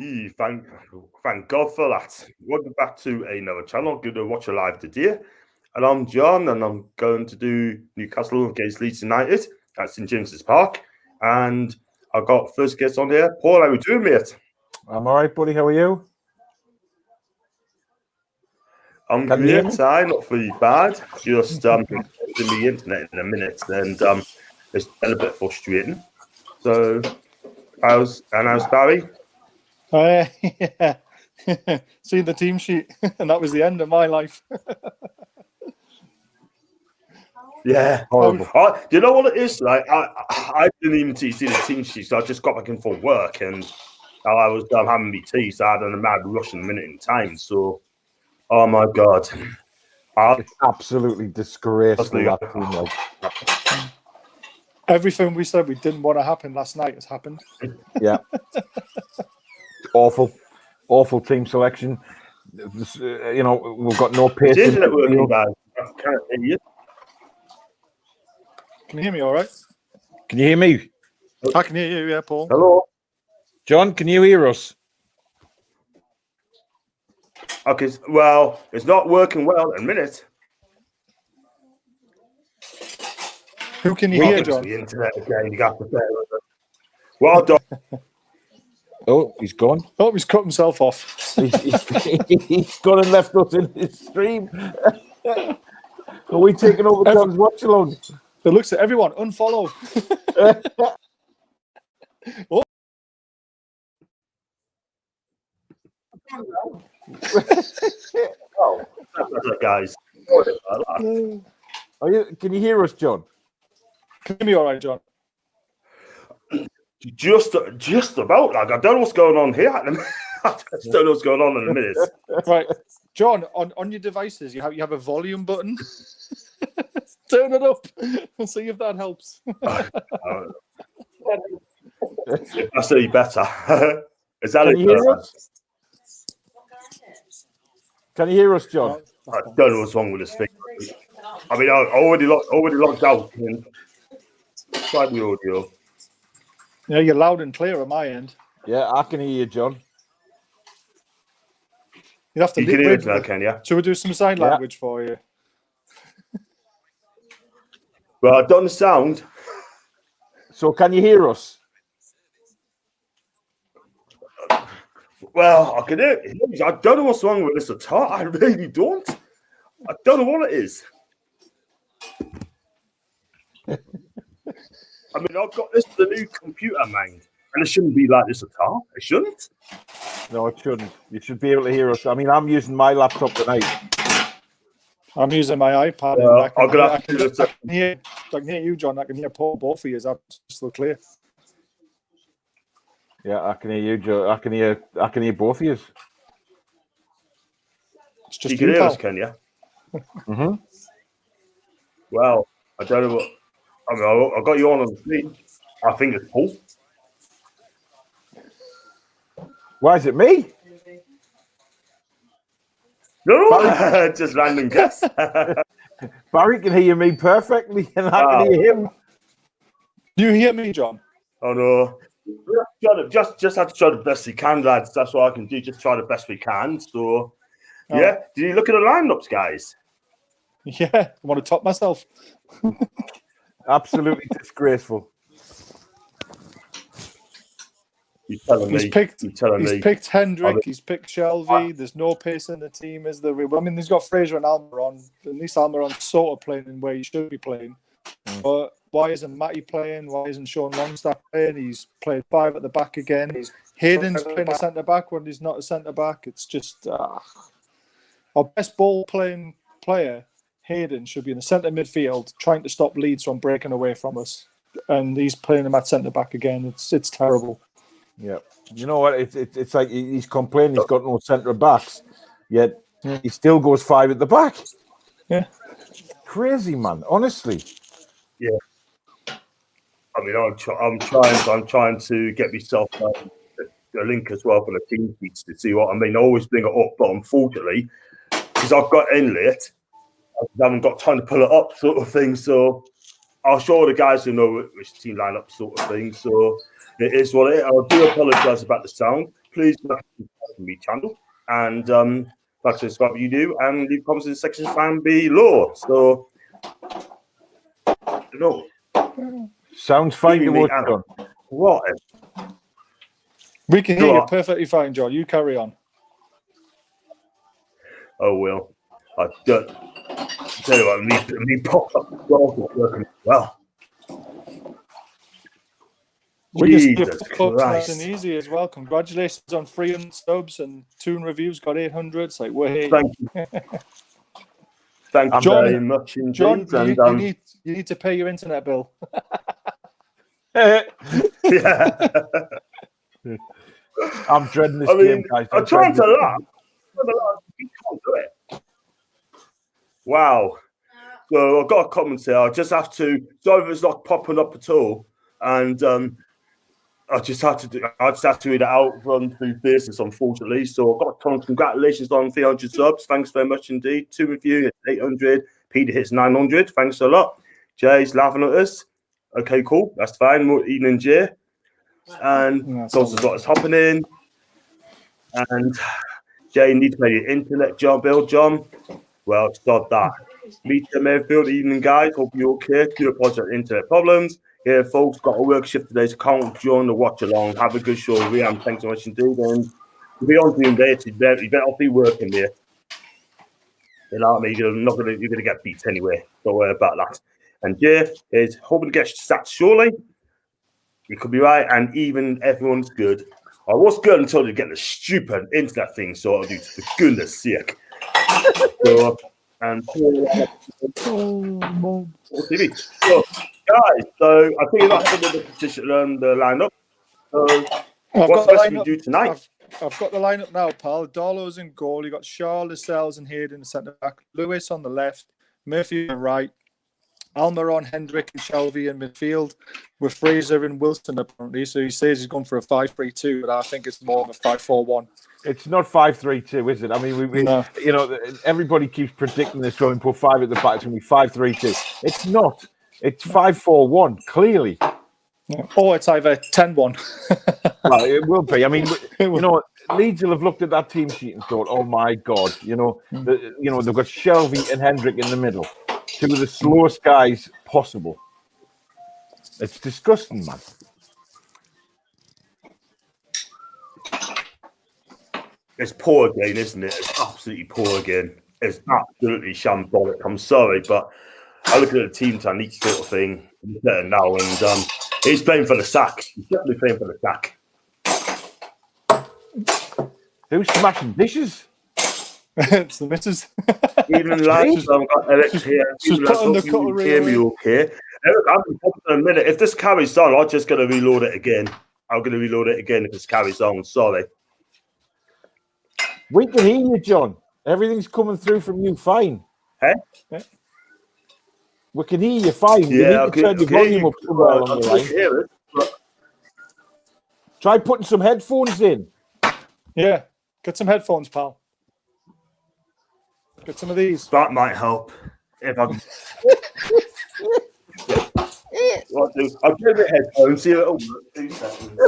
Thank God for that. Welcome back to another channel. Good to watch you live today. And I'm John, and I'm going to do Newcastle against Leeds United at St James's Park. And I've got first guest on here. Paul, how are you doing, mate? I'm all right, buddy. How are you? I'm great. Not really bad. Just in the internet in a minute, and it's been a bit frustrating. So, how's Barry? Yeah. Seeing the team sheet, and that was the end of my life. Yeah, horrible. Do you know what it is? Like I didn't even see the team sheet, so I just got back in from work, and I was having me tea, so I had a mad rush in a minute in time. So, oh my God, it's absolutely disgraceful. Everything we said we didn't want to happen last night has happened. Yeah, awful team selection. You know, we've got no pace. Isn't it working, guys? I can't hear you. Can you hear me all right? Can you hear me? I can hear you, yeah, Paul. Hello? John, can you hear us? Okay, well, it's not working well in a minute. Who can you hear, John? The internet again. You got to bear with it. Well done. Oh, he's gone. Oh, he's cut himself off. He's gone and left us in his stream. Are we taking over John's watch alone? It looks at everyone. Unfollow. Oh. Oh, guys. Can you hear us, John? Can you hear me all right, John? Just about. Like, I don't know what's going on here. I just don't know what's going on in a minute. Right, John. On your devices, you have a volume button. Turn it up. See if that helps. That's any better. Is that Can you hear us? Can you hear us, John? I don't know what's wrong with this thing. I mean, I already logged out and tried the audio. Yeah, you're loud and clear on my end. Yeah, I can hear you, John. You have to. You can hear it now, can you? Shall we do some sign language for you? Well, I've done the sound. So, can you hear us? Well, I can hear it. I don't know what's wrong with this at all. I really don't. I don't know what it is. I mean, I've got this the new computer, man, and it shouldn't be like this at all. It shouldn't. No, it shouldn't. You should be able to hear us. I mean, I'm using my laptop tonight. I'm using my iPad. I can hear you, John. I can hear Paul. Both of you. That's so clear. Yeah, I can hear you, Joe. I can hear both of you. It's just you can hear us, can you? Mm-hmm. Well, I don't know what. I mean, I got you on the screen. I think it's Paul. Why is it me? No, just random guess. Barry can hear me perfectly, and I can hear him. Do you hear me, John? Oh no. Just have to try the best we can, lads. That's what I can do. Just try the best we can. So, yeah. Did you look at the lineups, guys? Yeah, I want to top myself. Absolutely disgraceful. He's picked Hendrick. He's picked Shelby. There's no pace in the team, is there? I mean, he's got Fraser and Almiron. At least Almiron's sort of playing in where he should be playing. But why isn't Matty playing? Why isn't Sean Longstaff playing? He's played 5 at the back again. Hayden's playing a centre back when he's not a centre back. It's just our best ball playing player, Hayden, should be in the centre midfield trying to stop Leeds from breaking away from us, and he's playing him at centre back again. It's terrible. Yeah, you know what? It's like he's complaining he's got no centre backs, yet he still goes 5 at the back. Yeah, crazy, man. Honestly. Yeah. I mean, I'm trying to get myself a link as well for the team sheets to see what I mean. I always bring it up, but unfortunately, because I've got in late, I haven't got time to pull it up, sort of thing. So I'll show the guys who know which team lineup, sort of thing. So it is what it is. I do apologise about the sound. please like the channel and like to subscribe if you do, and leave comments in the section down below. So, you know, sounds fine to watch, John. What? We can hear you perfectly fine, John. You carry on. Oh well, I don't tell you what. Me pop up working well. Jesus Christ! Nice and easy as well. Congratulations on 300 subs and Toon Reviews got 800. It's like we're here. Thank you. Thank you very much indeed. John, you need to pay your internet bill. Yeah. I'm dreading this game, guys. I'm trying to laugh. You can't do it. Wow. So I've got a comment here. I just have to. Sorry if it's not popping up at all, and I just have to read it out from through business, unfortunately. So I've got congratulations on 300 subs. Thanks very much indeed. Two of you hit 800. Peter hits 900. Thanks a lot. Jay's laughing at us. Okay, cool. That's fine. More Eden and Jay. And Dawson's got us hopping in. And Jay, need to pay your internet job bill, John. Well, it's not that. Meet you, Mayfield. Evening, guys. Hope you're okay. Do apologize for internet problems. Yeah, folks, got a work shift today, so can't join the watch along. Have a good show, Rian. Thanks so much indeed. And to be honest with you, today, you better not be working there. You know what I mean? You're gonna get beat anyway. Don't worry about that. And Jay is hoping to get sacked shortly. You could be right, and even everyone's good. I was good until they get the stupid internet thing sorted out, for goodness sake. So, and TV. So, guys, so I think that's the position the lineup. So, what's the best we do tonight? I've got the lineup now, pal. Darlow's in goal. You got Shaw, Lascelles, and Hayden in the centre back. Lewis on the left. Murphy on the right. Almiron, Hendrick, and Shelby in midfield, with Fraser and Wilson apparently. So he says he's gone for a 5-3-2, but I think it's more of a 5-4-1. It's not 5-3-2, is it? I mean, no. You know, everybody keeps predicting this going put 5 at the back. It's going to be 5-3-2. It's not. It's 5-4-1, clearly. Yeah. Or it's either 10-1. Well, it will be. I mean, you know, Leeds will have looked at that team sheet and thought, "Oh my God!" You know, they've got Shelby and Hendrick in the middle. Two of the slowest guys possible. It's disgusting, man. It's poor again, isn't it? It's absolutely poor again. It's absolutely shambolic. I'm sorry, but I look at the team plan, each sort of thing. He's better now, and he's playing for the sack. He's definitely playing for the sack. Who's smashing dishes? It's the missus. Even lads, I've got Eric here. She's putting the cutlery hear me okay. Eric, I'm in a minute. If this carries on, I'm just going to reload it again. I'm going to reload it again if this carries on. Sorry. We can hear you, John. Everything's coming through from you fine. Hey? Yeah. We can hear you fine. Yeah, you need to turn your volume up somewhere along the line. Hear it, but... Try putting some headphones in. Yeah, get some headphones, pal. Get some of these. That might help. If I I'll give it headphones. See it over 2 seconds.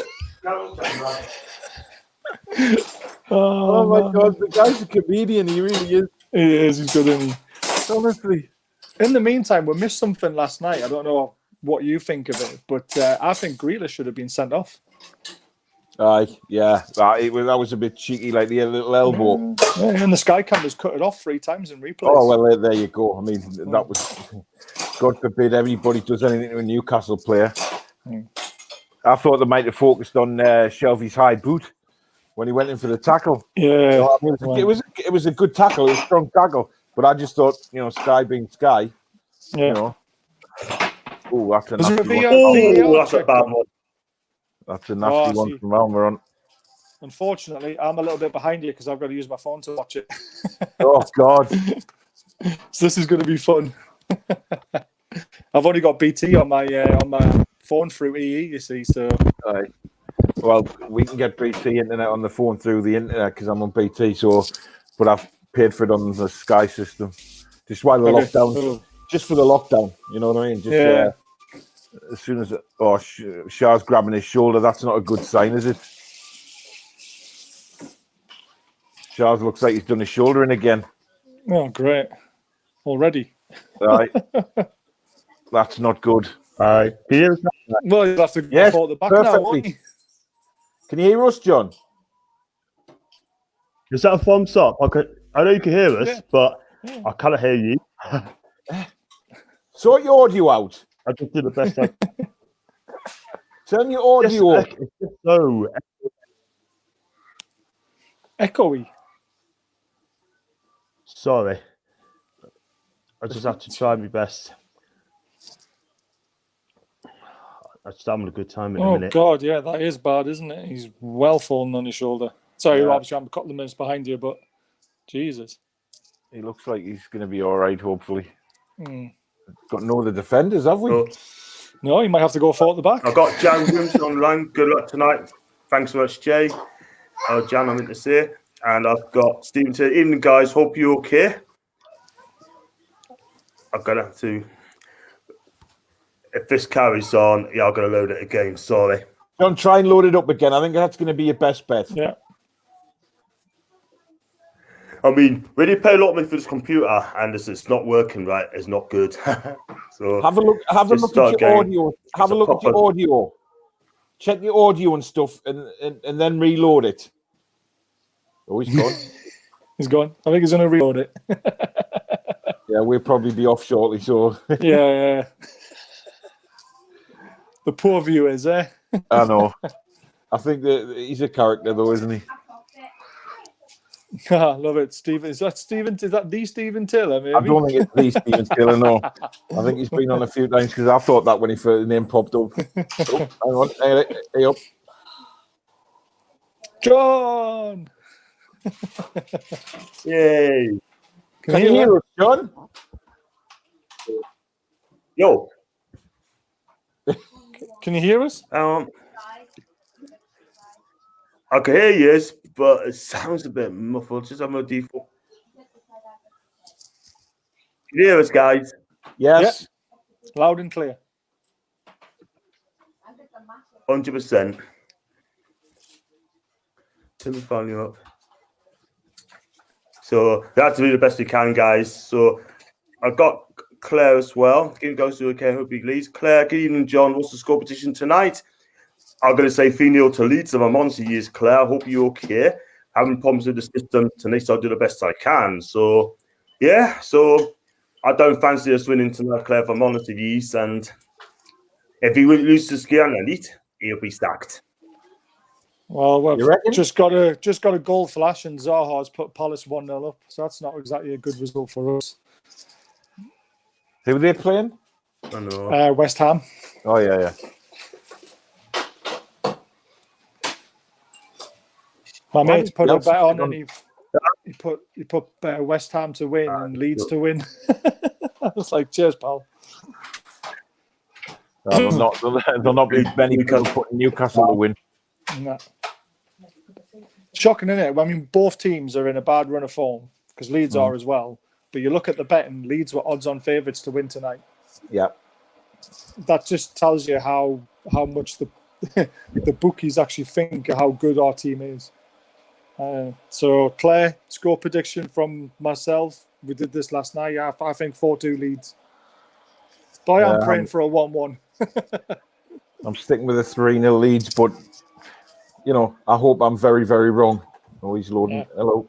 Oh my God, the guy's a comedian. He really is. He is. He's good, isn't he? Honestly. In the meantime, we missed something last night. I don't know what you think of it, but I think Grealish should have been sent off. Yeah, that was a bit cheeky, like the little elbow. Yeah, and the Sky cameras cut it off 3 times in replays. Oh well, there you go. I mean, that was, God forbid everybody does anything to a Newcastle player. I thought they might have focused on Shelby's high boot when he went in for the tackle. Yeah, so, I mean, it was a good tackle, it was a strong tackle. But I just thought, Sky being Sky, Oh, that's a nasty one. That's a bad one. That's a nasty one from Almiron. Unfortunately, I'm a little bit behind you because I've got to use my phone to watch it. Oh, God. So this is going to be fun. I've only got BT on my phone through EE, you see. So, well, we can get BT internet on the phone through the internet because I'm on BT. So, but I've paid for it on the Sky system just while the lockdown, just for the lockdown. You know what I mean? Just, as soon as Shaw's grabbing his shoulder, that's not a good sign, is it? Charles looks like he's done his shouldering again. Oh, great. Already. Right. That's not good. Can you hear us now? Well, you'll have to go Yes, for the back perfectly. now, won't you? Can you hear us, John? Is that a thumbs up? I know you can hear us, Yeah. but I cannot hear you. Sort your audio out. I just do the best I can. Turn your audio up. It's just so Echoey. sorry. I just have to try my best. I'm just having a good time in a minute. God, yeah, that is bad, isn't it? He's well fallen on his shoulder. Sorry, obviously I'm a couple of minutes behind you, but Jesus. He looks like he's going to be all right, hopefully. Got no other defenders, have we? No, you might have to go for at the back. I've got Jan Williams online. Good luck tonight. Thanks so much, Jay. Jan, I meant to say. And I've got Stephen to evening, guys. Hope you're okay. I'm going to have to... If this carries on, I'm going to load it again. Sorry. Don't try and load it up again. I think that's going to be your best bet. Yeah. I mean, when you pay a lot of money for this computer and it's not working right, it's not good. So have a look at your audio. Have a look at your audio. Check the audio and stuff, and then reload it. Oh, he's gone. He's gone. I think he's going to reload it. Yeah, we'll probably be off shortly. So yeah. The poor viewers, eh? I know. I think that he's a character, though, isn't he? I love it, Stephen. Is that Stephen? Is that the Stephen Taylor? Maybe? I don't think it's the Stephen Taylor. No, I think he's been on a few times because I thought that when the name popped up. Oh, hang on, hey up, John. yay! Can you hear us, John? Yo. Can you hear us? I can hear you, but it sounds a bit muffled. Just on my default. Can you hear us, guys? Yes. Yeah. Loud and clear. 100%. Turn the volume up. So we have to do the best we can, guys. So I've got Claire as well. Game goes to okay, hope he leads. Claire, good evening, John. What's the score petition tonight? I'm going to say 3-0 to Leeds. I'm a monster years, Claire. I hope you're okay. Having problems with the system tonight, so I'll do the best I can. So, yeah. So I don't fancy us winning tonight, Claire, if I'm honest with you. And if he loses this game, he'll be stacked. Well, we've just got a goal flash, and Zaha's put Palace 1-0 up. So that's not exactly a good result for us. Who are they playing? I know. West Ham. Oh yeah. My mate's put a bet on, and he put West Ham to win and Leeds to win. I was like, cheers, pal. There'll not be many people putting Newcastle to win. No. Shocking, isn't it? I mean, both teams are in a bad run of form because Leeds are as well. But you look at the betting, Leeds were odds-on favourites to win tonight. Yeah. That just tells you how much the the bookies actually think how good our team is. So, Claire, score prediction from myself. We did this last night. Yeah, I think 4-2 Leeds. But I am praying for a 1-1. I'm sticking with a 3-0 Leeds, but, I hope I'm very, very wrong. Oh, he's loading. Yeah. Hello.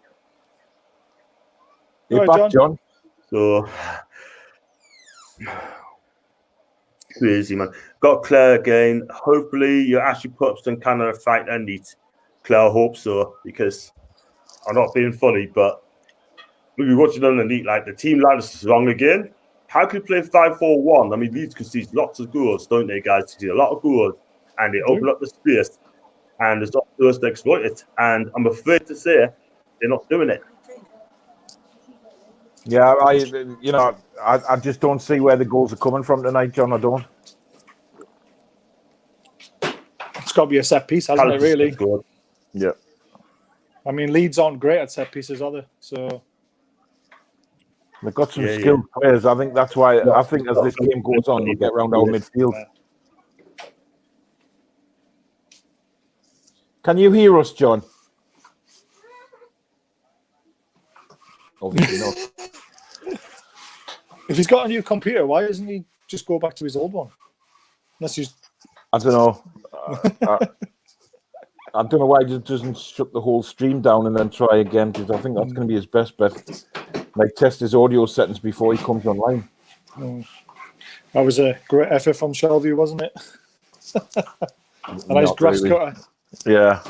You're back, John. So, crazy, man. Got Claire again. Hopefully, you actually put up some kind of fight and it. Claire, I hope so, because I'm not being funny, but we'll be watching underneath. Like, the team line is strong again. How can you play 5-4-1? I mean, Leeds can see lots of goals, don't they, guys? They see a lot of goals, and they open up the space, and it's up to us to exploit it. And I'm afraid to say they're not doing it. Yeah, I just don't see where the goals are coming from tonight, John. I don't. It's got to be a set piece, hasn't it, really? Yeah. I mean, Leeds aren't great at set pieces, are they? So they've got some skilled players. I think that's why. I think as this game goes on, we'll get around our midfield. Can you hear us, John? Obviously not. If he's got a new computer, why doesn't he just go back to his old one? Unless he's... I don't know. I don't know why he just doesn't shut the whole stream down and then try again, because I think that's going to be his best bet. Like, test his audio settings before he comes online. That was a great effort from Shelby, wasn't it? A nice grass cutter. Yeah.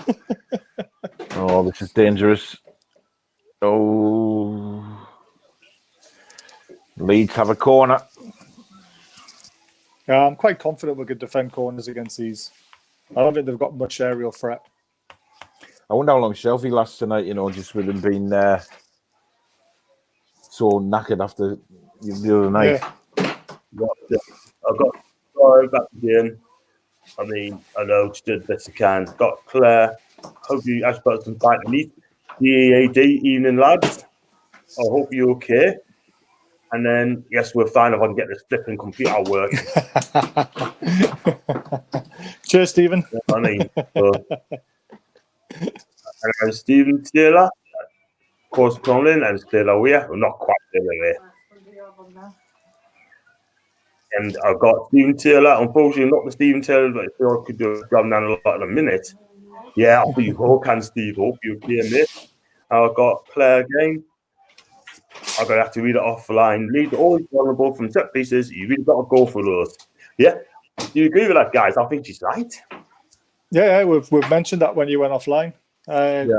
Oh, this is dangerous. Oh. Leeds have a corner. Yeah, I'm quite confident we could defend corners against these. I don't think they've got much aerial threat. I wonder how long Shelby lasts tonight, just with him being so knackered after the other night. Yeah. I've got Claire back again. I mean, I know she did the best she can. Got Claire. Hope you actually got some fight to meet. DAAD, evening lads. I hope you're okay. And then, yes, we'll find if I can get this flipping computer working. Cheers, Stephen. I mean, and Stephen Taylor, of course, Conlin, and it's clear away. We're not quite clear away. And I've got Stephen Taylor. Unfortunately, not the Stephen Taylor that I feel I could do a job down a lot in a minute. Yeah, I'll be can Steve. Hope you're okay, mate. I've got Claire again. I'm going to have to read it offline. Leeds are always vulnerable from set pieces. You really got to go for those. Yeah. Do you agree with that, guys? I think she's right. Yeah, we've mentioned that when you went offline.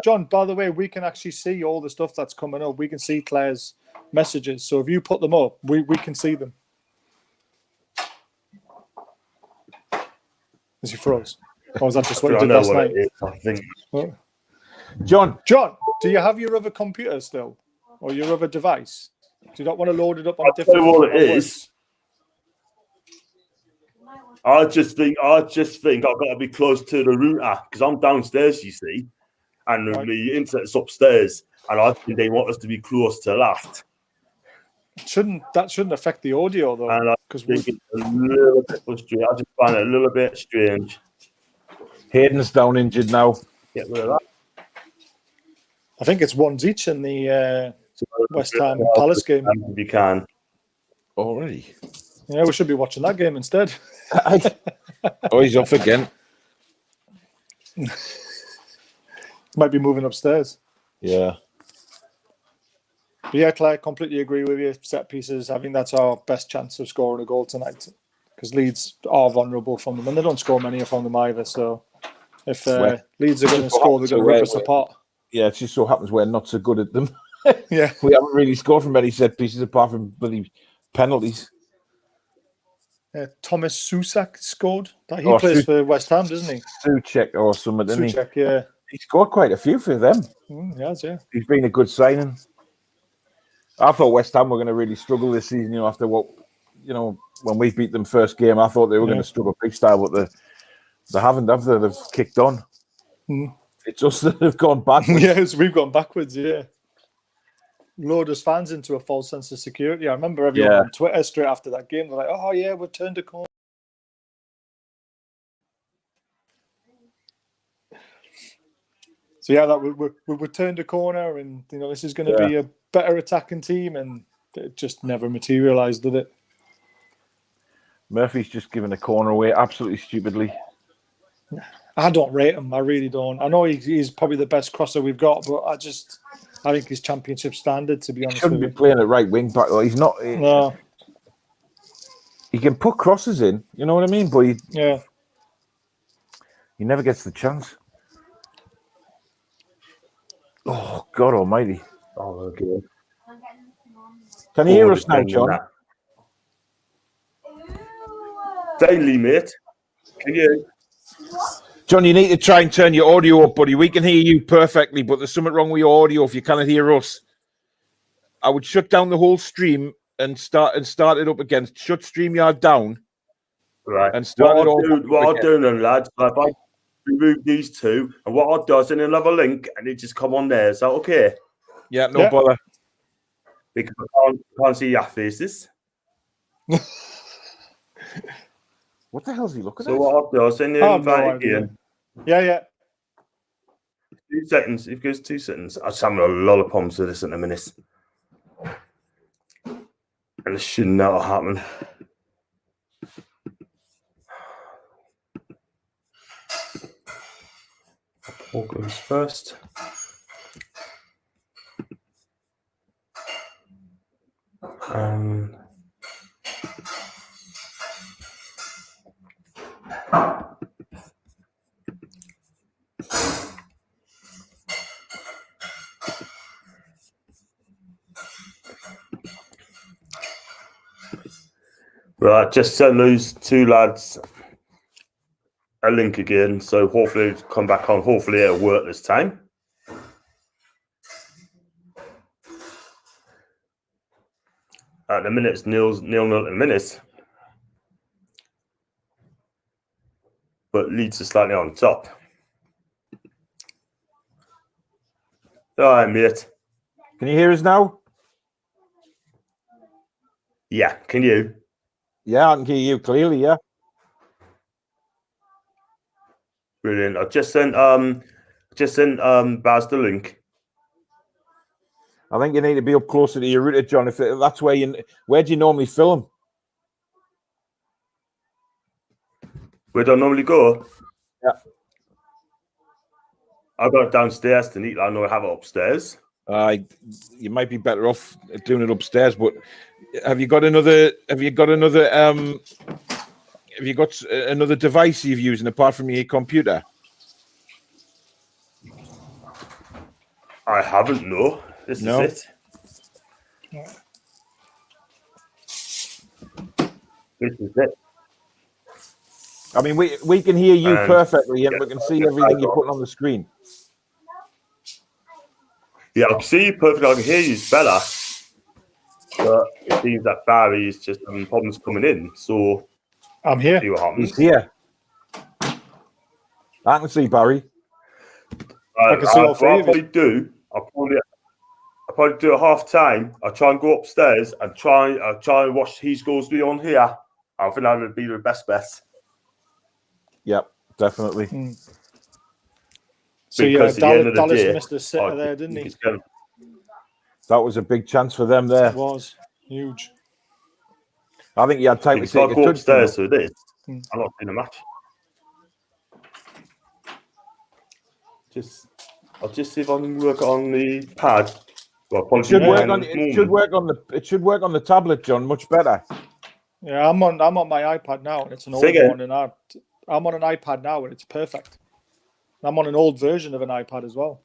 John, by the way, we can actually see all the stuff that's coming up. We can see Claire's messages. So if you put them up, we can see them. Is he froze? Or was that just what you did last night? I think. John, do you have your other computer still? Or your other device? Do you not want to load it up on a different... I'll tell you what it is. I just think I've got to be close to the router because I'm downstairs, you see, and the internet's upstairs, and I think they want us to be close to that. That shouldn't affect the audio though. And I think it's a little bit frustrating. I just find it a little bit strange. Hayden's down injured now. Get rid of that. I think it's ones each in the West Ham Palace game. If you can. Already. Yeah, we should be watching that game instead. Oh, he's off again. Might be moving upstairs. Yeah. But yeah, Claire, completely agree with you. Set pieces, I think that's our best chance of scoring a goal tonight. Because Leeds are vulnerable from them, and they don't score many from them either. So if Leeds are going to score, they're going to rip us apart. Yeah, it just so happens we're not so good at them. Yeah. We haven't really scored from any set pieces apart from bloody penalties. Thomas Susak scored. He plays for West Ham, doesn't he? Suchek or something, doesn't he? Suchek, yeah. He scored quite a few for them. He has, yeah. He's been a good signing. I thought West Ham were going to really struggle this season, after what, when we beat them first game, I thought they were going to struggle big style, but they haven't, have they? They've kicked on. It's us that have gone backwards. Yes, we've gone backwards, yeah. Lured us fans into a false sense of security. I remember everyone on Twitter straight after that game, they're like, oh yeah, we've turned a corner. So yeah, we turned a corner, and this is going to be a better attacking team, and it just never materialised, did it? Murphy's just given a corner away absolutely stupidly. I don't rate him. I really don't. I know he's probably the best crosser we've got, but I think he's championship standard, to be honest. He shouldn't be playing at right wing back though. He's not. No. He can put crosses in, you know what I mean? But he never gets the chance. Oh, God Almighty! Oh, okay. Can you hear us now, John? Daily, mate. Can you? John, you need to try and turn your audio up, buddy. We can hear you perfectly, but there's something wrong with your audio if you cannot hear us. I would shut down the whole stream and start it up again. Shut StreamYard down. Right. And start it all. What I'll do then, lads, if I remove these two, and what I'll do is in another link, and it just come on there. Is that okay? Yeah, no bother. Because I can't see your faces. What the hell is he looking at? So what I'll do, I'll send you an invite again. Yeah. 2 seconds. If it goes 2 seconds, I'm having a lot of problems with this in a minute. And it should never happen. Paul goes first. Right, just send those two lads a link again, so hopefully it'll come back on. Hopefully it'll work this time. At the minute, it's 0-0 at the minute. But Leeds are slightly on top. All right, mate. Can you hear us now? Yeah, can you? Yeah, I can hear you clearly, yeah. Brilliant. I just sent Baz the link. I think you need to be up closer to your router, John. If that's where do you normally film? Where do I normally go? Yeah. I got it downstairs to eat. I know I have it upstairs. You might be better off doing it upstairs, but have you got another device you're using apart from your computer? I haven't, no. This is it. This is it. I mean, we can hear you perfectly, and we can see everything you're putting on the screen. Yeah, I can see you perfectly. I can hear you better. But it seems that Barry is just having problems coming in. So I'm here. See what happens. He's here. I can see Barry. I can see all three of you. I'll probably do a half time. I'll try and go upstairs and try and watch his goals be on here. I think that would be the best bet. Yep, definitely. So because Dallas missed a sitter there, didn't he? That was a big chance for them there. It was huge. I think he had time to take a go upstairs, so it is. I'm not in a match. I'll just see if I can work on the pad. Well, it should work on the tablet, John, much better. Yeah, I'm on my iPad now, and it's an old one, and I'm on an iPad now, and it's perfect. I'm on an old version of an iPad as well.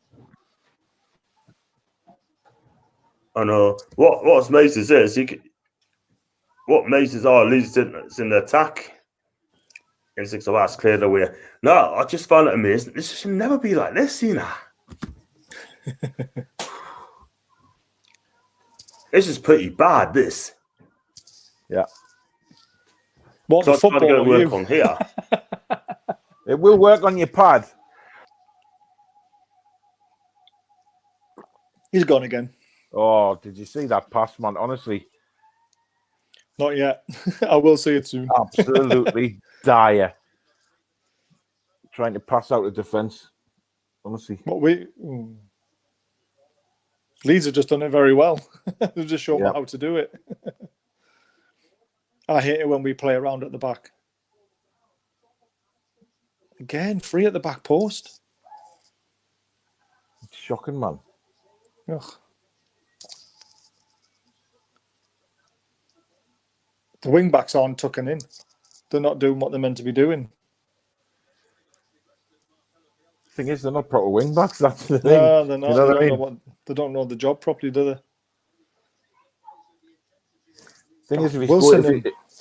I know. What's amazing is what amazes are Leeds in the attack. In 6 of us cleared away. No, I just found it amazing. This should never be like this, you know. This is pretty bad, this. Yeah. What so football to work on here. It will work on your pad. He's gone again. Oh, did you see that pass, man? Honestly. Not yet. I will see it soon. Absolutely dire. Trying to pass out of defence. Honestly. Leeds have just done it very well. They've just shown how to do it. I hate it when we play around at the back. Again, free at the back post. It's shocking, man. Ugh. The wing backs aren't tucking in. They're not doing what they're meant to be doing. Thing is, they're not proper wing backs. That's the thing. No, they're not. You know they don't know the job properly, do they? Thing is,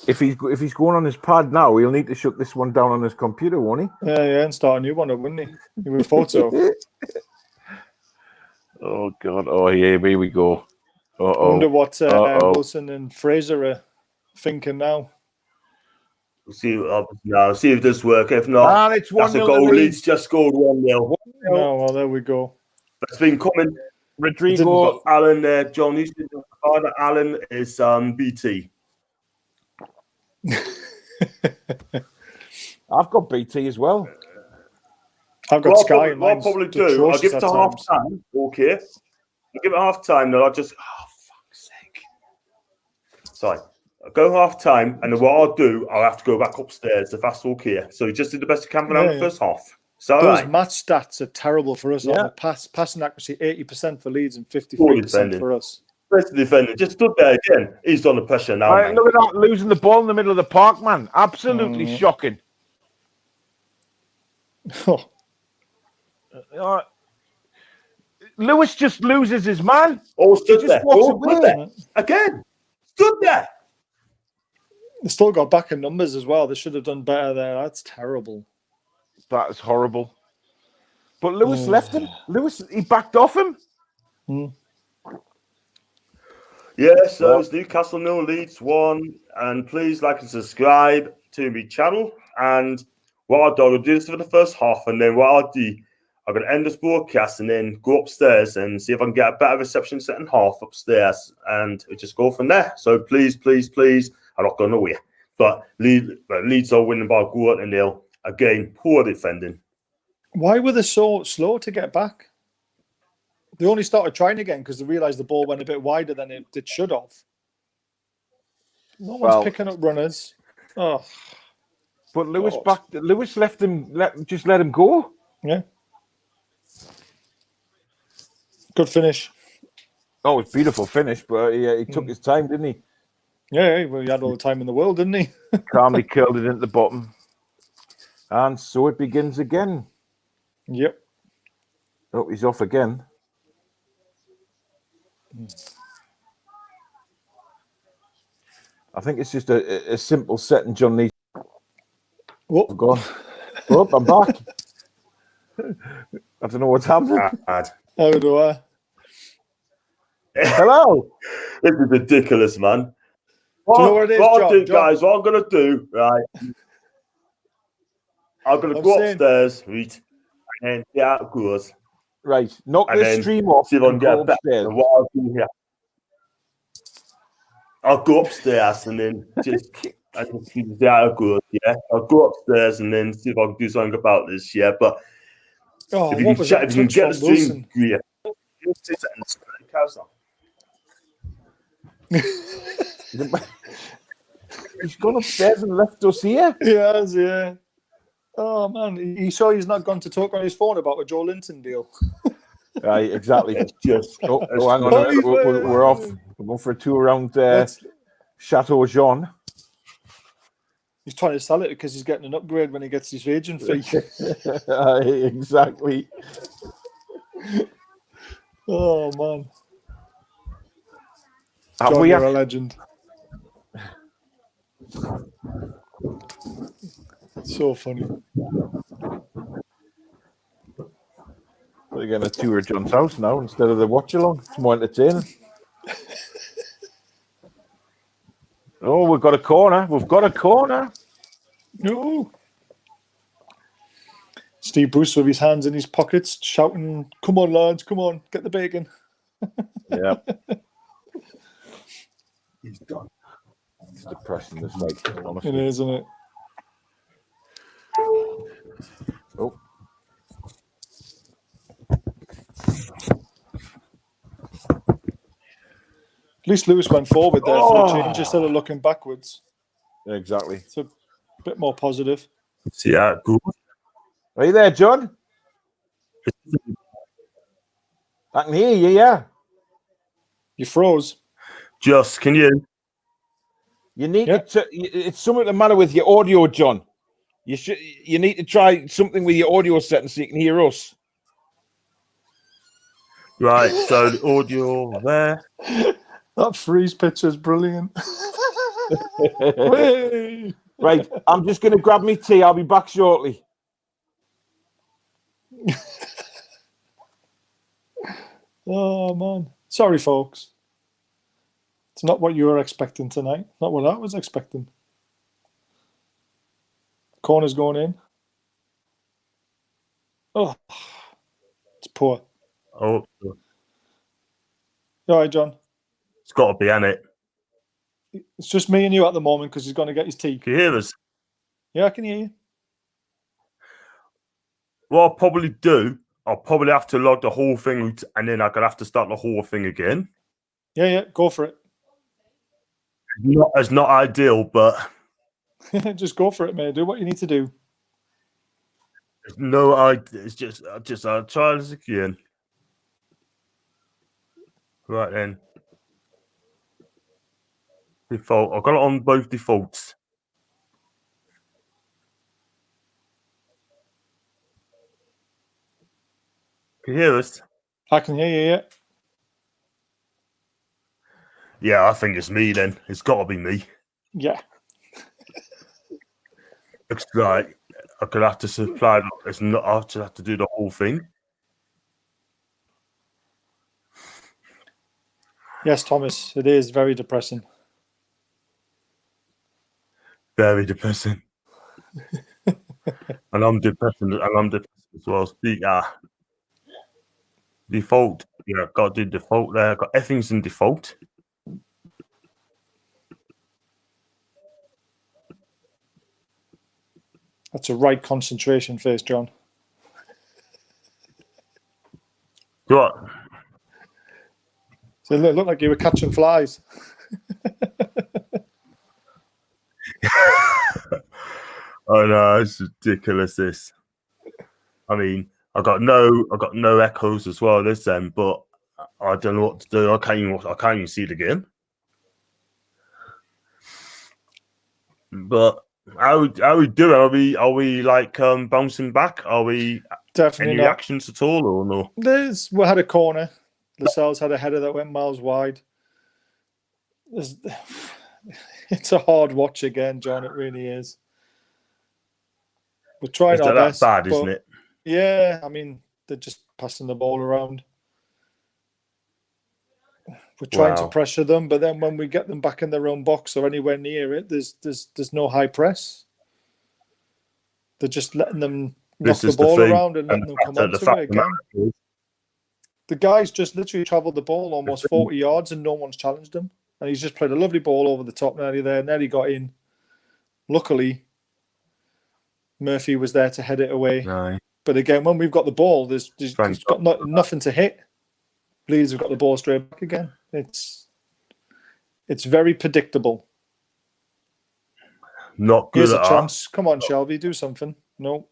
if he's going on his pad now, he'll need to shut this one down on his computer, won't he? Yeah, and start a new one, wouldn't he? You would have thought so. Oh God! Oh yeah, here we go. I wonder what Wilson and Fraser are thinking now. We'll see if this works. If not, it's that's a goal. Leeds just scored 1-0. Oh, well, there we go. It's been coming. Rodrigo, Alan there, John. You said the father Alan is BT. I've got BT as well. I've got Sky. What I'll probably do, I'll give it to half time. Okay. I'll give it half time. Then I'll just, fuck's Sorry. I'll go half time, and then what I'll do, I'll have to go back upstairs if that's okay. So you just did the best you can for the first half. So those match stats are terrible for us. On the passing accuracy, 80% for Leeds and 53% for us. Best defender just stood there again. He's under pressure now. Right, look at that, losing the ball in the middle of the park, man. Absolutely shocking. Lewis just loses his man. Oh, stood there. Again. Stood there. They still got back in numbers as well. They should have done better there. That's terrible. That is horrible. But Lewis left him. Lewis, he backed off him. Yeah, so it's Newcastle 0, Leeds 1. And please like and subscribe to my channel. And what I'll do, I'll do this for the first half. And then what I'll do, I'm going to end this broadcast and then go upstairs and see if I can get a better reception second half upstairs. And we'll just go from there. So please, I'm not going nowhere. But Leeds are winning by a goal and nil. Again, poor defending. Why were they so slow to get back? They only started trying again because they realised the ball went a bit wider than it should have. No one's picking up runners. Oh, but Lewis Lewis left him. Just let him go. Yeah. Good finish. Oh, it's beautiful finish, but he took his time, didn't he? Yeah, well, he had all the time in the world, didn't he? Calmly curled it into the bottom. And so it begins again. Yep. Oh, he's off again. I think it's just a simple setting John needs. Oh, go on. Oh, I'm back. I don't know what's happening. How do I? Hello. This is ridiculous, man. Do you know what it is, John? Guys, what I'm going to do, right? I'm going to go upstairs, right? And then get out of course. Right. Knock this stream off. See if I can get better. What I'll do here. I'll go upstairs and then just get out of course, yeah. I'll go upstairs and then see if I can do something about this, yeah. But if you can get the stream, yeah. He's gone upstairs and left us here. He has, yeah. Oh man, you sure he's not gone to talk on his phone about a Joe Linton deal? Right, exactly. Hang on a minute. We're off. We're going for a tour around Chateau Jean. He's trying to sell it because he's getting an upgrade when he gets his agent fee. Exactly. Oh man, John, you're a legend. So funny. We're going to tour John's house now instead of the watch along. It's more entertaining. Oh, we've got a corner. We've got a corner. No. Steve Bruce with his hands in his pockets, shouting, "Come on, lads! Come on, get the bacon." Yeah. He's done. It's depressing, this like, honestly. It is, isn't it? Oh. At least Lewis went forward there for a change instead of looking backwards. Exactly. It's a bit more positive. See that good? Are you there, John? I can hear you, yeah. You froze. Just, can you? You need to. It's something the matter with your audio, John. You need to try something with your audio settings so you can hear us. Right, so the audio there. That freeze picture is brilliant. Right, I'm just going to grab me tea. I'll be back shortly. Oh, man. Sorry, folks. It's not what you were expecting tonight. Not what I was expecting. Corner's going in. Oh, it's poor. Oh. You all right, John? It's got to be, ain't it? It's just me and you at the moment because he's going to get his tea. Can you hear us? Yeah, I can hear you. What I'll probably do, I'll probably have to log the whole thing out and then I'm going to have to start the whole thing again. Yeah, go for it. It's not ideal, but just go for it, mate. Do what you need to do. No, it's just I'll try this again. Right then. Default. I've got it on both defaults. Can you hear us? I can hear you, yeah. Yeah, I think it's me then. It's got to be me. Yeah. Looks like I could have to supply. It's not. I just have to do the whole thing. Yes, Thomas. It is very depressing. Very depressing. and I'm depressing. As well. Default. Yeah, I've got to do default there. I've got everything's in default. That's a right concentration face, John. What? So it looked like you were catching flies. Oh no, it's ridiculous. This. I mean, I got no echoes as well this end, but I don't know what to do. I can't even see the game. But how we doing? Are we like bouncing back? Are we definitely any reactions at all or no? We had a corner. Lascelles had a header that went miles wide. It's a hard watch again, John. It really is. We're trying our best. Bad, isn't it? Yeah, I mean, they're just passing the ball around. We're trying to pressure them, but then when we get them back in their own box or anywhere near it, there's no high press. They're just letting them knock the ball around and letting them come onto it again. The guy's just literally travelled the ball almost 40 yards and no one's challenged him. And he's just played a lovely ball over the top nearly there. Nearly got in. Luckily, Murphy was there to head it away. Right. But again, when we've got the ball, there's got nothing to hit. Leeds have got the ball straight back again. It's very predictable. Not good. Here's a chance. Come on, Shelby, do something. No.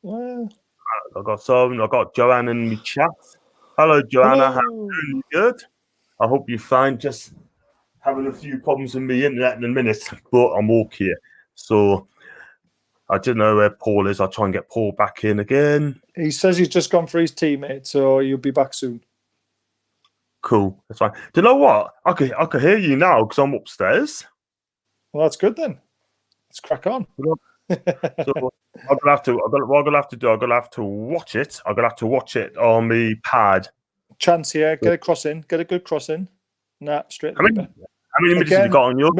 Well, I got Joanne in the chat. Hello, Joanna. How are you doing? Good. I hope you're fine. Just having a few problems with the internet in a minute, but I'm okay. So I don't know where Paul is. I'll try and get Paul back in again. He says he's just gone for his teammate, so you'll be back soon. Cool. That's fine. Do you know what? I can hear you now because I'm upstairs. Well, that's good then. Let's crack on. So I'm gonna have to watch it. I'm gonna have to watch it on the pad. Chance here. Get a cross in. Get a good cross in. Nah, straight. How many minutes have you got on your?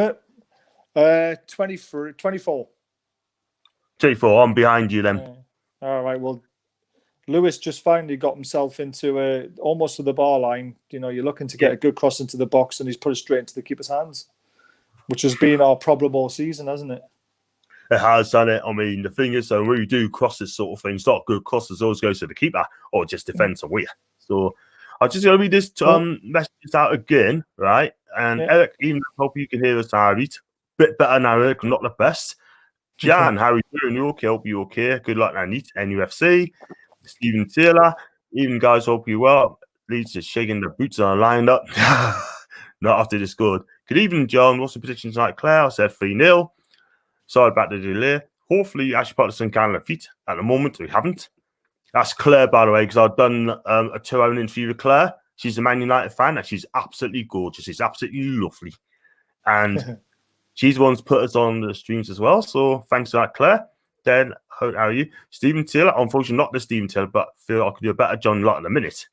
24. 24. I'm behind you then. All right. Well, Lewis just finally got himself into almost to the bar line. You know, you're looking to get a good cross into the box, and he's put it straight into the keeper's hands, which has been our problem all season, hasn't it? It has done it. I mean, the thing is, though, when you do crosses sort of thing, it's not good crosses always goes to the keeper or just defense away. So I'm just going to read this message out again, right? And Eric, even I hope you can hear us, Harriet. Bit better now, Eric, not the best. Jan, how are you doing? You okay? Hope you okay. Good luck, Nanit, NUFC. Stephen Taylor, even guys, hope you well. Leeds is shaking their boots and lined up. Not after this good. Good evening, John. What's the prediction tonight, Claire? I said 3-0. Sorry about the delay. Hopefully, you actually put us in Canada feet. At the moment, we haven't. That's Claire, by the way, because I've done a 2-hour interview with Claire. She's a Man United fan, and she's absolutely gorgeous. She's absolutely lovely. And she's the one who's put us on the streams as well. So thanks for that, Claire. Then, how are you? Stephen Taylor. Unfortunately, not the Stephen Taylor, but I feel I could do a better John Lott in a minute.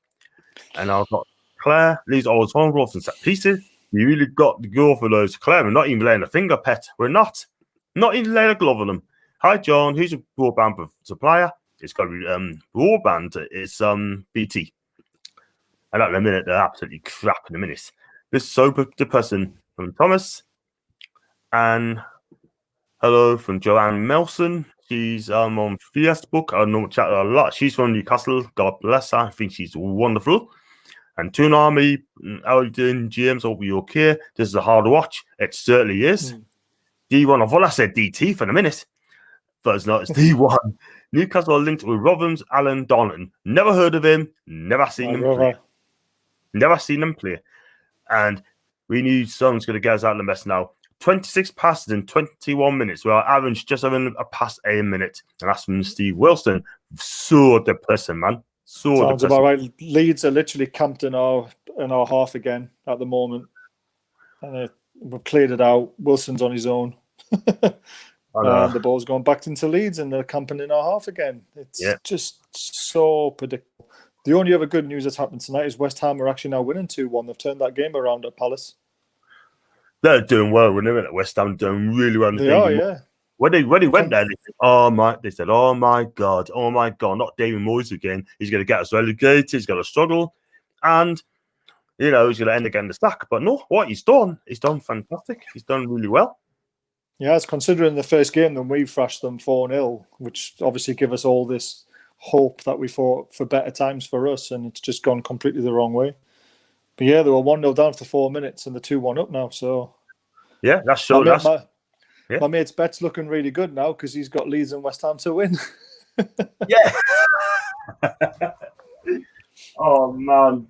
And I've got Claire. These always horrible and set pieces. You really got to go for those. Claire, we're not even laying a finger, pet. We're not. Not even laying a glove on them. Hi, John. Who's your broadband supplier? It's got to be broadband. It's BT. And at the minute, they're absolutely crap in a minute. This is so depressing from Thomas. And hello from Joanne Melson. She's on Facebook. I know chat a lot. She's from Newcastle. God bless her. I think she's wonderful. And Toon Army, how are you doing, James? Hope you're okay. This is a hard watch. It certainly is. D1, I thought I said DT for a minute, but it's not. It's D1. Newcastle are linked with Robbins, Alan Donnan. Never heard of him. Never seen him play. Never seen him play. And we knew someone's going to get us out of the mess now. 26 passes in 21 minutes. Well, average just having a pass a minute. And that's from Steve Wilson. So depressing, man. Sounds about right. Leeds are literally camped in our half again at the moment. And we've cleared it out. Wilson's on his own. And the ball's gone back into Leeds and they're camping in our half again. It's just so predictable. The only other good news that's happened tonight is West Ham are actually now winning 2-1. They've turned that game around at Palace. They're doing well, when they went at West Ham, doing really well. They are, yeah. When they went there, they said, oh my God, not David Moyes again. He's going to get us relegated. He's going to struggle. And, he's going to end again the sack. But no, what he's done fantastic. He's done really well. Yeah, it's considering the first game, then we thrashed them 4-0, which obviously give us all this hope that we thought for better times for us, and it's just gone completely the wrong way. But yeah, they were 1-0 down after 4 minutes and they're 2-1 up now. So yeah, that's so. My mate's bet's looking really good now because he's got Leeds and West Ham to win. Yeah. Oh man.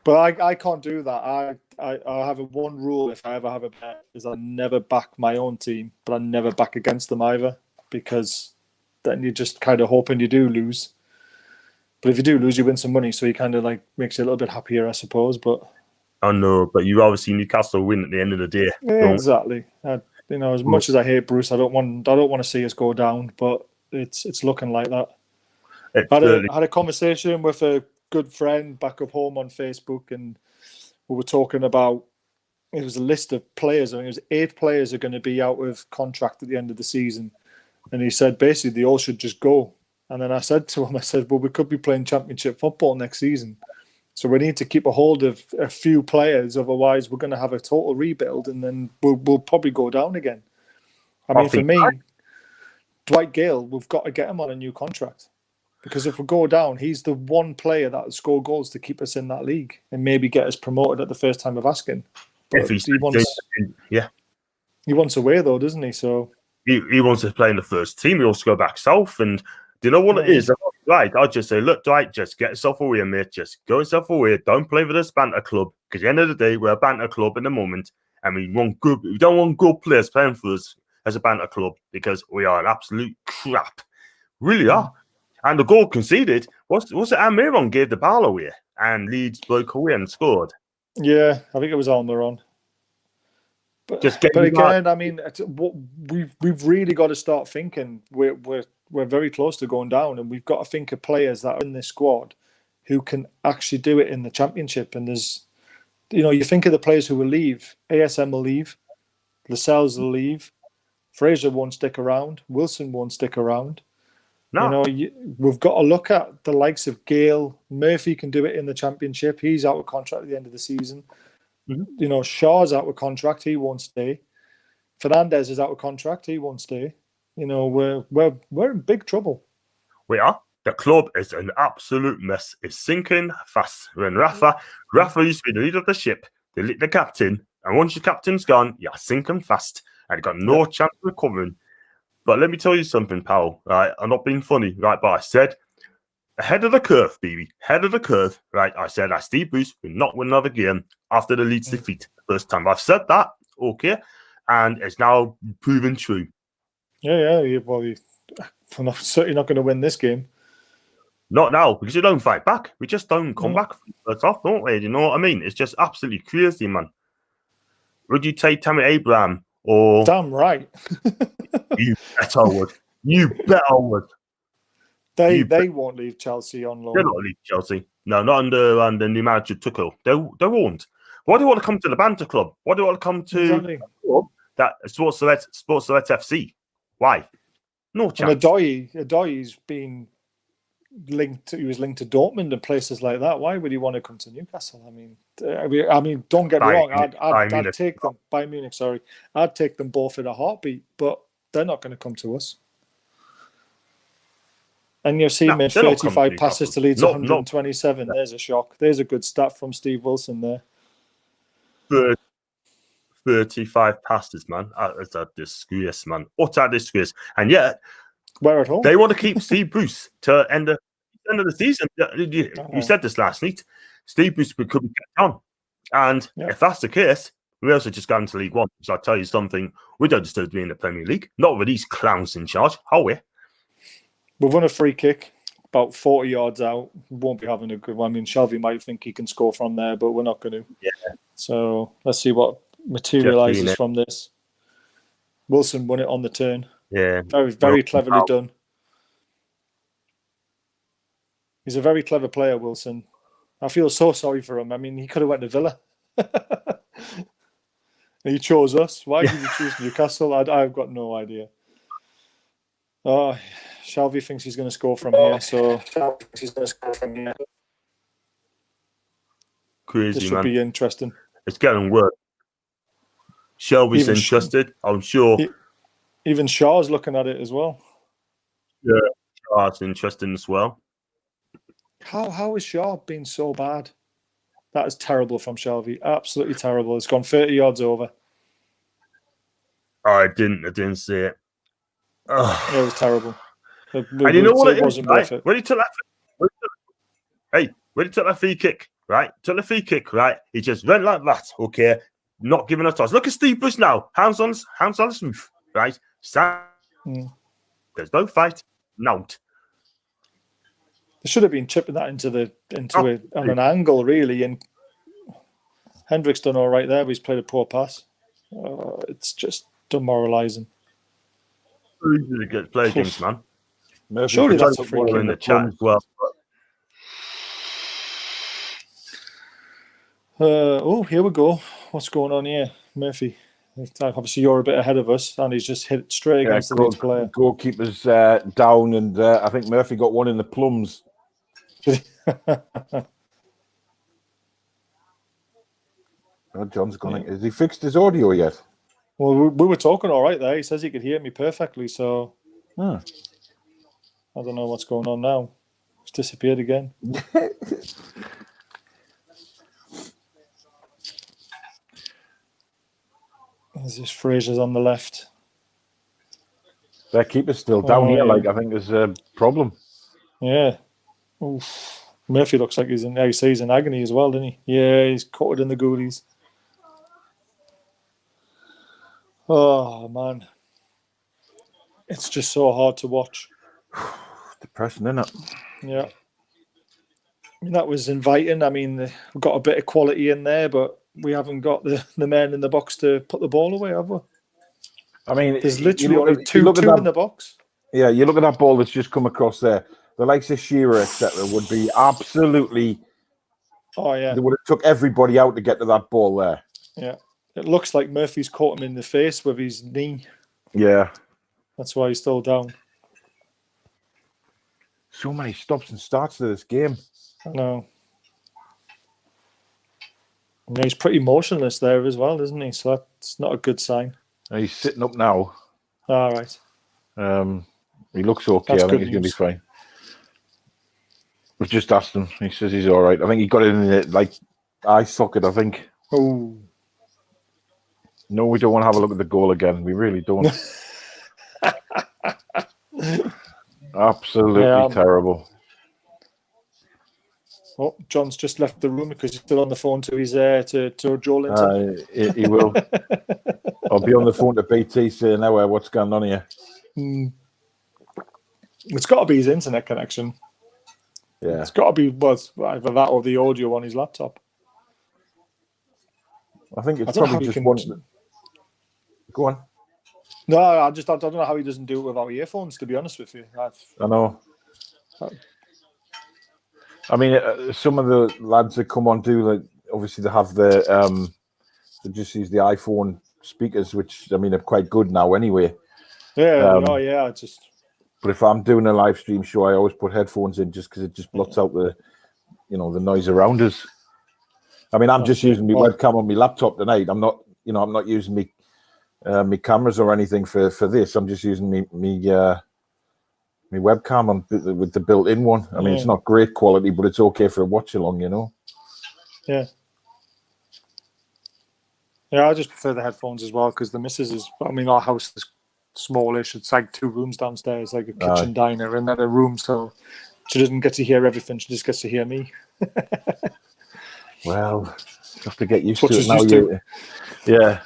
But I can't do that. I have one rule if I ever have a bet is I never back my own team, but I never back against them either, because then you're just kind of hoping you do lose. But if you do lose, you win some money, so you kind of like makes you a little bit happier, I suppose. But I know, but you obviously Newcastle win at the end of the day. Yeah, exactly. As much as I hate Bruce, I don't want to see us go down, but it's looking like that. I had a conversation with a good friend back up home on Facebook, and we were talking about, it was a list of players. I think it was 8 players are going to be out of contract at the end of the season, and he said basically they all should just go. And then I said to him, well, we could be playing Championship football next season, so we need to keep a hold of a few players. Otherwise, we're going to have a total rebuild, and then we'll probably go down again. I mean, for me, Dwight Gale, we've got to get him on a new contract, because if we go down, he's the one player that will score goals to keep us in that league and maybe get us promoted at the first time of asking. But he wants away though, doesn't he? So he wants to play in the first team. He wants to go back south, and do you know what it is? Right, I'll just say, look, Dwight, just get yourself away, mate. Just go yourself away. Don't play for this banter club, because at the end of the day, we're a banter club in the moment, and we don't want good players playing for us as a banter club, because we are an absolute crap. Really are. And the goal conceded, what's it? Almiron gave the ball away, and Leeds broke away and scored. Yeah, I think it was Almiron. But again, I mean, we've really got to start thinking. We're very close to going down, and we've got to think of players that are in this squad who can actually do it in the Championship. And there's, you think of the players who will leave. ASM will leave, Lascelles will leave, Fraser won't stick around, Wilson won't stick around. No. We've got to look at the likes of Gale. Murphy can do it in the Championship. He's out of contract at the end of the season. Mm-hmm. Shaw's out of contract. He won't stay. Fernandez is out of contract. He won't stay. We're in big trouble. We are. The club is an absolute mess. It's sinking fast. When Rafa used to be the leader of the ship, the captain, and once your captain's gone, you're sinking fast, and you've got no chance of recovering. But let me tell you something, pal. Right, I'm not being funny, right? But I said, ahead of the curve, baby, ahead of the curve. Right, I said, Steve Bruce will not win another game after the Leeds defeat the first time. I've said that, okay, and it's now proven true. Yeah. Well, I'm certainly not going to win this game. Not now, because you don't fight back. We just don't come back first off, don't we? You know what I mean? It's just absolutely crazy, man. Would you take Tammy Abraham or? Damn right. You bet I would. You bet I would. They won't leave Chelsea on loan. They're not leave Chelsea. No, not under the new manager Tuchel. They won't. Why do you want to come to the banter club? Why do you want to come to a club that Sports Select FC? Why? No chance. And Adoy's been linked. He was linked to Dortmund and places like that. Why would he want to come to Newcastle? I mean, don't get me wrong. I'd take them. Bayern Munich, sorry. I'd take them both in a heartbeat, but they're not going to come to us. And you've seen made 35 passes to Leeds, 127. No. There's a shock. There's a good stat from Steve Wilson there. 35 passes, man. That's a disgrace, man. Utter disgrace. And yet, we're at home. They want to keep Steve Bruce to end of the season. You said this last night. Steve Bruce could be kept on. And if that's the case, we also just got into League One. So I'll tell you something. We don't deserve to be in the Premier League. Not with these clowns in charge. Are we? We've won a free kick about 40 yards out. We won't be having a good one. I mean, Shelvey might think he can score from there, but we're not going to. Yeah. So let's see what materialises from this. Wilson won it on the turn. Yeah. Very cleverly done. He's a very clever player, Wilson. I feel so sorry for him. I mean, he could have went to Villa. He chose us. Why did he choose Newcastle? I've got no idea. Oh, Shelvey thinks he's going to score from here. So crazy, this should be interesting. It's getting worse. Shelvey's interested, I'm sure. Even Shaw's looking at it as well. Yeah, Shaw's interesting as well. How has Shaw been so bad? That is terrible from Shelvey. Absolutely terrible. It's gone 30 yards over. I didn't see it. It was terrible. And you know what it is, right? It. When he took that free kick, right? Took the free kick, right? He just went like that, okay? Not giving a toss. Look at Steve Bruce now. Hands on the roof, right? There's no fight. No. They should have been chipping that on an angle, really. And Hendrick's done all right there, but he's played a poor pass. It's just demoralising. Easy to play against, man. Surely that's a free kick in the chat as well. Here we go. What's going on here, Murphy? Obviously, you're a bit ahead of us, and he's just hit straight against the Leeds player. Goalkeeper's down, and I think Murphy got one in the plums. John's gone. Has he fixed his audio yet? Well, we were talking all right there. He says he could hear me perfectly, so I don't know what's going on now. It's disappeared again. There's this Fraser's on the left. Their keeper's still down here. I think there's a problem. Yeah. Oof. Murphy looks like he's in agony as well, doesn't he? Yeah, he's caught in the goalies. Oh, man. It's just so hard to watch. Depressing, isn't it? Yeah. I mean, that was inviting. I mean, we've got a bit of quality in there, but we haven't got the men in the box to put the ball away, have we? I mean, there's literally only two in the box. Yeah, you look at that ball that's just come across there. The likes of Shearer, etc., would be absolutely... Oh, yeah. They would have took everybody out to get to that ball there. Yeah. It looks like Murphy's caught him in the face with his knee. Yeah. That's why he's still down. So many stops and starts to this game. I know. Yeah, he's pretty motionless there as well, isn't he? So that's not a good sign. He's sitting up now. All right. He looks okay. That's I think he's going to be fine. We've just asked him. He says he's all right. I think he got it in the eye socket, I think. Oh. No, we don't want to have a look at the goal again. We really don't. Absolutely terrible. Oh, John's just left the room because he's still on the phone to his to Joe Linton. He will. I'll be on the phone to BT saying now what's going on here. It's got to be his internet connection. Yeah, it's got to be either that or the audio on his laptop. I think it's probably just one. Go on. No, I don't know how he doesn't do it without earphones. To be honest with you, I know. I mean, some of the lads that come on do obviously they have the they just use the iPhone speakers, which I mean are quite good now anyway. Yeah, But if I'm doing a live stream show, I always put headphones in just because it just blots out the noise around us. I mean, I'm just using my webcam on my laptop tonight. I'm not using my cameras or anything for this. I'm just using me my webcam on with the built-in one. I mean, it's not great quality, but it's okay for a watch-along, you know. Yeah. Yeah, I just prefer the headphones as well because the missus is. I mean, our house is smallish. It's like 2 rooms downstairs, like a kitchen, diner, and then a room. So she doesn't get to hear everything. She just gets to hear me. Well, you have to get used to it now. Yeah.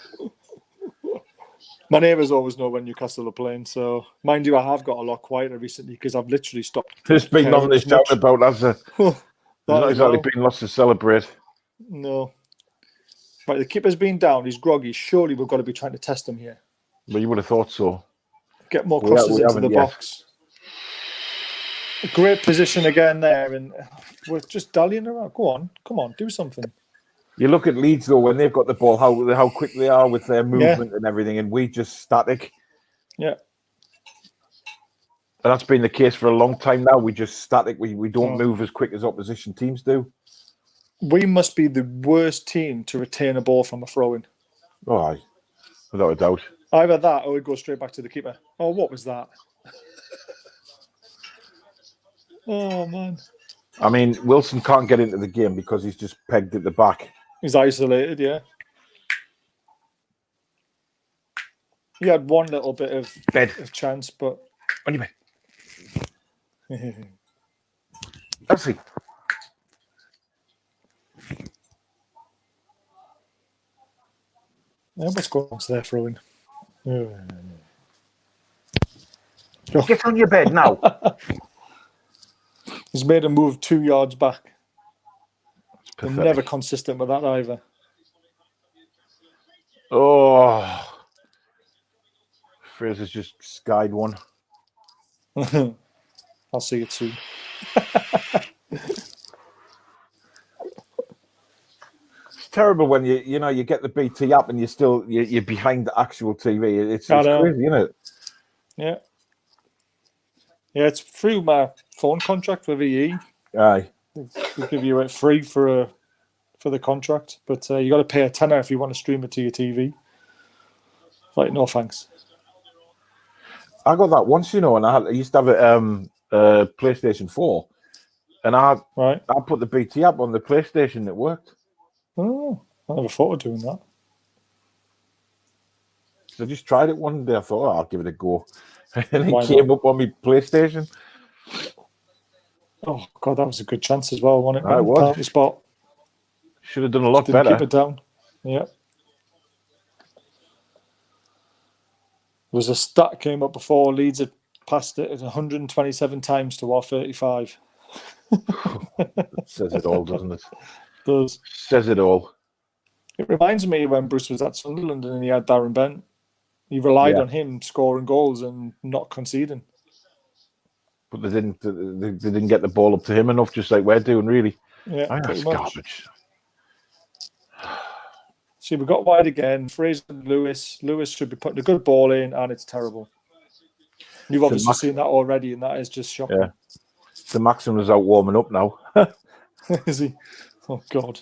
My neighbours always know when Newcastle are playing. So, mind you, I have got a lot quieter recently because I've literally stopped. There's been nothing to shout about, has there? There's not exactly been lots to celebrate. No. Right, the keeper's been down. He's groggy. Surely we've got to be trying to test him here. Well, you would have thought so. Get more crosses into the box. Great position again there, and we're just dallying around. Go on, come on, do something. You look at Leeds though, when they've got the ball, how quick they are with their movement and everything, and we just static. Yeah. And that's been the case for a long time now. We just static. We don't move as quick as opposition teams do. We must be the worst team to retain a ball from a throw-in. Oh, aye. Without a doubt. Either that or it goes straight back to the keeper. Oh, what was that? Oh, man. I mean, Wilson can't get into the game because he's just pegged at the back. He's isolated, yeah. He had one little bit of chance, but... On your bed. Let's see. Yeah, what's going on there, throwing? Get on your bed now. He's made a move 2 yards back. They're never consistent with that either. Oh. Fraser's just skied one. I'll see it soon. It's terrible when you get the BT app and you're behind the actual TV. It's crazy, isn't it? Yeah. Yeah, it's through my phone contract with EE. Aye. They give you it free for the contract, but you got to pay a tenner if you want to stream it to your TV. Like, no thanks. I got that once, and I used to have a PlayStation 4, and I put the BT app on the PlayStation. It worked. Oh, I never thought of doing that. So I just tried it one day. I thought, I'll give it a go. And it came up on my PlayStation. Oh, God, that was a good chance as well, wasn't it? It was. Penalty spot. Should have done a lot better. Keep it down. Yeah. There was a stat came up before. Leeds had passed it 127 times to our 35. That says it all, doesn't it? It does. Says it all. It reminds me when Bruce was at Sunderland and he had Darren Bent. He relied on him scoring goals and not conceding. But they didn't get the ball up to him enough, just like we're doing, really. Yeah, that's garbage. See, we got wide again. Fraser and Lewis. Lewis should be putting a good ball in, and it's terrible. You've obviously seen that already, and that is just shocking. Yeah. The Maxim is out warming up now. Is he? Oh, God.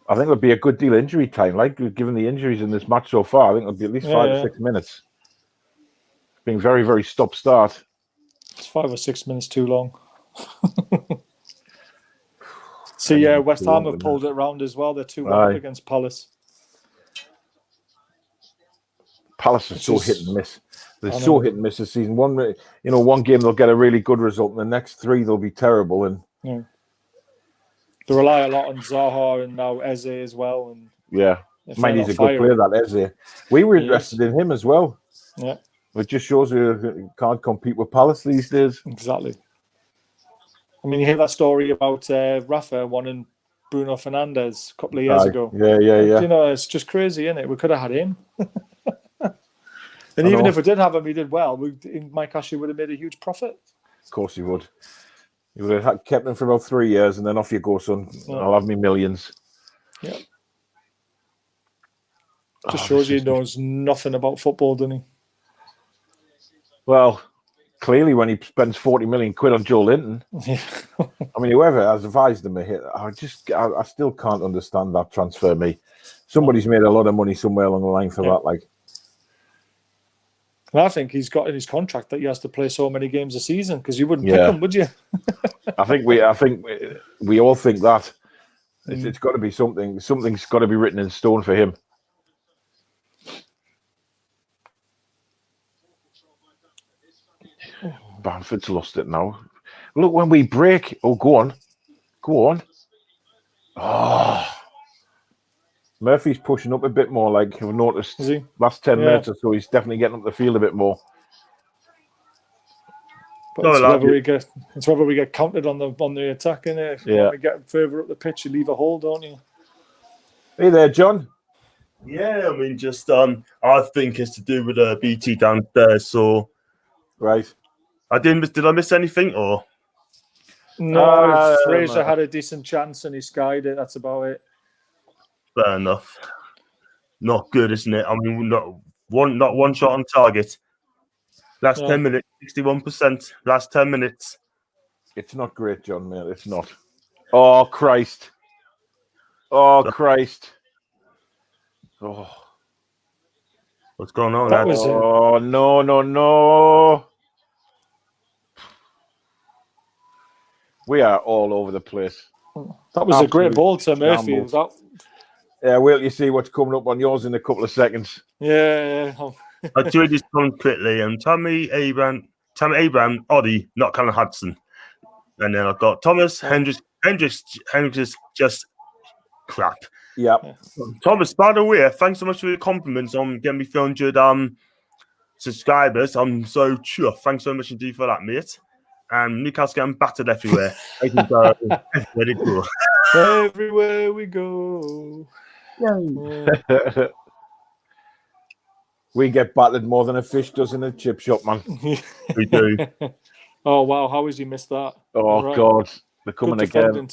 I think there'll be a good deal of injury time. Like, given the injuries in this match so far, I think there'll be at least 5 or 6 minutes. It's been very, very stop-start. It's 5 or 6 minutes too long. So, yeah, West Ham have pulled it around as well. They're 2-1 up against Palace. Palace is so hit and miss. They're so hit and miss this season. One game they'll get a really good result, and the next 3 they'll be terrible. And they rely a lot on Zaha and now Eze as well. And mind he's a good player, that Eze. We were interested in him as well. Yeah, it just shows you can't compete with Palace these days. Exactly. I mean, you hear that story about Rafa wanting Bruno Fernandes a couple of years ago. Yeah. It's just crazy, isn't it? We could have had him. And even if we did have him, he did well. Mike Ashley would have made a huge profit. Of course he would. He would have kept him for about 3 years, and then off you go, son. I'll have me millions. Yeah. Just shows you he knows nothing about football, doesn't he? Well, clearly when he spends 40 million quid on Joe Linton, I mean, whoever has advised him a hit, I still can't understand that transfer, me. Somebody's made a lot of money somewhere along the line for that, like. And I think he's got in his contract that he has to play so many games a season because you wouldn't pick him, would you? I think we all think that it's got to be something. Something's got to be written in stone for him. Bamford's lost it now. Look, when we break. Oh, go on. Oh, Murphy's pushing up a bit more. Like I've noticed, is he? Last 10 minutes or so, he's definitely getting up the field a bit more. But it's whether we get counted on the attack, innit? When we get further up the pitch, you leave a hole, don't you? Hey there, John. Yeah, I mean, just I think it's to do with BT downstairs. So, right. Did I miss anything or? No, Fraser had a decent chance and he skied it. That's about it. Fair enough. Not good, isn't it? I mean, not one shot on target. Last 10 minutes, 61%. Last 10 minutes. It's not great, John, mate. It's not. Oh, Christ. Oh, Christ. Oh. What's going on? Oh, no. We are all over the place. That was a great ball to Murphy. Yeah, wait till you see what's coming up on yours in a couple of seconds. Yeah. I'll do this one quickly. Tommy Abraham, Oddie, not Callum Hudson. And then I've got Thomas, Hendricks just crap. Yeah. Thomas, by the way, thanks so much for your compliments on getting me 300 subscribers. I'm so sure. Thanks so much indeed for that, mate. And Newcastle getting battered everywhere. Everywhere we go. Yeah. We get battered more than a fish does in a chip shop, man. We do. Oh, wow. How has he missed that? Oh, God. They're coming again.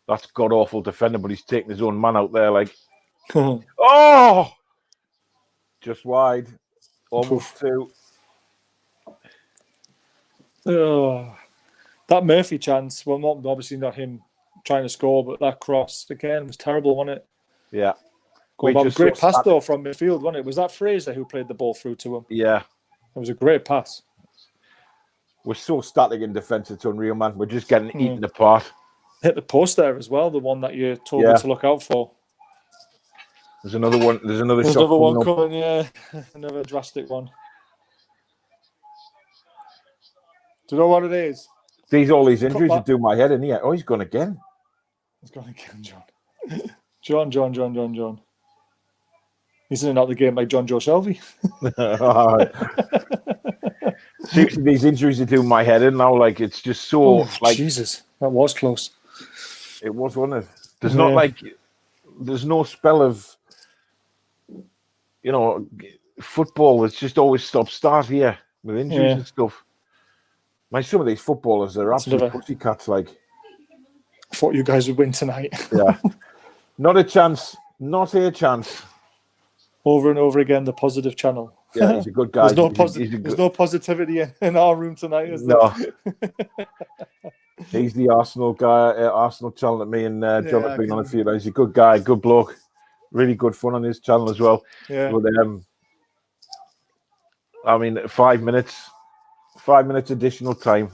That's god-awful defender, but he's taking his own man out there, like. Oh! Just wide. Almost two. That Murphy chance, well, obviously not him trying to score, but that cross, again, was terrible, wasn't it? Yeah. Great pass, though, from midfield, wasn't it? Was that Fraser who played the ball through to him? Yeah. It was a great pass. We're so static in defence, it's unreal, man. We're just getting eaten apart. Hit the post there as well, the one that you told me to look out for. There's another one. There's another one coming, yeah. Another drastic one. Do you know what it is? All these injuries are doing my head in here. Oh, he's gone again. He's gone again, John. John. He's in and out of the game like John Joe Shelby. Seriously, these injuries are doing my head in now. Like, it's just so... Jesus, that was close. It was, wasn't it? There's not there's no spell of, football. It's just always stop-start here with injuries and stuff. Some of these footballers are absolute pussycats, like. I thought you guys would win tonight. Yeah. Not a chance. Not a chance. Over and over again, the positive channel. Yeah, he's a good guy. There's no positivity in our room tonight, is there? No. He's the Arsenal guy, Arsenal channel that me and John have been on a few days. He's a good guy, good bloke. Really good fun on his channel as well. Yeah. But, 5 minutes. 5 minutes additional time.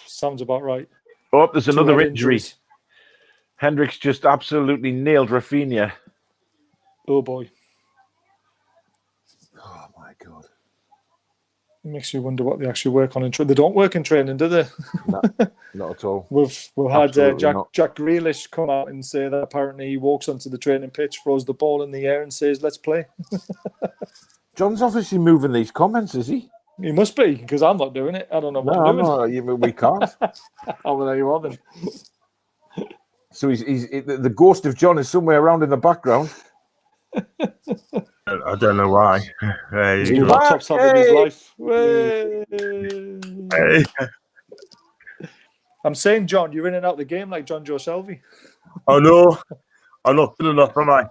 Sounds about right. Oh, there's another injury. Hendricks just absolutely nailed Rafinha. Oh, boy. Oh, my God. It makes you wonder what they actually work on in training. They don't work in training, do they? No, not at all. We've had Jack Grealish come out and say that apparently he walks onto the training pitch, throws the ball in the air and says, let's play. John's obviously moving these comments, is he? He must be, because I'm not doing it. I don't know what I'm doing. No, we can't. Oh, well, there you are then. So he's the ghost of John is somewhere around in the background. I don't know why. He's new laptops having his life. Hey. I'm saying, John, you're in and out of the game like John Joe Shelby. Oh, no. I'm not good enough, am I?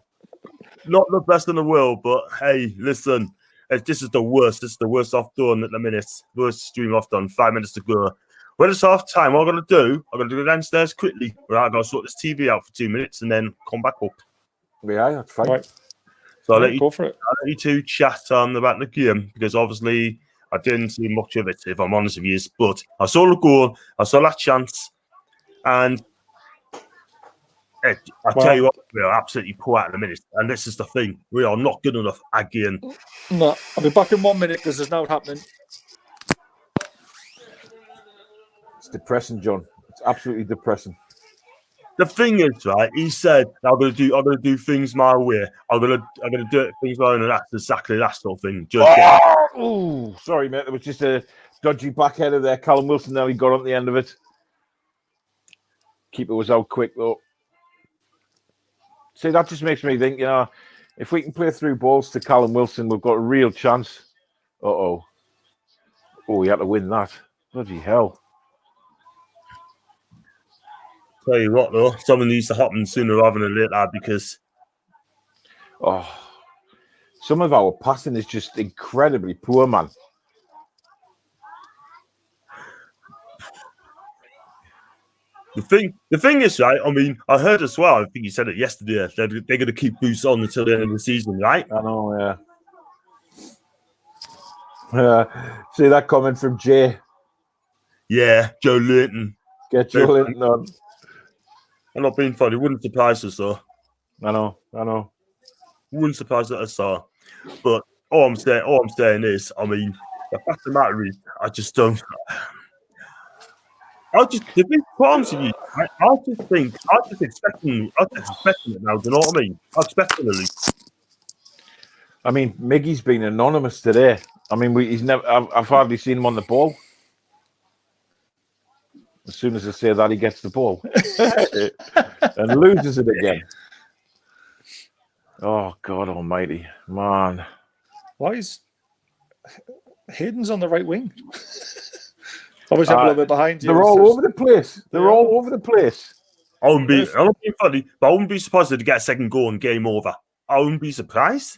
Not the best in the world, but hey, listen. This is the worst. This is the worst I've done at the minute. Worst stream I've done. 5 minutes to go. When it's half time, what I'm going to do, I'm going to go downstairs quickly. Right, I'm going to sort this TV out for 2 minutes and then come back up. Yeah, that's fine. Right. So go for it. I'll let you two chat about the game, because obviously I didn't see much of it, if I'm honest with you. But I saw the goal, I saw that chance, and I tell you what, we are absolutely poor at the minute. And this is the thing, we are not good enough again. No, I'll be back in 1 minute because there's now happening. It's depressing, John. It's absolutely depressing. The thing is, right? He said, "I'm gonna do things my way. I'm gonna do things my own," and that's exactly that sort of thing. Oh, sorry, mate. There was just a dodgy backheader there. Callum Wilson nearly got on the end of it. Keeper was out quick though. See, that just makes me think, if we can play through balls to Callum Wilson, we've got a real chance. Oh, we had to win that. Bloody hell. Tell you what, though, something needs to happen sooner rather than later, because some of our passing is just incredibly poor, man. the thing is, right? I mean, I heard as well. I think you said it yesterday. They're going to keep Boots on until the end of the season, right? I know, yeah. See that comment from Jay? Yeah, Joe Linton. Get Joe Linton on. I'm not being funny. It wouldn't surprise us, though. I know. Wouldn't surprise us, though. But all I'm saying is, I mean, the fact of the matter is, I just don't. To be honest with you, I just expecting it now. Do you know what I mean? I expecting it. I mean, Miggy's been anonymous today. I mean, I've hardly seen him on the ball. As soon as I say that, he gets the ball and loses it again. Oh, God almighty. Man. Why is Hayden's on the right wing? Obviously, I'm a little bit behind you. They're all over the place. All over the place. I'm not being funny, but I wouldn't be surprised to get a second goal and game over. I wouldn't be surprised.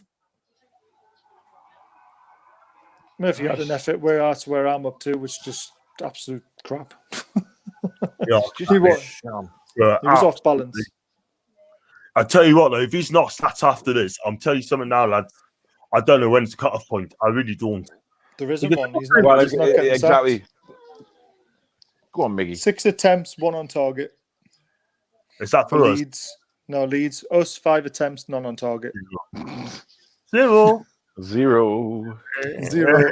Murphy had an effort where I'm up to, which is just absolute crap. Yeah, he was off balance. I tell you what, though, if he's not sat after this, I'm telling you something now, lads. I don't know when it's cut off point. I really don't. There isn't one. He's not getting exactly. sacked. Go on, Miggy. 6 attempts, 1 on target. Is that for us? Leeds? No, Leeds. Us 5 attempts, none on target. 0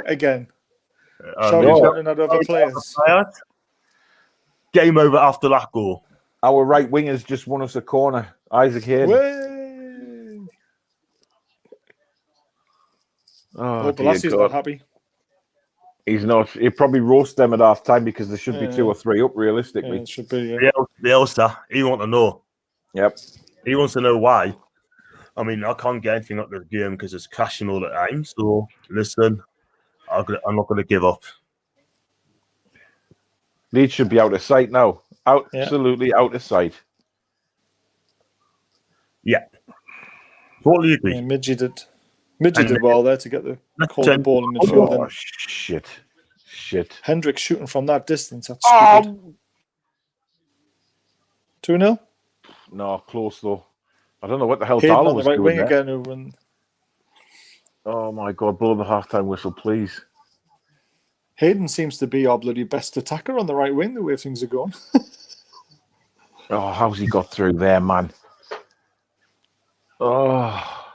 again. Shouting at other players. Game over after that goal. Our right wingers just won us a corner. Isaac Hayden. Bolassi's not happy. He's not. He'll probably roast them at half time because there should be 2 or 3 up realistically. Yeah, it should be. Yeah. The Elsa, he wants to know. Yep. He wants to know why. I mean, I can't get anything up the game because it's crashing all the time. So listen, I'm not going to give up. Leeds should be out of sight now. Absolutely out of sight. Yeah. Totally agree. Yeah, Midgie did well there to get the ball in midfield. Oh, shit. Hendrick shooting from that distance. That's stupid. 2-0? No, close though. I don't know what the hell Hayden Tyler on was the right doing wing there. again. Oh my God, blow the halftime whistle, please. Hayden seems to be our bloody best attacker on the right wing, the way things are going. Oh, how's he got through there, man? Oh,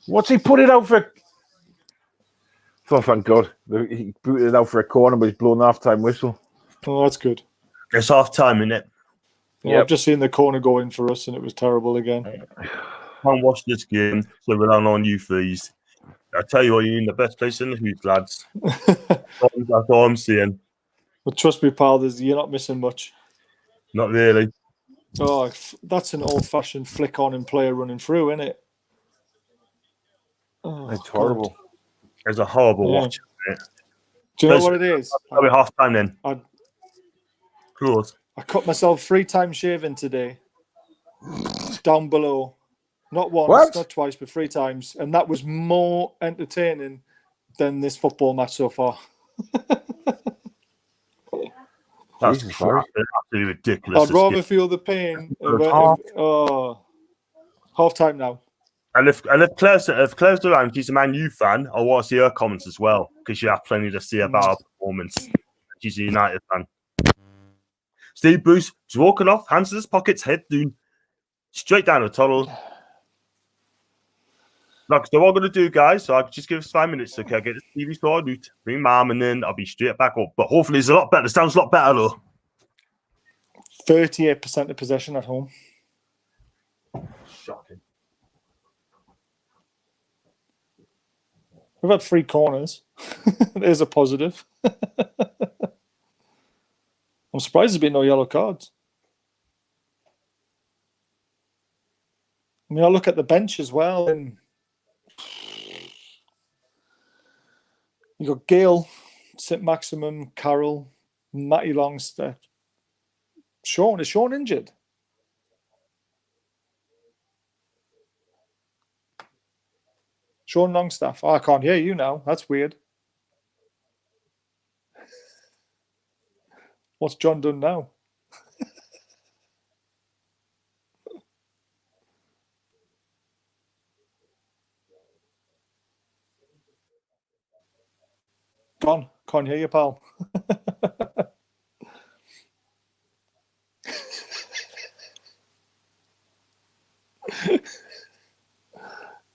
what's he put it out for? Oh, thank God. He put it out for a corner, but he's blown the halftime whistle. Oh, that's good. It's half time, isn't it? Yeah, I've just seen the corner go in for us, and it was terrible again. Can't watch this game, so we're on you fees. I tell you what, you're in the best place in the hoop, lads. That's all I'm saying. But trust me, pal, you're not missing much. Not really. Oh, that's an old-fashioned flick on and player running through, isn't it? Oh, it's horrible. It's a horrible watch. Do you know what it is? Probably half time then. Close. I cut myself 3 times shaving today. Down below. Not once, not twice, but 3 times. And that was more entertaining than this football match so far. That's absolutely ridiculous. I'd rather feel the pain. Half time now. And if Claire's around, she's a Man U fan, I want to see her comments as well, because she has plenty to say about her performance. She's a United fan. Steve Bruce is walking off, hands in his pockets, head down, straight down the tunnel. Like, so what I'm going to do, guys, so I'll just give us 5 minutes, okay? I'll get the TV sorted out, bring Mum, and then I'll be straight back up. But hopefully it's a lot better. It sounds a lot better, though. 38% of possession at home. Shocking. We've had 3 corners. There's a positive. I'm surprised there's been no yellow cards. I mean, I look at the bench as well, and you got Gale, St. Maximum, Carroll, Matty Longstaff. Is Sean injured? Sean Longstaff. Oh, I can't hear you now. That's weird. What's John done now? Gone. Can't hear you, pal.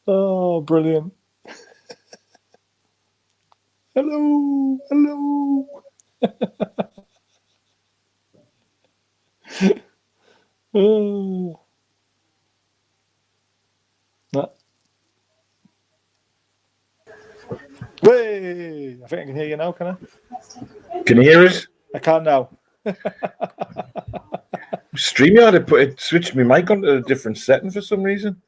Oh, brilliant. Hello. Oh. No. Hey, I think I can hear you now, can I? Can you hear us? I can now. StreamYard, it switched my mic onto a different setting for some reason.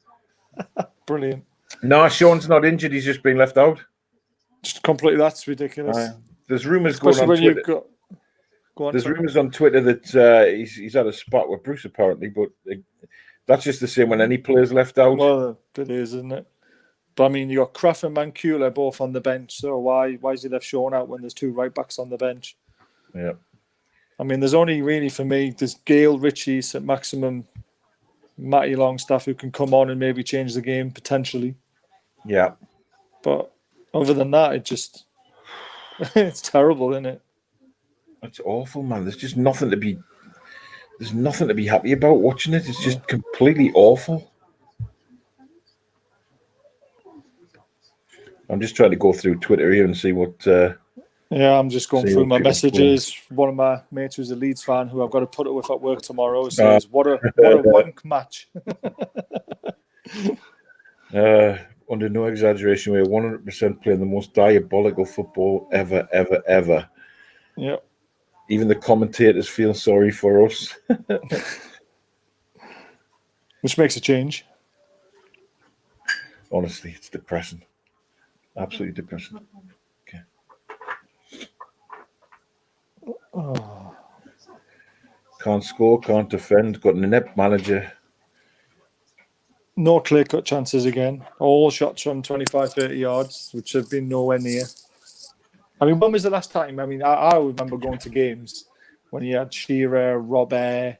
Brilliant. No, Sean's not injured. He's just been left out. Just completely, that's ridiculous. There's rumours Especially going on when Twitter. Go on, There's sorry. rumours on Twitter that he's had a spot with Bruce apparently, but that's just the same when any player's left out. Well, it is, isn't it? But I mean, you got Kraft and Mancula both on the bench, so why is he left Sean out when there's 2 right backs on the bench? Yeah. I mean, there's only really for me, there's Gale, Ritchie, St. Maximum, Matty Longstaff who can come on and maybe change the game potentially. Yeah. But other than that, it just it's terrible, isn't it? It's awful, man. There's just nothing to be. There's nothing to be happy about watching it. It's just completely awful. I'm just trying to go through Twitter here and see what. Yeah, I'm just going through my messages. One of my mates who's a Leeds fan who I've got to put it with at work tomorrow says, "What a wank match." Under no exaggeration, we're 100% playing the most diabolical football ever. Yeah. Even the commentators feel sorry for us. Which makes a change. Honestly, it's depressing. Absolutely depressing. Okay. Oh. Can't score, can't defend, got an inept manager. No clear-cut chances again. All shots from 25, 30 yards, which have been nowhere near. I mean, when was the last time? I mean, I remember going to games when you had Shearer, Robert,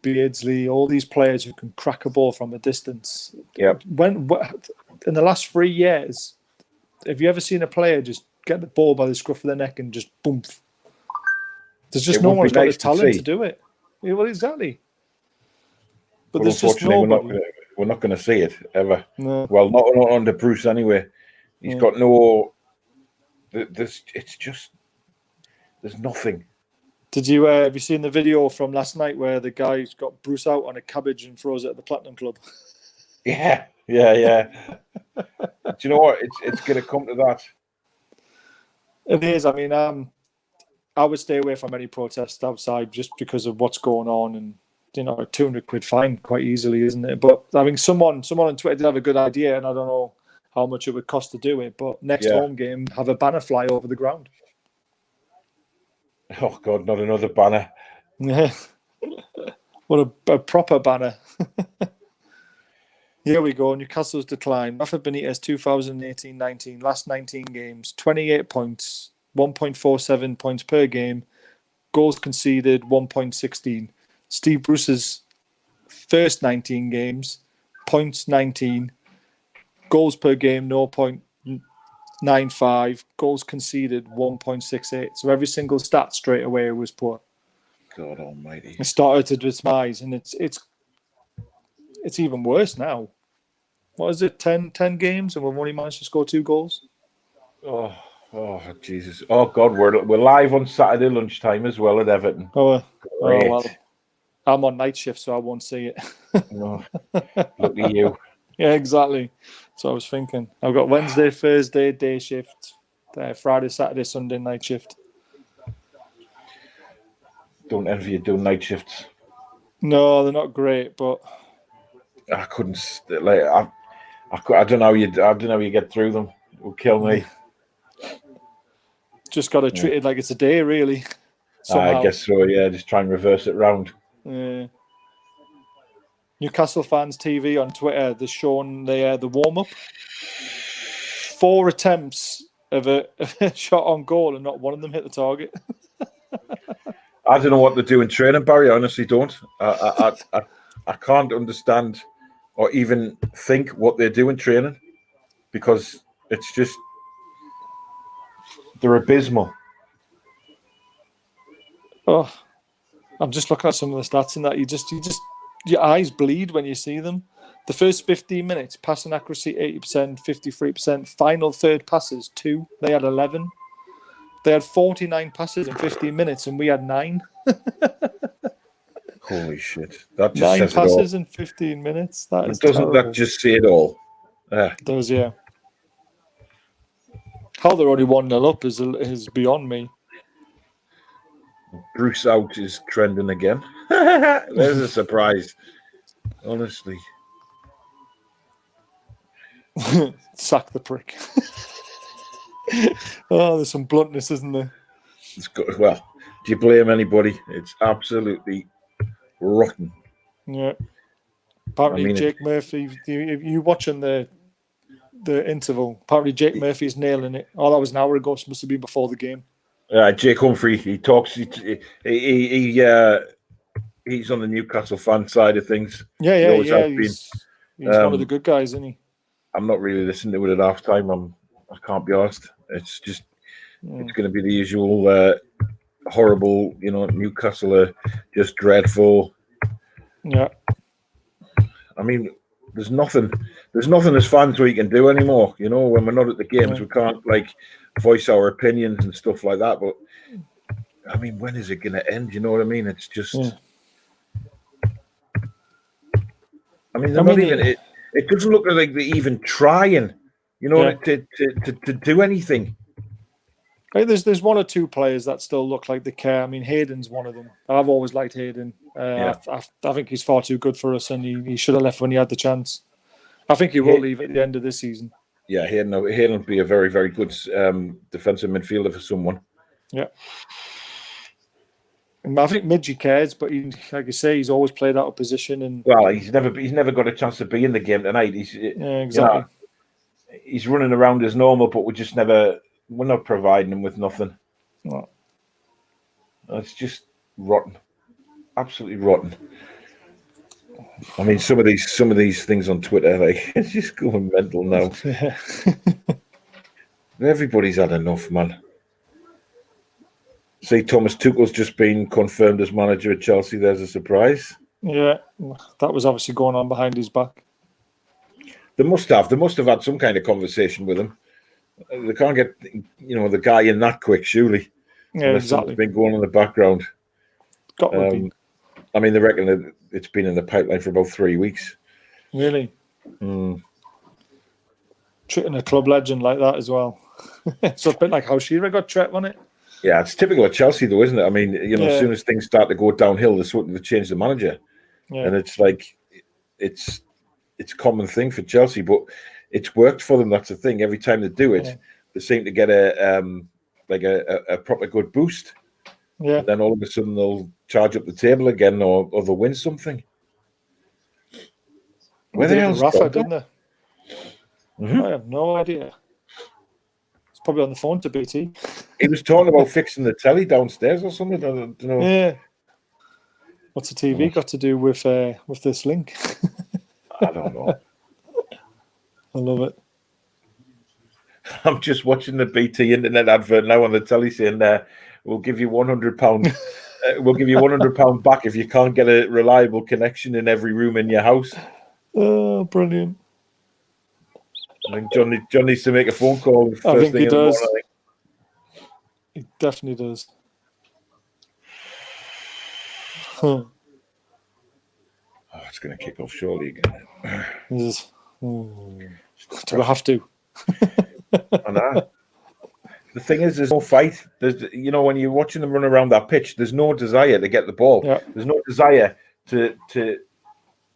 Beardsley, all these players who can crack a ball from a distance. Yeah. In the last 3 years, have you ever seen a player just get the ball by the scruff of the neck and just boom? There's just no one's got the talent to do it. Yeah, well, exactly. But there's just nobody. We're not going to see it ever. No. Well, not under Bruce anyway. He's got no. There's nothing. Did you have you seen the video from last night where the guy's got Bruce out on a cabbage and throws it at the Platinum Club? Yeah. Do you know what? It's going to come to that. It is. I mean, I would stay away from any protest outside just because of what's going on, and a 200 quid fine quite easily, isn't it? But I mean, someone on Twitter did have a good idea, and I don't know how much it would cost to do it. But next home game, have a banner fly over the ground. Oh God, not another banner. Yeah. What a proper banner. Here we go. Newcastle's decline. Rafa Benitez 2018-19, last 19 games, 28 points, 1.47 points per game, goals conceded 1.16. Steve Bruce's first 19 games, points 19, Goals per game 0.95. Goals conceded 1.68. So every single stat straight away was poor. God almighty. It started to despise, and it's even worse now. What is it, 10 games, and we've only managed to score 2 goals? Oh, Jesus. Oh, God, we're live on Saturday lunchtime as well at Everton. Oh, well, I'm on night shift, so I won't see it. No. Look at you. Yeah, exactly. That's what I was thinking. I've got Wednesday, Thursday, day shift, Friday, Saturday, Sunday, night shift. Don't envy you doing night shifts. No, they're not great, but I couldn't, like, I don't know how you get through them. It will kill me. Just got to treat it like it's a day, really. Somehow. I guess so, yeah. Just try and reverse it round. Newcastle fans TV on Twitter, they're showing the warm-up. 4 attempts of a shot on goal, and not one of them hit the target. I don't know what they do in training, Barry. I honestly don't. I can't understand or even think what they do in training, because it's just, they're abysmal. Oh, I'm just looking at some of the stats in that. You just your eyes bleed when you see them. The first 15 minutes, passing accuracy 80%, 53%. Final third passes 2. They had 11. They had 49 passes in 15 minutes, and we had 9. Holy shit! That just 9 says it all. passes in 15 minutes. That is Doesn't terrible. that just say it all? Yeah. It does, yeah. How they're only 1-0 up is beyond me. Bruce out is trending again. There's a surprise. Honestly. Sack the prick. Oh, there's some bluntness, isn't there? Well, do you blame anybody? It's absolutely rotten. Yeah. Apparently, Jake Murphy. You watching the interval? Apparently, Jake Murphy's nailing it. Oh, that was an hour ago. So must have been before the game. Jake Humphrey. He talks. He's on the Newcastle fan side of things. Yeah. He's one of the good guys, isn't he? I'm not really listening to it at half time. I can't be honest. It's just it's going to be the usual horrible. Newcastle are just dreadful. Yeah. I mean, there's nothing as fans we can do anymore. When we're not at the games, we can't voice our opinions and stuff like that. But I mean, when is it going to end? You know what I mean? It's just. Yeah. I mean, it doesn't look like they're even trying, to do anything. There's 1 or 2 players that still look like they care. I mean, Hayden's one of them. I've always liked Hayden. I think he's far too good for us, and he should have left when he had the chance. I think he will leave at the end of this season. Yeah, Hayden will be a very, very good defensive midfielder for someone. Yeah. I think Midgie cares, but like you say, he's always played out of position. And he's never got a chance to be in the game tonight. Exactly. He's running around as normal, but we're not providing him with nothing. No. It's just rotten, absolutely rotten. I mean, some of these things on Twitter, it's just going mental now. Yeah. Everybody's had enough, man. See, Thomas Tuchel's just been confirmed as manager at Chelsea. There's a surprise. Yeah, that was obviously going on behind his back. They must have had some kind of conversation with him. They can't get, the guy in that quick, surely. Yeah, exactly. It's been going on in the background. Got to be. I mean, they reckon that it's been in the pipeline for about 3 weeks. Really? Treating a club legend like that as well. It's a bit like how Shearer got Trent on it. Yeah, it's typical of Chelsea, though, isn't it? I mean, as soon as things start to go downhill, they change the manager, and it's like it's a common thing for Chelsea, but it's worked for them. That's the thing. Every time they do it, they seem to get a proper good boost. Yeah. And then all of a sudden they'll charge up the table again, or they'll win something. Where the hell's Rafa, didn't they? Mm-hmm. I have no idea. It's probably on the phone to BT. He was talking about fixing the telly downstairs or something. I don't know. Yeah. What's the TV got to do with this link? I don't know. I love it. I'm just watching the BT internet advert now on the telly saying we'll give you £100. We'll give you £100 back if you can't get a reliable connection in every room in your house. Oh, brilliant! I think John needs to make a phone call first I think thing he in the does. morning. He definitely does. Oh, it's going to kick off surely again. Do we have to? I know. The thing is, there's no fight. There's, when you're watching them run around that pitch, there's no desire to get the ball. Yeah. There's no desire to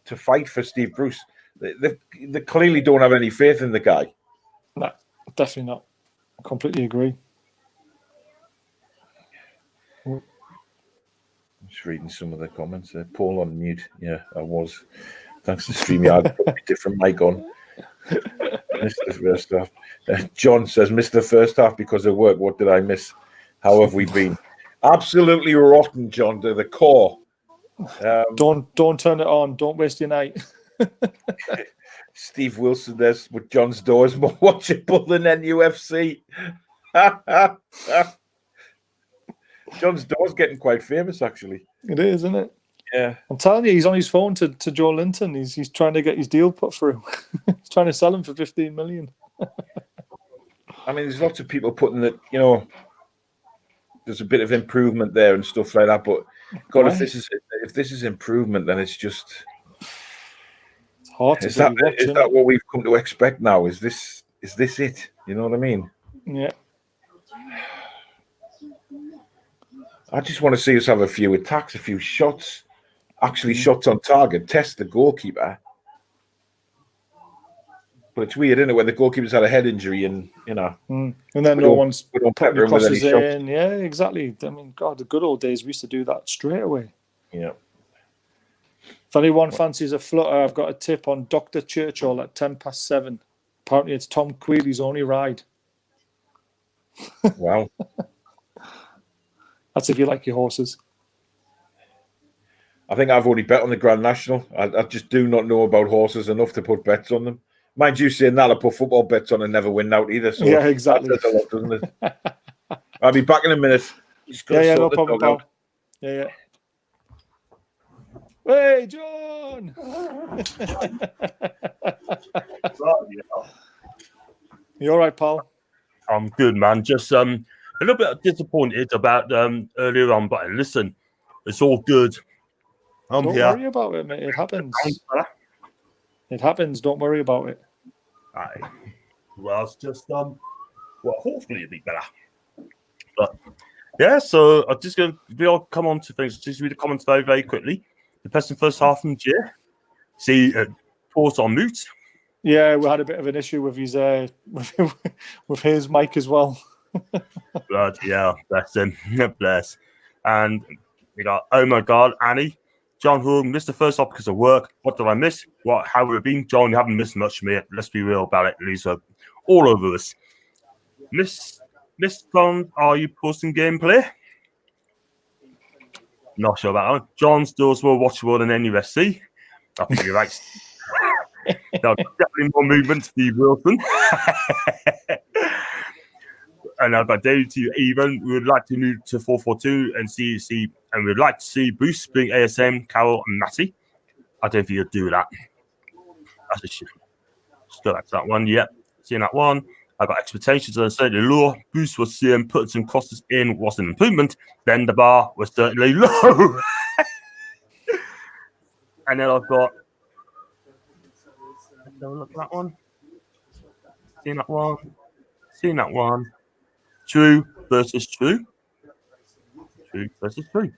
fight for Steve Bruce. They clearly don't have any faith in the guy. No, definitely not. I completely agree. I'm just reading some of the comments. Paul on mute. Yeah, I was. Thanks to StreamYard. Different mic on. Missed the first half. John says, missed the first half because of work. What did I miss? How have we been? Absolutely rotten, John, to the core. Don't turn it on. Don't waste your night. Steve Wilson there's with John's door is more watchable than NUFC. John's door's getting quite famous, actually. It is, isn't it? Yeah. I'm telling you, he's on his phone to Joe Linton. He's trying to get his deal put through. He's trying to sell him for 15 million. I mean, there's lots of people putting that, there's a bit of improvement there and stuff like that. But God, Right. if this is improvement, then it's just hard to is that what we've come to expect now? Is this it? You know what I mean? Yeah. I just want to see us have a few attacks, a few shots, actually shots on target, test the goalkeeper. But it's weird, isn't it, when the goalkeeper's had a head injury and, And then no one's putting the crosses in. Shots. Yeah, exactly. I mean, God, the good old days, we used to do that straight away. Yeah. If anyone fancies a flutter, I've got a tip on Dr. Churchill at 7:10. Apparently, it's Tom Queeley's only ride. Wow. That's if you like your horses. I think I've already bet on the Grand National. I just do not know about horses enough to put bets on them. Mind you, saying that, I put football bets on and never win out either. So yeah, exactly. That says a lot, doesn't it? I'll be back in a minute. Yeah, no problem, pal. Yeah. Hey, John! You all right, pal? I'm good, man. Just a little bit disappointed about earlier on, but listen, it's all good. Don't worry about it, mate. It happens. It happens. Don't worry about it. Aye. Well, it's just hopefully it'll be better. But yeah, so I'm just going to come on to things. Just read the comments very, very quickly. The best in first half from Jay. See, pause on mute. Yeah, we had a bit of an issue with his with his mic as well. Blood, yeah, bless him, bless. And we got, oh my God, Annie. John Hogan missed the first half because of work. What did I miss? How would it been? John, you haven't missed much, mate. Let's be real about it, Lisa. All over us. Miss John, are you posting gameplay? Not sure about that one. John's doors were watchable than NUSC. I think you're right. No, definitely more movement, Steve Wilson. And I've got David to even. We would like to move to 4-4-2 and see, and we'd like to see Bruce bring ASM, Carroll, and Matty. I don't think you'll do that. That's a shit. Let's go back to that one. Yep, seeing that one. I've got expectations of certainly low. Bruce was seeing putting some crosses in was an improvement. Then the bar was certainly low. And then I've got. Look at that one. Seeing that one. True versus true. True versus true.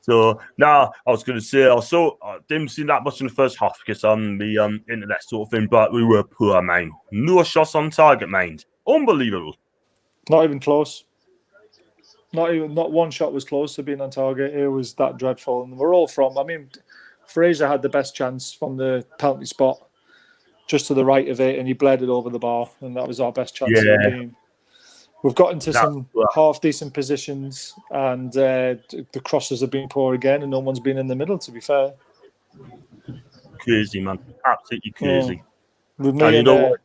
So now I was going to say I didn't see that much in the first half because on the internet sort of thing, but we were poor, man. No shots on target, man. Unbelievable. Not even close. Not one shot was close to being on target. It was that dreadful, and we're all from. I mean, Fraser had the best chance from the penalty spot, just to the right of it, and he bled it over the bar, and that was our best chance of the game. We've got into some half-decent positions, and the crosses have been poor again, and no one's been in the middle, to be fair. Crazy, man. Absolutely crazy. And you know what?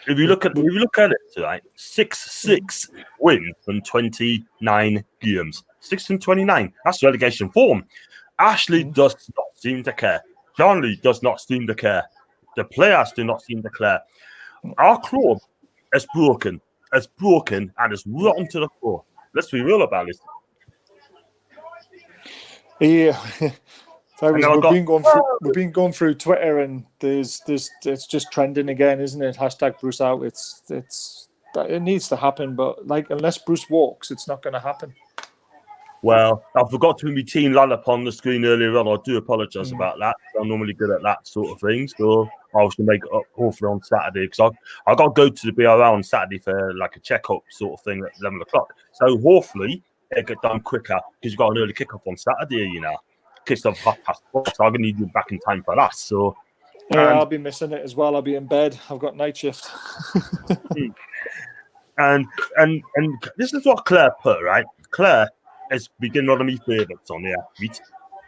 If you look at it, right, 6 wins from 29 games. 6 from 29. That's relegation form. Ashley does not seem to care. John Lee does not seem to care. The players do not seem to care. Our club is broken. It's broken and it's rotten to the core. Let's be real about it. Yeah. We've been going through Twitter, and it's just trending again, isn't it? Hashtag Bruce out. It needs to happen, but like unless Bruce walks, it's not going to happen. Well, I forgot to put my team line up on the screen earlier on. I do apologise about that. I'm normally good at that sort of thing, so I was going to make it up hopefully on Saturday because I got to go to the BRL on Saturday for like a check-up sort of thing at 11 o'clock. So hopefully it'll get done quicker because you've got an early kick-off on Saturday, you know. Kicks off 4:30, so I'm going to need you back in time for that. So, I'll be missing it as well. I'll be in bed. I've got night shift. and this is what Claire put, right? Claire has been one of my favourites on the athlete.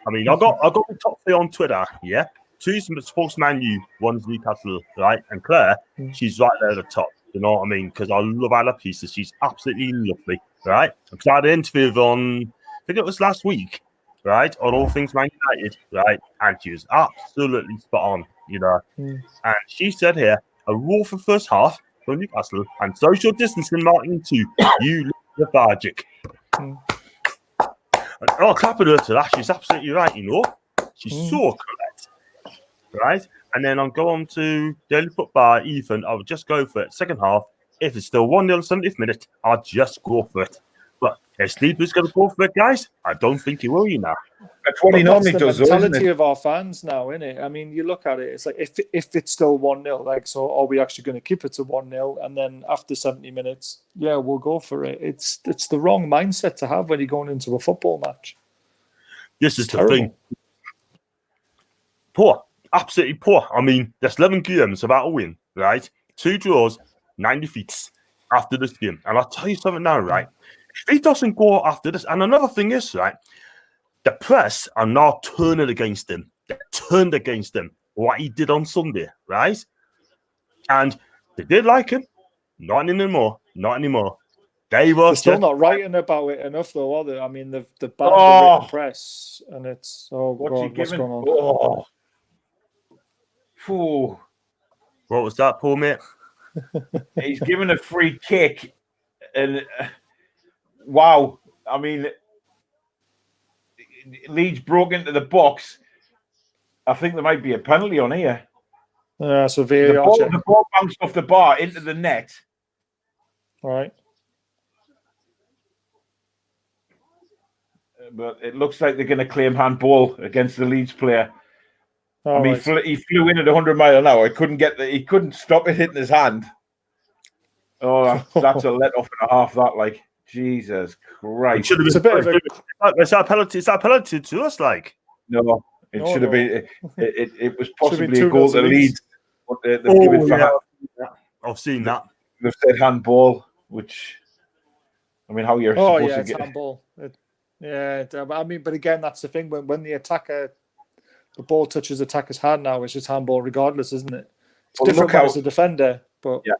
I mean, I got the top 3 on Twitter, yeah. 2 supports Man U, 1's Newcastle, right? And Claire, she's right there at the top. You know what I mean? Because I love her pieces. She's absolutely lovely, right? Because I had an interview on, I think it was last week, right, on All Things Man United, right, and she was absolutely spot on, you know. And she said here, a rule for first half for Newcastle and social distancing marking to you lethargic. I'll clap at her to that. She's absolutely right, you know. She's so correct, right? And then I'll go on to Daily Football, Ethan. I would just go for it. Second half, if it's still 1-0 70th minute, I'll just go for it. But if Sleeper's going to go for it, guys, I don't think he will, you know. That's what he normally does, the mentality isn't it? of our fans now, isn't it? I mean, you look at it, it's like if it's still 1-0, like, so are we actually going to keep it to 1-0? And then after 70 minutes, yeah, we'll go for it. It's the wrong mindset to have when you're going into a football match. This is the thing. Poor. Absolutely poor. I mean, there's 11 games about a win, right? 2 draws, 9 defeats after this game. And I'll tell you something now, right? If he doesn't go after this, and another thing is, right, the press are now turning against him. They turned against him, what he did on Sunday, right? And they did like him. Not anymore. Not anymore. They're still not writing about it enough, though, are they? I mean, they've banned the written press, and it's what's going on? What was that, poor mate? He's given a free kick, and wow! I mean, Leeds broke into the box. I think there might be a penalty on here. So VAR the ball bounced off the bar into the net. Right. But it looks like they're going to claim handball against the Leeds player. I mean, he flew in at 100 miles an hour. He couldn't stop it hitting his hand. Oh, that's a let off and a half. That, like, Jesus Christ! It's a bit of a. Is that a penalty to us? Like, no, it should have been. It was possibly a goal to Leeds. I've seen that. They've said handball, which, I mean, how you're supposed to it's get handball. I mean, but again, that's the thing. When the attacker, the ball touches the attacker's hand now, it's just handball regardless, isn't it? It's different when it's a defender, but yeah.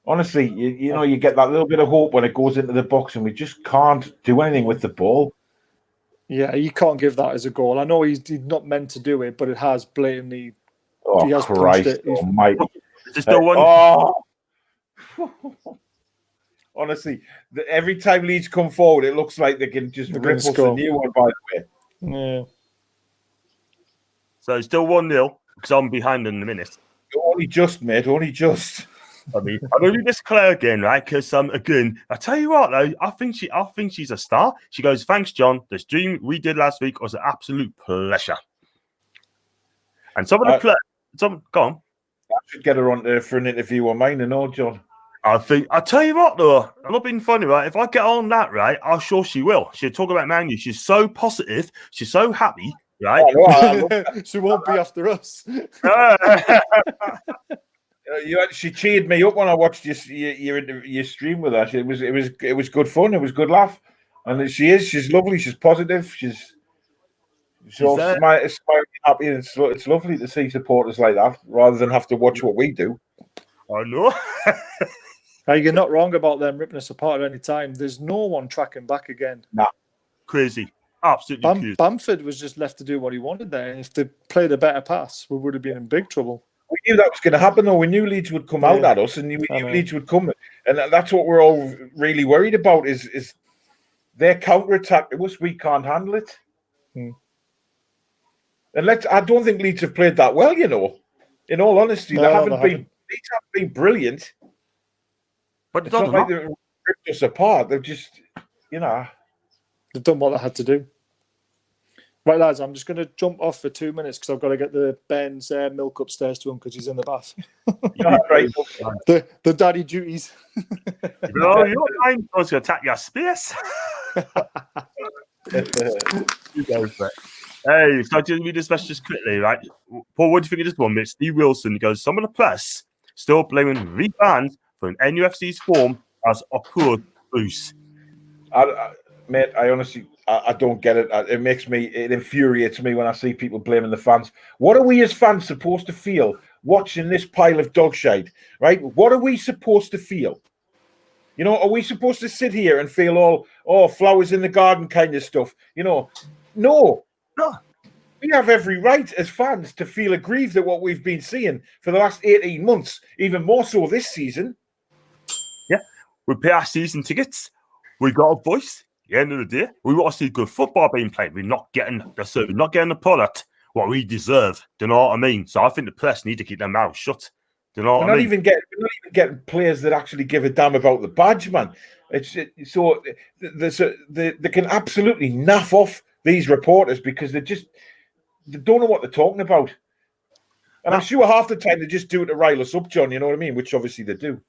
Honestly, you know, you get that little bit of hope when it goes into the box, and we just can't do anything with the ball. Yeah, you can't give that as a goal. I know he's not meant to do it, but it has blatantly. Oh, he has Christ! It. Almighty! Just the one. Honestly, every time Leeds come forward, it looks like they can just rip us a new one. By the way, yeah. So it's still 1-0 because I'm behind in a minute. Only just, mate. Only just. I mean, I'm going to do this Claire again, right? Because again, I tell you what, though, I think she's a star. She goes, "Thanks, John. The stream we did last week was an absolute pleasure." And some of the go on. I should get her on there for an interview on mine and all, John. I tell you what, though, I'm not being funny, right? If I get on that, right, I'm sure she will. She'll talk about Man U. She's so positive. She's so happy, right? She won't be after us. She cheered me up when I watched your stream with her. It was good fun. It was good laugh, and she's lovely. She's positive. So it's happy, and it's lovely to see supporters like that rather than have to watch what we do. I know. You're not wrong about them ripping us apart at any time. There's no one tracking back again. Nah. Crazy. Absolutely crazy. Bamford was just left to do what he wanted there. And if they played a better pass, we would have been in big trouble. We knew that was going to happen, though. We knew Leeds would come out at us, and we knew Leeds would come. And that's what we're all really worried about is their counter-attack to us. We can't handle it. And I don't think Leeds have played that well, In all honesty, Leeds haven't been brilliant. But it's not like they've ripped us apart. They've just, they've done what they had to do. Right, lads, I'm just going to jump off for 2 minutes because I've got to get the Ben's milk upstairs to him because he's in the bath. Right. the daddy duties. No, you're fine. I was going to attack your space. You go for it. Hey, so I just read this message just quickly, right? Paul, what do you think of this one? Steve Wilson goes, some of the press still blaming fans for an NUFC's form as a poor boost. Mate, I honestly, I don't get it. It infuriates me when I see people blaming the fans. What are we as fans supposed to feel watching this pile of dog shite, right? What are we supposed to feel? Are we supposed to sit here and feel all flowers in the garden kind of stuff? No. We have every right as fans to feel aggrieved at what we've been seeing for the last 18 months, even more so this season. Yeah, we pay our season tickets. We got a voice. At the end of the day, we want to see good football being played. We're not getting the product what we deserve. Do you know what I mean? So I think the press need to keep their mouths shut. Do you know what I mean? We're not even getting players that actually give a damn about the badge, man. They can absolutely naff off these reporters because they don't know what they're talking about. And I'm sure half the time they just do it to rile us up, John. You know what I mean? Which obviously they do.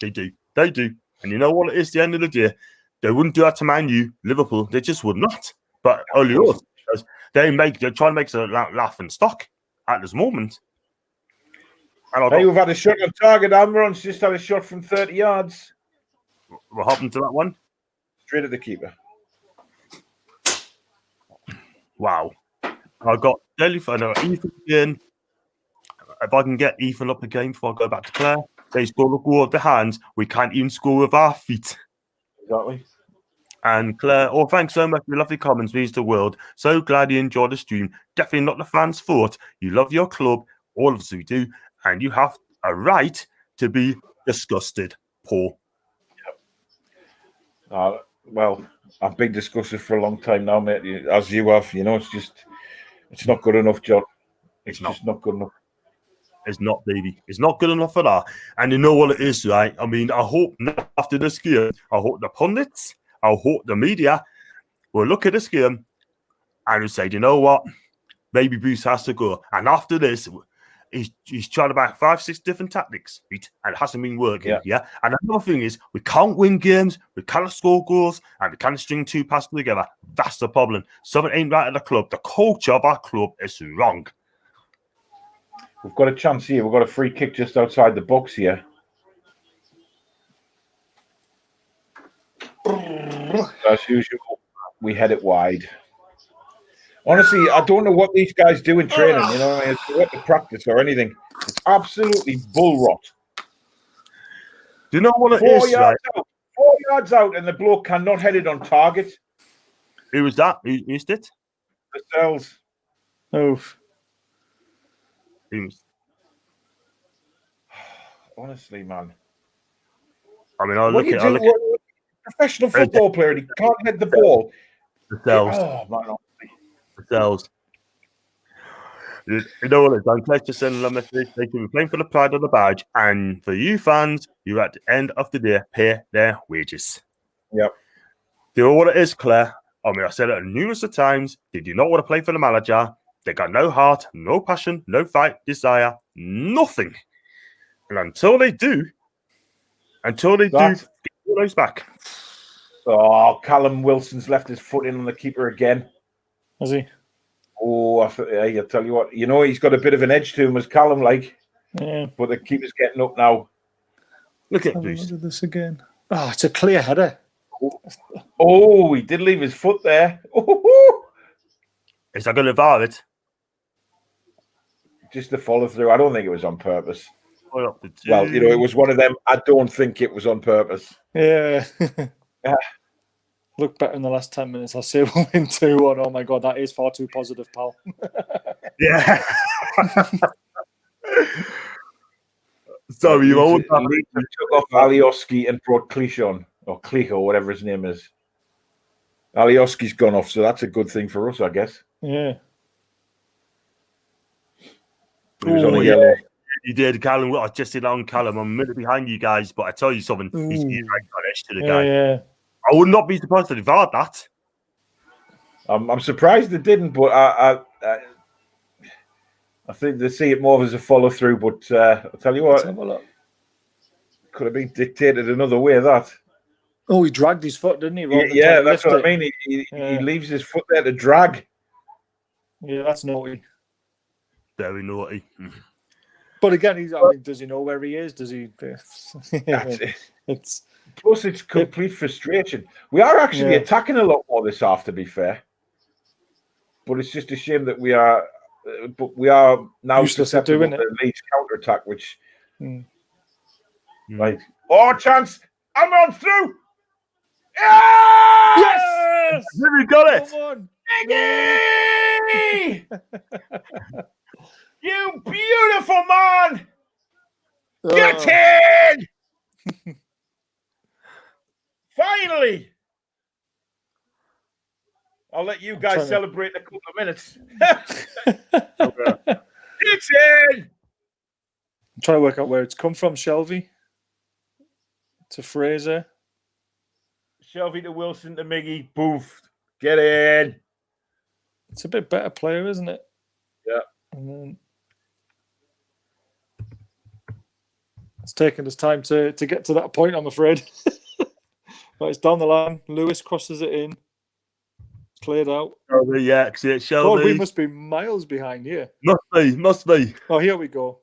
They do. And you know what it is? At the end of the day, they wouldn't do that to Man U, Liverpool. They just would not. But only us, because they're trying to make us laugh and stock at this moment. We've had a shot on target. Almiron's just had a shot from 30 yards. What happened to that one? Straight at the keeper. Wow. I got Ethan again. If I can get Ethan up again before I go back to Claire, they score a goal with the hands. We can't even score with our feet. Exactly. And Claire, thanks so much for your lovely comments. Means the world. So glad you enjoyed the stream. Definitely not the fans' fault. You love your club. All of us we do. And you have a right to be disgusted, Paul. Yep. Well, I've been disgusted for a long time now, mate. As you have, it's not good enough, John. It's just not good enough. It's not, baby. It's not good enough for that. And you know what it is, right? I mean, I hope after this game, I hope the pundits, I hope the media will look at this game and will say, you know what? Maybe Bruce has to go. And after this, he's tried about 5-6 different tactics, right? And it hasn't been working. Yeah. And another thing is, we can't win games, we can't score goals, and we can't string two passes together. That's the problem. Something ain't right at the club. The culture of our club is wrong. We've got a chance here. We've got a free kick just outside the box here. As usual, we head it wide. Honestly, I don't know what these guys do in training. It's what to practice or anything. It's absolutely bull rot. Do you know what it is? 4 yards out, and the bloke cannot head it on target. Who was that? Who missed it? The cells. Oh. Honestly, man. I mean, I look at professional football player, and he can't head the ball. The cells. Oh, man. The cells. You know what it is? I'm glad to send them a message. They can be playing for the pride of the badge, and for you fans, you at the end of the day pay their wages. Yep. Do you know what it is, Claire? I mean, I said it numerous of times. They do not want to play for the manager. They got no heart, no passion, no fight, desire, nothing. And until they do, get those back. Oh, Callum Wilson's left his foot in on the keeper again. Has he? Oh, I tell you what, he's got a bit of an edge to him as Callum, Yeah. But the keeper's getting up now. Look at this. Look at this again. Oh, it's a clear header. Oh, he did leave his foot there. Oh. Is that going to VAR it? Just the follow through. I don't think it was on purpose. Well, it was one of them. I don't think it was on purpose. Yeah. Look better in the last 10 minutes. I'll say we'll win 2-1. Oh my God, that is far too positive, pal. Yeah. Sorry, you always took off Alioski and brought Klishon, or Klich, or whatever his name is. Alioski's gone off, so that's a good thing for us, I guess. Yeah. He was on a yellow. You did, Callum. I just did on Callum. I'm a minute behind you guys, but I tell you something. He's right on edge to the guy. Yeah. I would not be surprised if they VAR'd that. I'm surprised they didn't, but I think they see it more as a follow through. But I'll tell you what, could have been dictated another way. That. Oh, he dragged his foot, didn't he? Yeah, that's what I mean. He leaves his foot there to drag. Yeah, that's naughty. Very naughty. But again, does he know where he is? Does he? Plus, it's complete frustration. We are actually attacking a lot more this half, to be fair. But it's just a shame that we are now susceptible to the Leeds counter attack, which, right? Oh, chance! I'm on through. Yes! We got it. Come on. Iggy! You beautiful man! Get in! Finally! I'll let you guys celebrate in a couple of minutes. It's in! I'm trying to work out where it's come from, Shelvey. To Fraser. Shelvey to Wilson to Miggy. Boof. Get in. It's a bit better player, isn't it? Yeah. And then it's taken us time to get to that point, I'm afraid. But it's down the line. Lewis crosses it in. It's cleared out. Yeah, God, we must be miles behind here. Must be. Oh, here we go.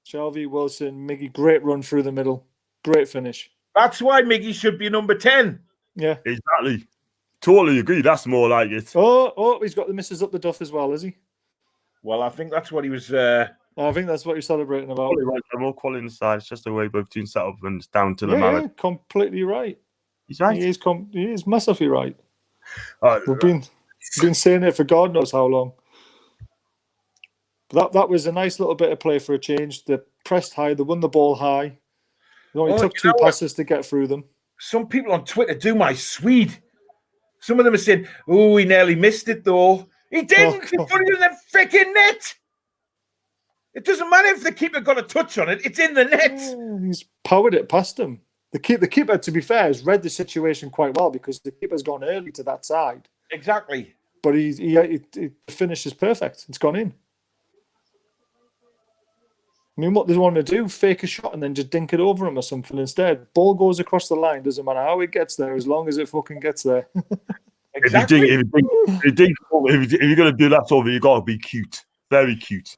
Shelvey, Wilson, Miggy, great run through the middle. Great finish. That's why Miggy should be number 10. Yeah. Exactly. Totally agree. That's more like it. Oh, he's got the misses up the duff as well, is he? Well, I think that's what he was... I think that's what you're celebrating about. More quality inside. It's just a way both teams set up and down to the man. Yeah, completely right. He's right. He is massively right. We've been saying it for God knows how long. But that was a nice little bit of play for a change. They pressed high. They won the ball high. It only took 2 passes to get through them. Some people on Twitter do my Swede. Some of them are saying, "Oh, he nearly missed it though." He didn't. He put it in the freaking net. It doesn't matter if the keeper got a touch on it. It's in the net. He's powered it past him. The keeper, to be fair, has read the situation quite well because the keeper's gone early to that side. Exactly. But he finish is perfect. It's gone in. I mean, what does he want to do? Fake a shot and then just dink it over him or something instead. Ball goes across the line. Doesn't matter how it gets there, as long as it fucking gets there. Exactly. If you're going to do that sort of, you got to be cute. Very cute.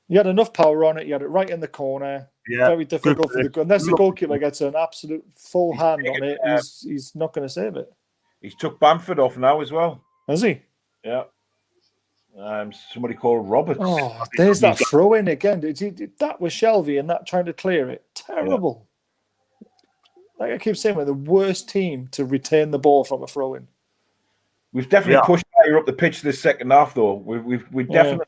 You had enough power on it. You had it right in the corner. Yeah, very difficult for the unless the goalkeeper gets an absolute full hand on it. He's not going to save it. He's took Bamford off now as well. Has he? Yeah. Somebody called Roberts. Oh, there's that throw in again. That was Shelvey and that trying to clear it. Terrible. Yeah. Like I keep saying, we're the worst team to retain the ball from a throw in. We've definitely pushed higher up the pitch this second half, though. We definitely.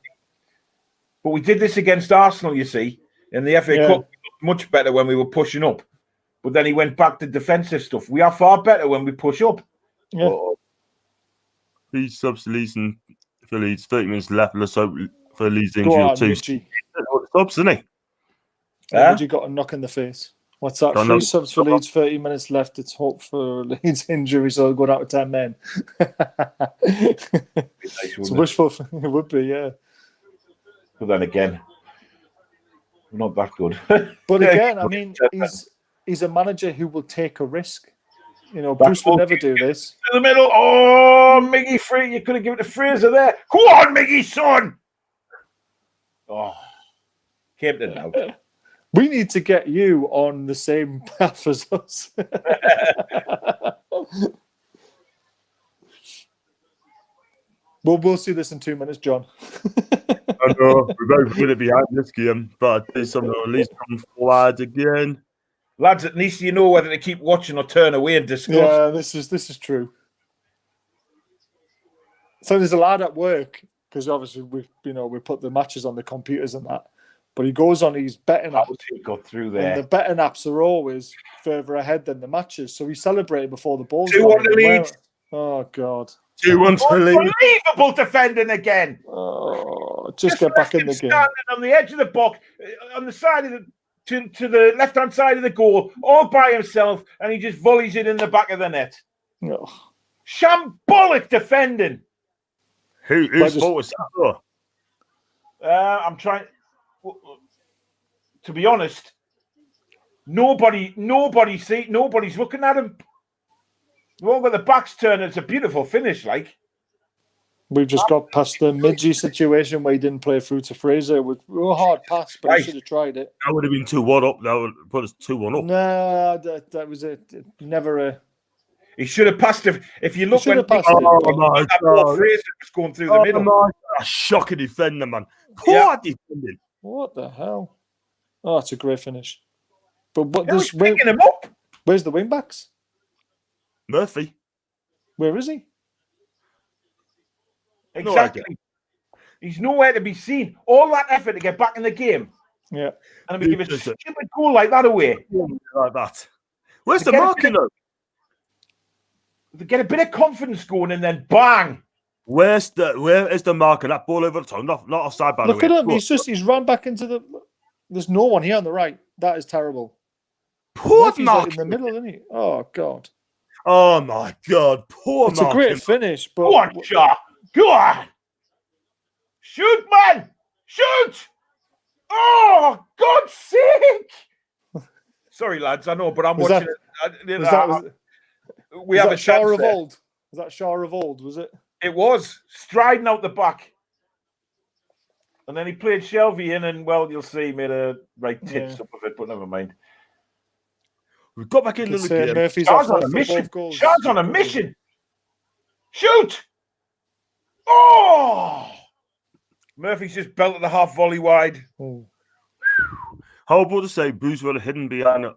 But we did this against Arsenal, you see, in the FA Cup. Much better when we were pushing up. But then he went back to defensive stuff. We are far better when we push up. Yeah. Leeds subs for Leeds. 30 minutes left. Let's hope for Leeds injury or two. Subs, isn't he? Midgie got a knock in the face. What's that? 3 subs for Leeds, 30 minutes left. It's hope for Leeds injury, so it'll go down to 10 men. It's wishful. It would be, yeah. But then again, we're not that good. But again, I mean, he's a manager who will take a risk. You know, Bruce would never do this. In the middle. Oh, Miggy free. You could have given it to Fraser there. Go on, Miggy, son. Oh, came to now. We need to get you on the same path as us. We'll see this in 2 minutes, John. I know we're both really behind this game, but there's some at least come forward again. Lads, at least you know whether to keep watching or turn away and discuss. Yeah, this is true. So there's a lad at work, because obviously we put the matches on the computers and that, but he goes on his betting app. He got through there. And the betting apps are always further ahead than the matches, so he celebrated before the ball's 2-1 to Leeds. Oh God. 2-1 to Leeds. Unbelievable defending again. Oh, just get back in the game. Standing on the edge of the box, on the side of the to the left-hand side of the goal, all by himself, and he just volleys it in the back of the net. Oh. Shambolic defending. Whose fault was that? I'm trying. To be honest, nobody's looking at him. We've all got the backs turned. It's a beautiful finish, like. We've just got past the Midgie situation where he didn't play through to Fraser. It was a hard pass, but he should have tried it. That would have been 2-1 up. That would put us 2-1 up. No, that was it. Never a. He should have passed it. If you look when my God. Fraser was going through the middle. A shocking defender, man. Poor defending. What the hell? Oh, it's a great finish. But what? He's picking him up. Where's the wing backs? Murphy. Where is he? Exactly. No, he's nowhere to be seen. All that effort to get back in the game. Yeah. And we give a stupid goal like that away. Like that. Where's the marking though? To get a bit of confidence going and then bang. Where is the marking? That ball over the top, not offside by the way. Look at him. He's run back into the. There's no one here on the right. That is terrible. Poor Mark in the middle, isn't he? Oh God. Oh my God. Poor It's a great finish, but go on, Shaw. Go on. Shoot, man. Shoot. Oh, God's sake. Sorry, lads. I know, but I'm watching it. We have a Shaw of old. Was that Shaw of old? Was it? It was striding out the back, and then he played Shelby in, and well, you'll see, he made a right tits up of it, but never mind. We've got back in the game. Murphy's on a mission. Shaw's on a mission. Shoot! Oh! Murphy's just belted the half volley wide. Oh. How about to say Bruce would have hidden behind a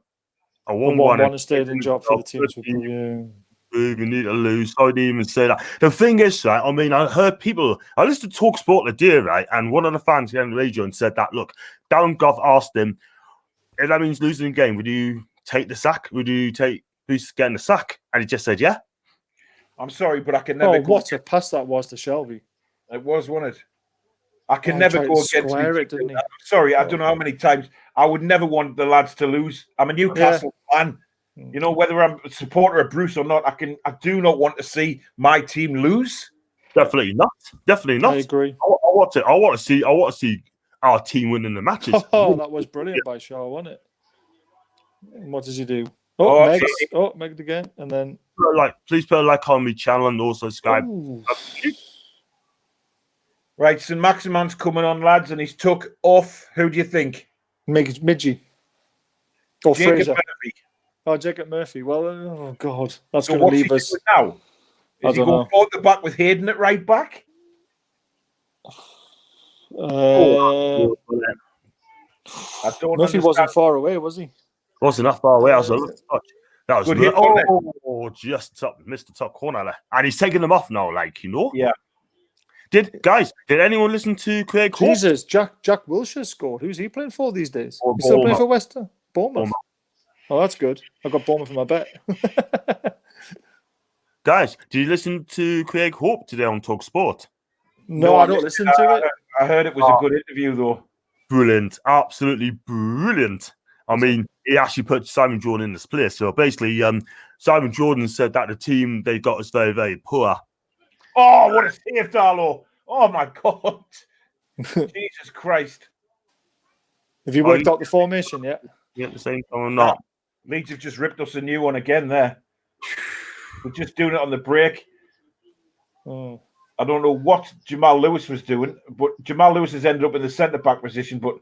1-1 and stayed in job for the team. We need to lose. I didn't even say that. The thing is, right, I mean, I heard people, I listened to Talk Sport today, right, and one of the fans came on the radio and said that, look, Darren Goff asked him, if that means losing the game, would you take the sack? Would you take Bruce getting the sack? And he just said, yeah. I'm sorry, but I can never. What a pass that was to Shelby. It was, wasn't it? I can never go against it, didn't he? Sorry, I don't know how many times. I would never want the lads to lose. I'm a Newcastle fan. You know, whether I'm a supporter of Bruce or not, I do not want to see my team lose. Definitely not. Definitely not. I agree. I want to see our team winning the matches. Oh, that was brilliant by Shaw, wasn't it? What does he do? Oh, Megs. Oh, Megs again, and then please put a like on my channel and also Skype. Right, St. Maximan's coming on, lads, and he's took off. Who do you think? Midgie. Or Jacob Fraser. Murphy. Oh, Jacob Murphy. Well, oh God, that's So going to leave what's us. he doing now? Is he going forward the back with Hayden at right back? Murphy wasn't far away, was he? Wasn't that far away. That was good hit. Just missed the top corner there. And he's taking them off now, Yeah. Did anyone listen to Craig Hope? Jesus, Jack Wilshere scored. Who's he playing for these days? He's still playing for West Ham? Bournemouth. Oh, that's good. I got Bournemouth in my bet. Guys, did you listen to Craig Hope today on Talk Sport? No, I don't listen to it. I heard it was a good interview, though. Brilliant. Absolutely brilliant. I mean, he actually put Simon Jordan in this place. So basically, Simon Jordan said that the team they got was very, very poor. Oh, what a save, Darlow. Oh, my God. Jesus Christ. Have you worked out the formation yet? Yeah, the same time or not. Leeds have just ripped us a new one again there. We're just doing it on the break. Oh. I don't know what Jamal Lewis was doing, but Jamal Lewis has ended up in the centre-back position, but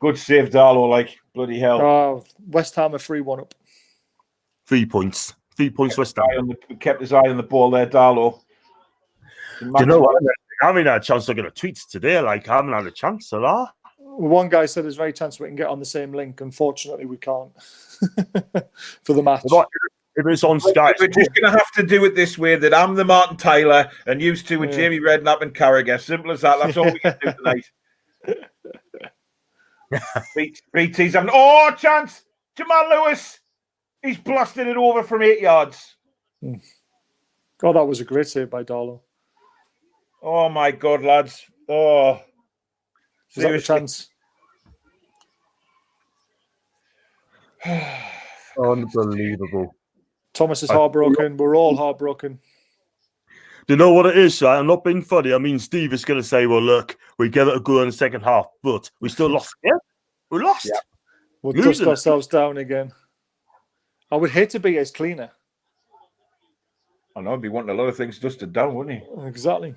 good save, Darlow, bloody hell. Oh, West Ham are 3-1 up. 3 points. 3 points West Ham. Kept his eye on the ball there, Darlow. Do you know what? I haven't had a chance to get a tweet today. Like, I haven't had a chance a lot. One guy said there's very chance we can get on the same link. Unfortunately, we can't for the match. If it's on Sky, we're just going to have to do it this way. That I'm the Martin Tyler and you two with Jamie Redknapp and Carragher. Simple as that. That's all we can do tonight. BT's having chance. Jamal Lewis. He's blasted it over from 8 yards. God, that was a great save by Darlow. Oh my God, lads! Oh, is that a chance? Unbelievable. Thomas is heartbroken. We're all heartbroken. Do you know what it is, right? I'm not being funny. I mean, Steve is going to say, well, look, we gave it a go in the second half, but we still lost. Yeah, we lost. Yeah. We'll dust ourselves down again. I would hate to be as cleaner. I know, he'd be wanting a lot of things dusted down, wouldn't he? Exactly.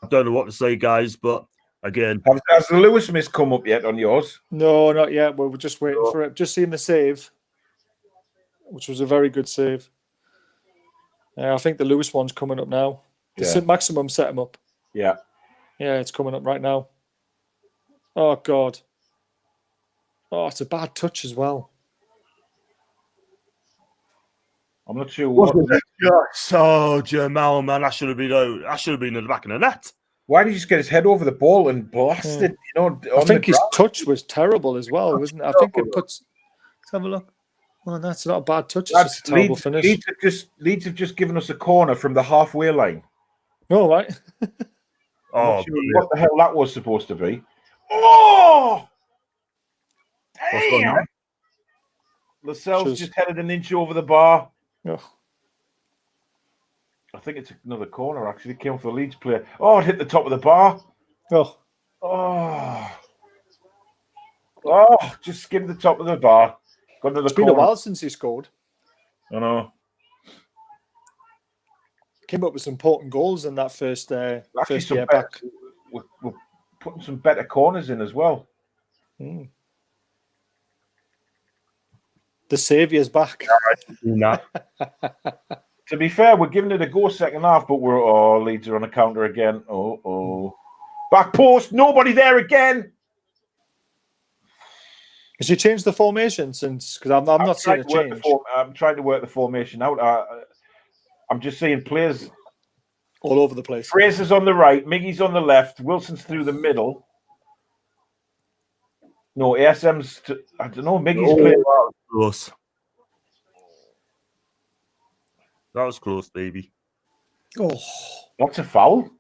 I don't know what to say, guys, but again. Has the Lewis miss come up yet on yours? No, not yet. We're just waiting for it. Just seen the save, which was a very good save. I think the Lewis one's coming up now. The maximum set him up. Yeah. Yeah, it's coming up right now. Oh, God. Oh, it's a bad touch as well. I'm not sure what. So Jamal, man, that should have been in the back of the net. Why did he just get his head over the ball and blast it? You know, I think his touch was terrible as well, wasn't it? I think it puts. Let's have a look. Oh, that's not a bad touch. It's just a terrible finish. Leeds have just given us a corner from the halfway line. No, right? Sure what the hell that was supposed to be? Oh, damn! Lascelles just headed an inch over the bar. Oh. I think it's another corner, actually. It came for the Leeds player. Oh, it hit the top of the bar. Oh. Just skimmed the top of the bar. Got another It's been a while since he scored. I know. Came up with some important goals in that first year back. We're putting some better corners in as well. Mm. The saviour's back. To be fair, we're giving it a go second half, but Leeds are on a counter again. Back post, nobody there again. Has he changed the formation since? Because I'm not seeing a change. I'm trying to work the formation out. I'm just seeing players all over the place. Fraser's on the right, Miggy's on the left, Wilson's through the middle. No, ASM's. I don't know. Miggy's playing. Close. That was close, baby. Oh, what's a foul? Do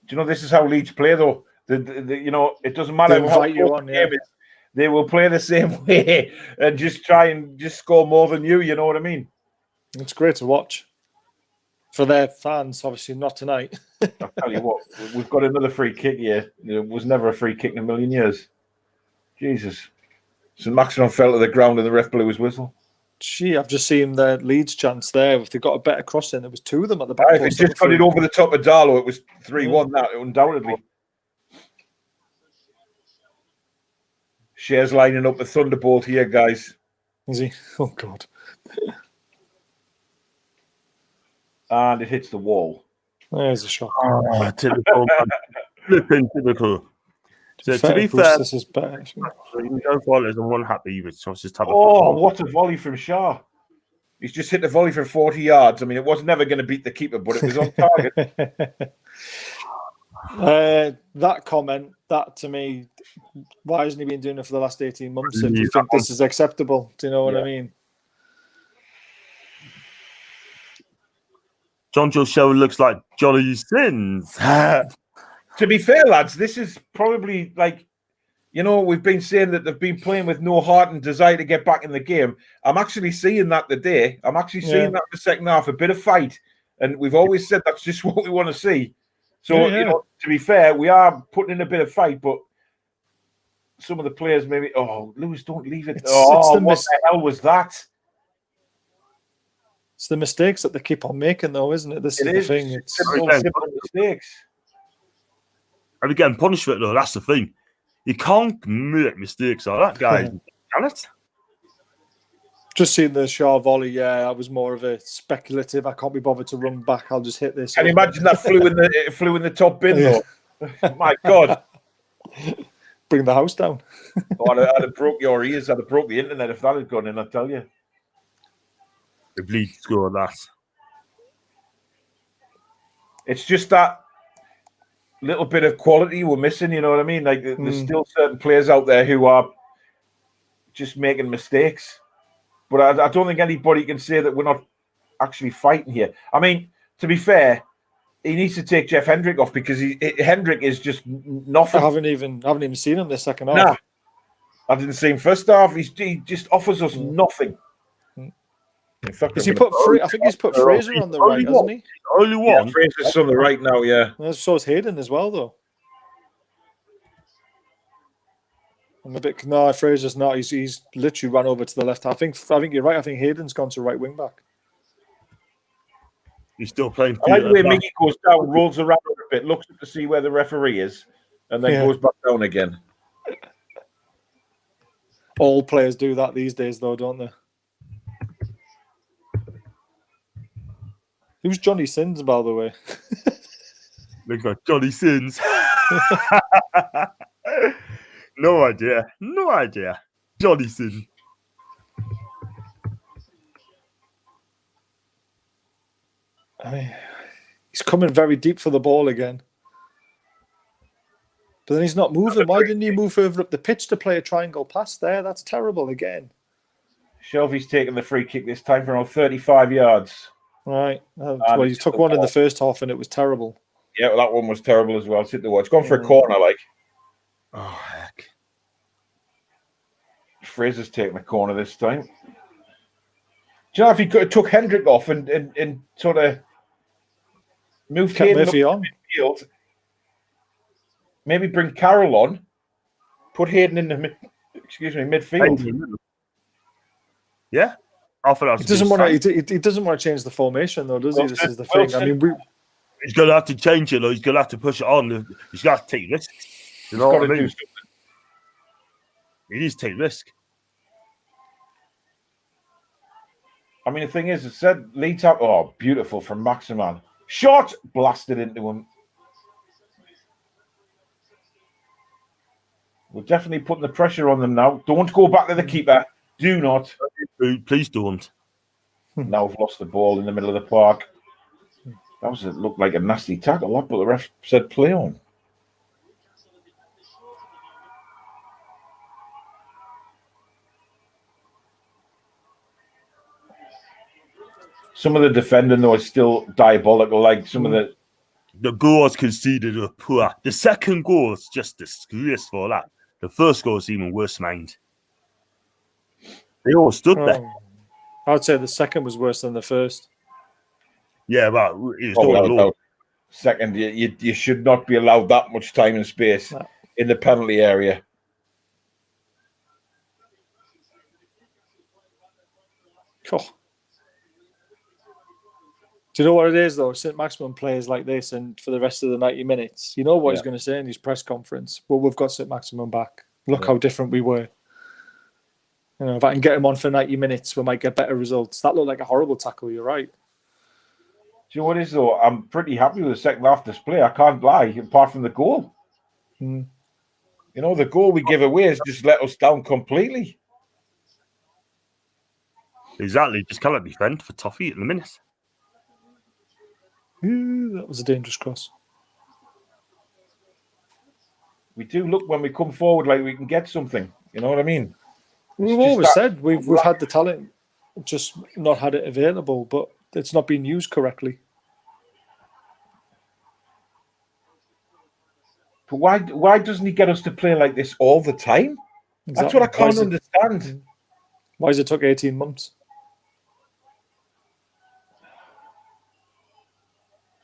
you know this is how Leeds play though? It doesn't matter how close the game is. They will play the same way and just try and just score more than you. You know what I mean? It's great to watch for their fans. Obviously, not tonight. I'll tell you what, we've got another free kick here. There was never a free kick in a million years. Jesus. St. Maximin fell to the ground and the ref blew his whistle. Gee, I've just seen the Leeds chance there. If they got a better cross in, there was two of them at the back. If it just got it over the top of Darlow, it was 3-1, that undoubtedly. Shea's lining up the thunderbolt here, guys. Is he? Oh, God. And it hits the wall. There's a shot. Oh, typical. Typical. So, to be fair, this is better. I'm one happy with just what a volley from Shaw. He's just hit the volley from 40 yards. I mean, it was never going to beat the keeper, but it was on target. That comment, that to me, why hasn't he been doing it for the last 18 months if you think this is acceptable? Do you know what I mean? John Joe Show looks like Johnny Sins. To be fair, lads, this is probably we've been saying that they've been playing with no heart and desire to get back in the game. I'm actually seeing that today. I'm actually seeing that in the second half, a bit of fight. And we've always said that's just what we want to see. So, to be fair, we are putting in a bit of fight, but some of the players maybe, Lewis, don't leave it. What the hell was that? It's the mistakes that they keep on making, though, isn't it? This is the thing. It's simple mistakes. And again, punishment, though, that's the thing. You can't make mistakes like that, guy. Can it? Just seeing the Shaw volley, yeah, I was more of a speculative. I can't be bothered to run back. I'll just hit this. Can you imagine that flew in the top bin though? My God. Bring the house down. I'd have broke your ears. I'd have broke the internet if that had gone in, I tell you. If Leeds score that. It's just that little bit of quality we're missing, you know what I mean? Like, there's still certain players out there who are just making mistakes. But I don't think anybody can say that we're not actually fighting here. I mean, to be fair, he needs to take Jeff Hendrick off because Hendrick is just nothing. I haven't even seen him this second half. Nah, I didn't see him first half. He just offers us nothing. I think he's put Fraser on the right, hasn't he? Only one. Yeah, Fraser's on the right now, yeah. So is Hayden as well, though. I'm a bit Fraser's not. He's literally run over to the left. I think you're right. I think Hayden's gone to right wing back. He's still playing. I like the way Mickey goes down, rolls around a bit, looks up to see where the referee is, and then goes back down again. All players do that these days, though, don't they? Who's Johnny Sins, by the way? Looks like Johnny Sins. No idea. Johnny Sins. He's coming very deep for the ball again. But then he's not moving. Why didn't he move further up the pitch to play a triangle pass there? That's terrible again. Shelby's taking the free kick this time for around 35 yards. Right. Well, he took one in the first half and it was terrible. Yeah, well, that one was terrible as well. It's gone for a corner, like. Oh, heck. Fraser's taking the corner this time. Do you know if he could have took Hendrick off and sort of moved Hayden on midfield, maybe bring Carroll on, put Hayden in the midfield. Yeah. He doesn't want to change the formation, though, does he? This is the thing. I mean, he's going to have to change it, or he's going to have to push it on. He's got to take risks. You know what I mean? He needs to take risk. I mean, the thing is, it said Leeds out. Oh, beautiful from Maximan. Shot blasted into him. We're definitely putting the pressure on them now. Don't go back to the keeper. Do not. Please don't. Now we've lost the ball in the middle of the park. It looked like a nasty tackle, but the ref said play on. Some of the defending, though, is still diabolical. Like some of the goals conceded are poor. The second goal is just disgraceful. That the first goal is even worse, mind. They all stood there. I'd say the second was worse than the first. Yeah, but it was low. Second, you should not be allowed that much time and space in the penalty area. Oh. Do you know what it is, though? St. Maximin plays like this, and for the rest of the 90 minutes, you know what he's going to say in his press conference. Well, we've got St. Maximin back. Look how different we were. You know, if I can get him on for 90 minutes, we might get better results. That looked like a horrible tackle. You're right. Do you know what it is, though? I'm pretty happy with the second half display. I can't lie, apart from the goal. You know, the goal we give away has just let us down completely. Exactly. Just cannot defend for Toffee at the minute. That was a dangerous cross. We do look when we come forward like we can get something. You know what I mean? We've always said we've had the talent, just not had it available, but it's not been used correctly. But why doesn't he get us to play like this all the time? Exactly. That's what I can't understand. Why has it took 18 months?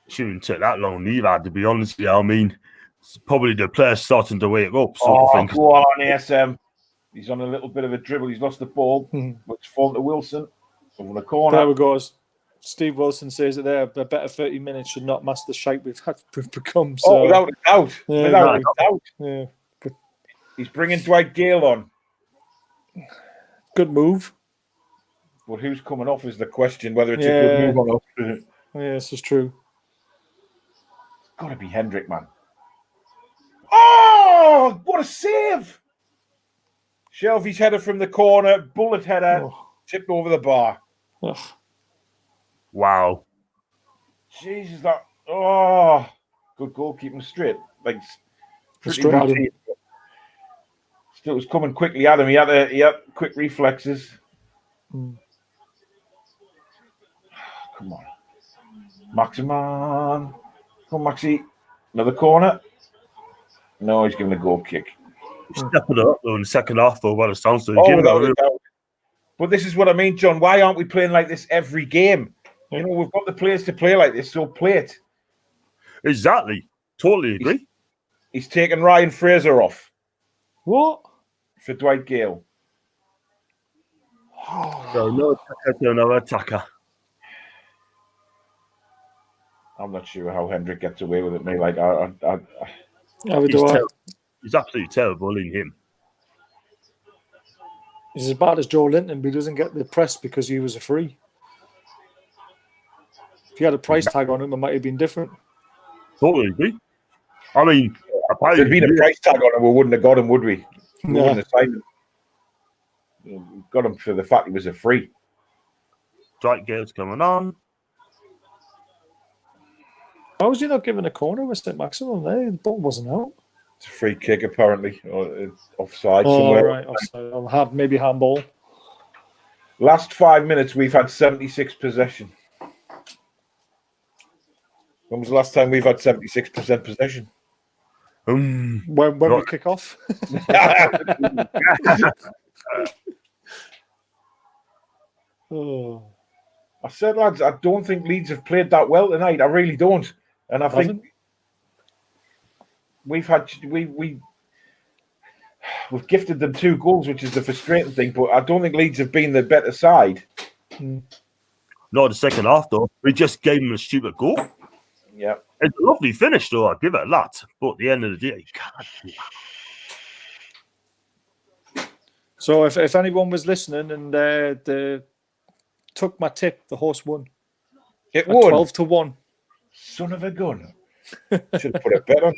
Shouldn't take that long either, to be honest with you. I mean, it's probably the players starting to wake up. Sort of thing. Go on, ASM. He's on a little bit of a dribble. He's lost the ball. It's fallen to Wilson. Over the corner. There we go. Steve Wilson says it there. A better 30 minutes should not mask the shape we've become. So. Without a doubt. Yeah, without a doubt. Yeah. He's bringing Dwight Gale on. Good move. Well, who's coming off is the question, whether it's a good move or not. Yeah, this is true. It's got to be Hendrick, man. Oh, what a save! Shelvey's header from the corner, bullet header, tipped over the bar. Ugh. Wow. Jesus, that good goal, keeping straight. Like pretty straight at him. routine. Still was coming quickly at him. He had quick reflexes. Come on. Maximan. Come on, Maxi. Another corner. No, he's giving a goal kick. He's stepping it up though in the second half though, by the sounds of it. But this is what I mean, John. Why aren't we playing like this every game? You know, we've got the players to play like this, so play it. Exactly. Totally agree. He's taken Ryan Fraser off. What? For Dwight Gale. So no attacker to another attacker. I'm not sure how Hendrick gets away with it, mate. Like, he's absolutely terrible in him. He's as bad as Joe Linton, but he doesn't get the press because he was a free. If he had a price tag on him, it might have been different. Totally agree. I mean, if there'd been a price tag on him, we wouldn't have got him, would we? We wouldn't have signed him. We got him for the fact he was a free. Dwight Gale's coming on. How was he not given a corner with St. Maximum there? The ball wasn't out. It's a free kick, apparently. Or it's offside somewhere. Right, offside. I'll have maybe handball. Last 5 minutes, we've had 76 possession. When was the last time we've had 76% possession? When we kick off. I said, lads, I don't think Leeds have played that well tonight. I really don't. And I think we've gifted them 2 goals, which is the frustrating thing. But I don't think Leeds have been the better side. Not the second half, though. We just gave them a stupid goal. Yeah. It's a lovely finish, though. I'll give it that. But at the end of the day, So if anyone was listening and they took my tip, the horse won. It won. 12-1. Son of a gun. Should have put a bet on.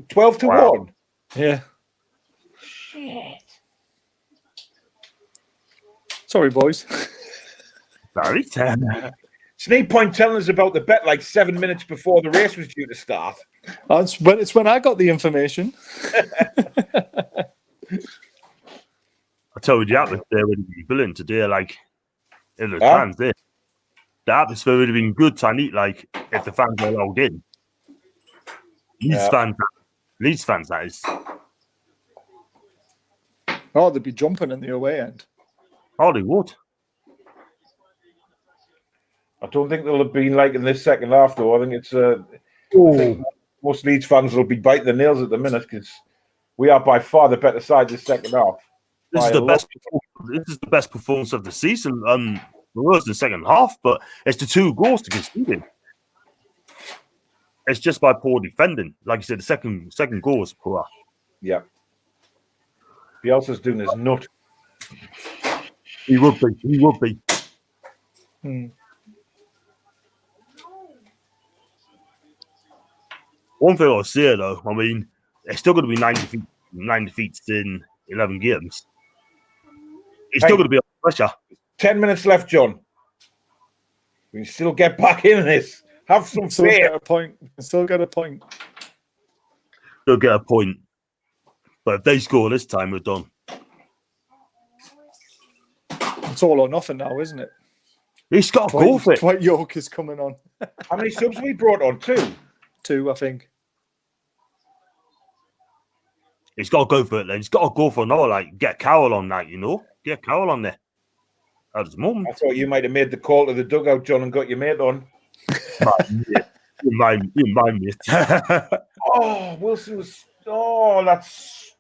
12-1. Yeah. Shit. Sorry, boys. Very terrible. It's no point telling us about the bet like 7 minutes before the race was due to start. It's when I got the information. I told you, the atmosphere would have been brilliant today. Like, if the fans there, the atmosphere would have been good tonight. Like, if the fans were allowed in. Leeds fans, that is. Oh, they'd be jumping in the away end. Oh, they would. I don't think they'll have been like in this second half, though. I think it's. I think most Leeds fans will be biting their nails at the minute because we are by far the better side this second half. This is the best performance of the season. It was the second half, but it's the 2 goals to concede. It's just by poor defending. Like you said, the second goal was poor. Yeah. Bielsa's doing his nut. He would be. One thing I'll say though, I mean, it's still going to be 9 defeats in 11 games. It's still going to be under pressure. 10 minutes left, John. We can still get back in this. Have some faith. Still get a point. They'll get a point. But if they score this time, we're done. It's all or nothing now, isn't it? He's got to go for it. Dwight York is coming on. How many subs have we brought on? 2? 2, I think. He's got to go for it then. He's got to go for another, like, get Carroll on that, Get Carroll on there. At the moment. I thought you might have made the call to the dugout, John, and got your mate on. My mate. Oh, Wilson was... Oh, that's...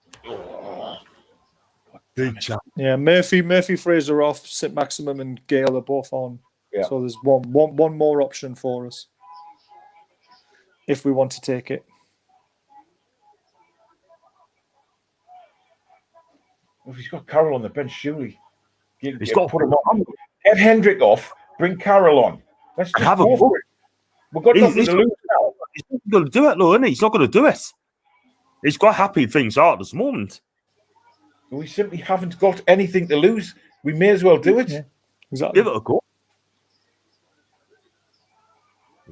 Big chap. Yeah, Murphy, Fraser off, St. Maximum and Gale are both on. Yeah. So there's one more option for us. If we want to take it. If he's got Carroll on the bench, surely He's got to put him on. Get Hendrick off. Bring Carroll on. Let's just have go a for it. We've got nothing to lose now. He's not going to do it, though, isn't he? He's not going to do it. He's quite happy things are at this moment. We simply haven't got anything to lose. We may as well do it. Yeah, exactly. Give it a go.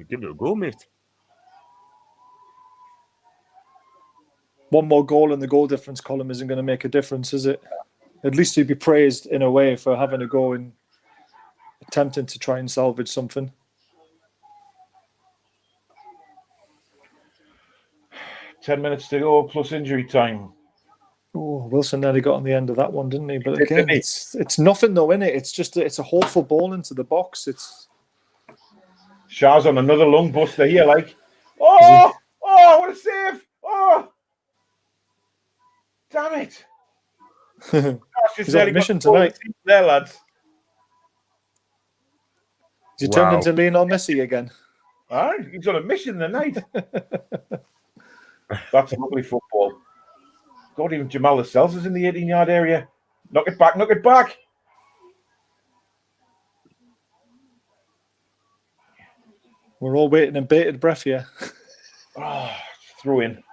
Give it a go, mate. One more goal in the goal difference column isn't going to make a difference, is it? At least he'd be praised in a way for having a go and attempting to try and salvage something. $10 minutes to go plus injury time. Oh, Wilson nearly got on the end of that one, didn't he? But again, it's nothing though, isn't it? It's just it's a hopeful ball into the box. It's Shah's on another lung buster here, like what a save! Oh, damn it! He's on a mission tonight. There, lads. Has he turned into Lionel Messi again? He's on a mission tonight. That's lovely football. God, even Jamal Lascelles is in the 18-yard area. Knock it back, knock it back. We're all waiting in bated breath here. Throw in.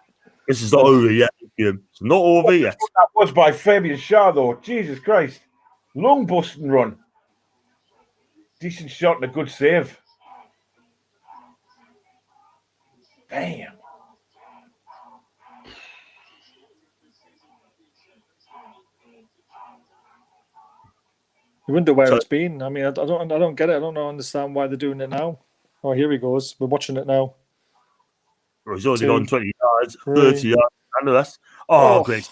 This is not over yet. It's not over yet. That was by Fabian Shah, though. Jesus Christ. Long bust and run. Decent shot and a good save. Damn. You wonder where it's been. I mean, I don't get it. I don't understand why they're doing it now. Oh, here he goes. We're watching it now. He's already gone 20 yards, 30 yards, and the rest. Oh, great.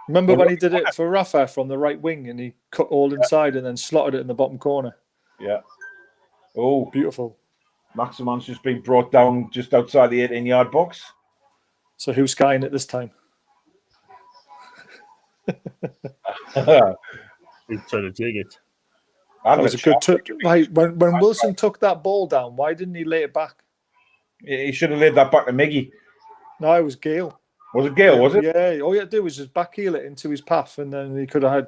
Remember when he did it for Rafa from the right wing and he cut all inside and then slotted it in the bottom corner? Yeah. Oh, beautiful. Maximan's just been brought down just outside the 18-yard box. So who's skying it this time? He's trying to take it. That was a good touch. Right, when Wilson took that ball down, why didn't he lay it back? He should have laid that back to Miggy. No, it was Gale. Was it Gale, was it? Yeah, all you had to do was just back heel it into his path and then he could have had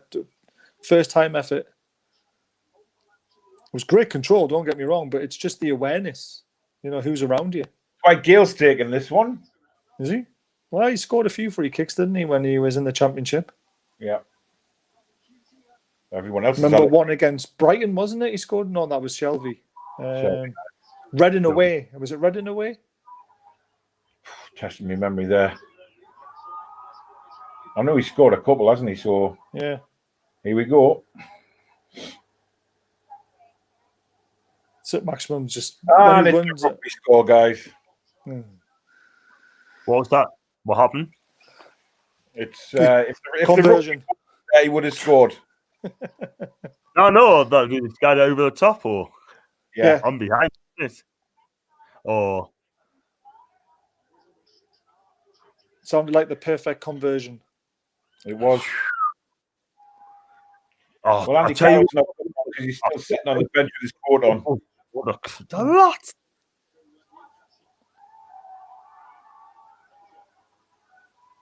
first time effort. It was great control, don't get me wrong, but it's just the awareness. You know, who's around you. Why Gale's taking this one. Is he? Well, he scored a few free kicks, didn't he, when he was in the Championship? Yeah. Everyone else. Remember one against Brighton, wasn't it? He scored. No, that was Shelby. Reading away. Was it Reading away? Testing my memory there. I know he scored a couple, hasn't he? So yeah. Here we go. So Maximum just and it's a rugby score, guys. What was that? What happened? It's if conversion. He would have scored. No, that this guy over the top, or yeah, I'm behind it. Or sounded like the perfect conversion. It was. Oh, well, Andy Carroll's not because he's still sitting on the bench with his coat on. What a lot.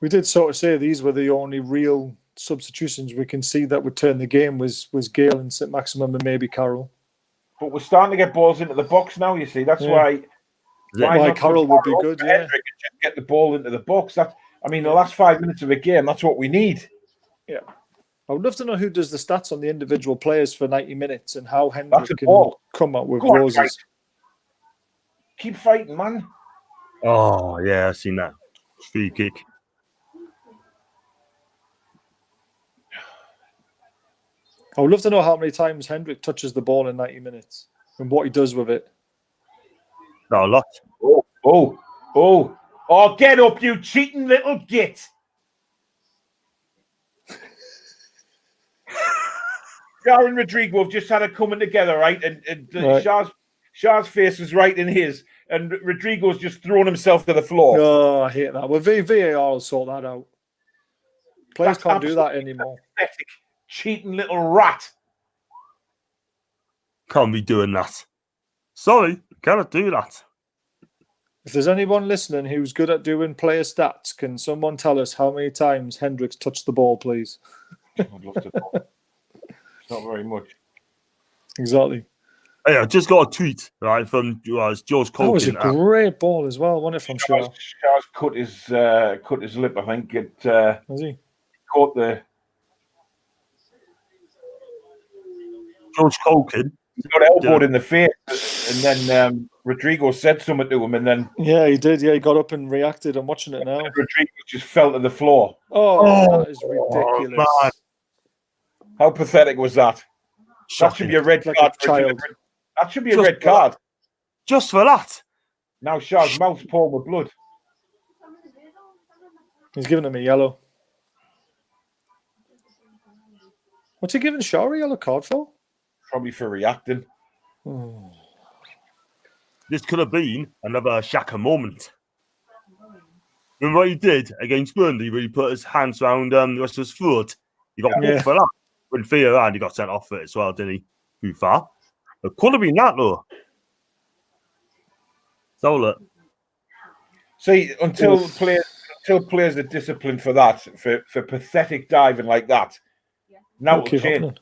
We did sort of say these were the only real substitutions we can see that would turn the game was Gale and St Maximum and maybe Carroll. But we're starting to get balls into the box now, you see. That's why Carroll would be good, yeah. Just get the ball into the box. The last 5 minutes of a game, that's what we need. Yeah. I would love to know who does the stats on the individual players for 90 minutes and how Hendrick can come up with roses. Right. Keep fighting, man. Oh, yeah, I've seen that. Free kick. I would love to know how many times Hendrick touches the ball in 90 minutes and what he does with it. No, a lot. Oh, get up, you cheating little git. Shah and Rodrigo have just had a coming together, right? And right. Shah's face is right in his, and Rodrigo's just thrown himself to the floor. Oh, I hate that. Well, VAR will sort that out. Players can't do that anymore. Pathetic. Cheating little rat. Can't be doing that. Sorry, cannot do that. If there's anyone listening who's good at doing player stats, can someone tell us how many times Hendricks touched the ball, please? I'd love to know. It's not very much. Exactly. Hey, I just got a tweet right from George Colkin. That was a great ball as well, wasn't it, from Shaw? Shaw's cut his lip. I think it Was he? caught the. George Colkin. He got elbowed in the face, and then Rodrigo said something to him, and then yeah, he did. Yeah, he got up and reacted. I'm watching it now. Rodrigo just fell to the floor. Oh, that is ridiculous! Man. How pathetic was that? Shocking. That should be a red Like card. a child. That should be a red card. Just for that. Now Shaw's mouth's pouring with blood. He's giving him a yellow. What's he giving Shaw a yellow card for? Probably for reacting. This could have been another Xhaka moment. Remember what he did against Burnley, where he put his hands around the rest of his foot? He got booked for that. When Theo and he got sent off for it as well, didn't he? Too far. It could have been that though. So look. See, until players are disciplined for that, for pathetic diving like that, now it'll change.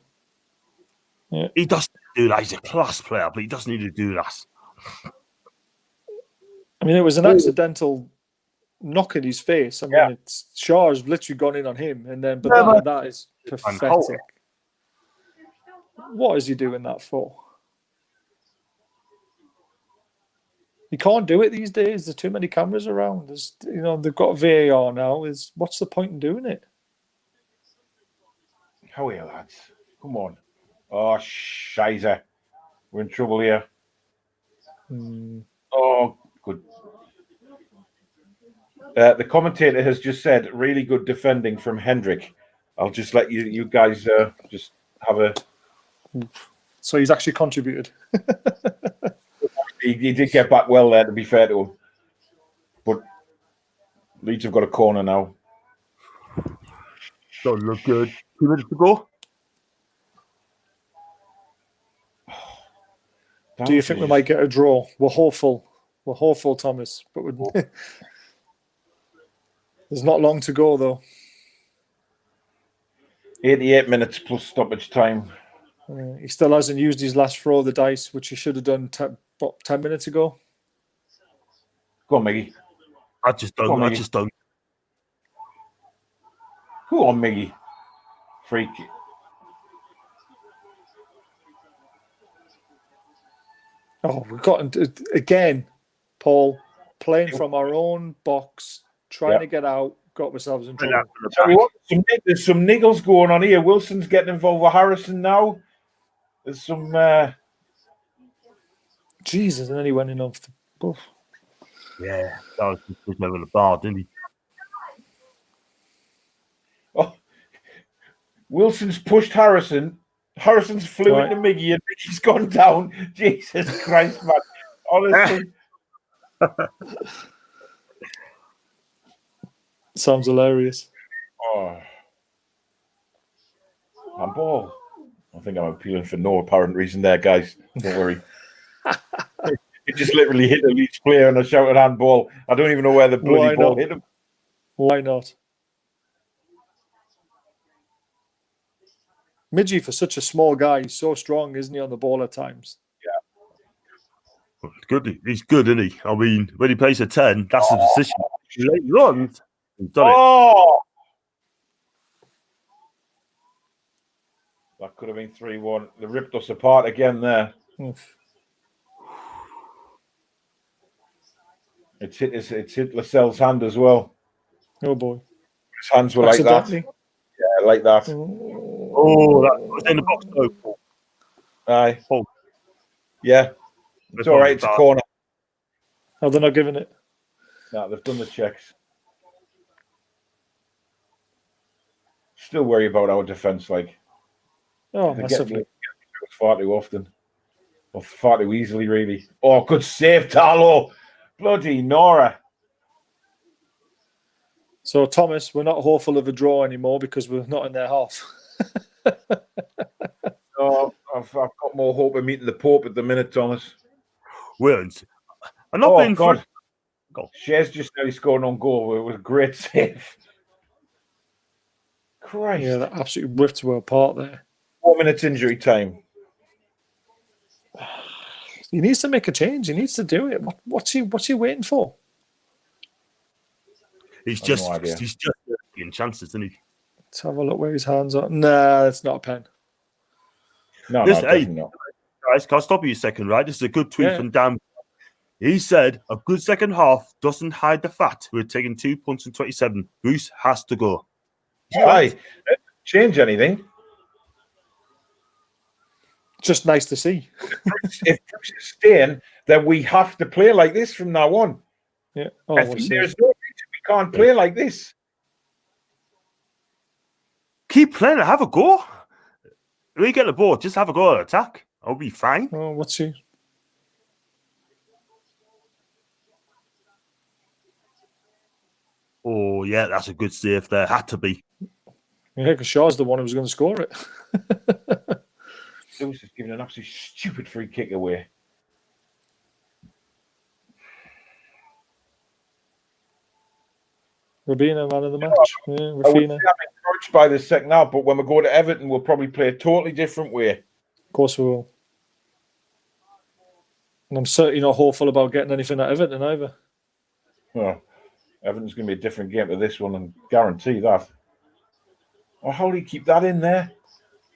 Yeah. He doesn't do that. He's a class player, but he doesn't need to do that. I mean, it was an accidental knock in his face. I mean, Shaw's literally gone in on him, and then that is pathetic. What is he doing that for? You can't do it these days. There's too many cameras around. They've got VAR now. What's the point in doing it? How are you, lads? Come on. Oh, shizer. We're in trouble here. Oh, good. The commentator has just said, really good defending from Hendrick. I'll just let you guys just have a... So he's actually contributed. He did get back well there, to be fair to him. But Leeds have got a corner now. Don't look good. 2 minutes to go. Do you think we might get a draw? We're hopeful. We're hopeful, Thomas. But there's not long to go, though. 88 minutes plus stoppage time. He still hasn't used his last throw of the dice, which he should have done 10 minutes ago. Go on, Miggy. I just don't. Go on, Miggy. Freak. Oh, we've got again, Paul, playing from our own box, trying to get out, got ourselves in trouble. There's some niggles going on here. Wilson's getting involved with Harrison now. There's some. Jesus, and then he went in off the. Oof. Yeah, that was just over the bar, didn't he? Oh, Wilson's pushed Harrison. Harrison's flew into Miggy and Miggy's gone down. Jesus Christ, man. Honestly. Sounds hilarious. Oh. Handball. I think I'm appealing for no apparent reason there, guys. Don't worry. It just literally hit the Leeds player and I shouted handball. I don't even know where the bloody ball hit him. Why not? Midgie, for such a small guy, he's so strong, isn't he, on the ball at times? Yeah. Good. He's good, isn't he? I mean, when he plays a 10, that's the position. Late runs. He's done it. That could have been 3-1. They ripped us apart again there. Oof. It's hit Lascelles' hand as well. Oh boy. His hands were like that. Yeah, like that. Oh, that was in the box though. Aye. Oh. Yeah. It's all right. It's a corner. Oh, they're not giving it. No, they've done the checks. Still worry about our defence, like. Oh, massively. Far too often. Or far too easily, really. Oh, good save, Tarlo. Bloody Nora. So, Thomas, we're not hopeful of a draw anymore because we're not in their half. No, I've got more hope of meeting the Pope at the minute, Thomas. Weren't. I'm not being God. Go. Shares just nearly scored on goal. It was a great save. Christ. Yeah, that absolutely ripped her apart there. 4 minutes injury time. He needs to make a change. He needs to do it. What's he waiting for? He's just taking chances, isn't he? Let's have a look where his hands are. Nah, it's not a pen. No, Listen, no, guys, can I stop you a second, right? This is a good tweet from Dan. He said, a good second half doesn't hide the fact we're taking 2 points in 27. Bruce has to go. Right. Change anything. Just nice to see. If Bruce is staying, then we have to play like this from now on. Yeah. There's no reason we can't play like this. Keep playing and have a go. When you get the ball, just have a go at attack. I'll be fine. Oh, what's he? Oh, yeah, that's a good save there. Had to be. Yeah, because Shaw's the one who was going to score it. Lewis is giving an absolutely stupid free kick away. Rabina, man of the match. Yeah, Rafina. I'm encouraged by the second half, but when we go to Everton, we'll probably play a totally different way. Of course we will. And I'm certainly not hopeful about getting anything at Everton either. Well, Everton's going to be a different game to this one, and guarantee that. Oh, how do you keep that in there?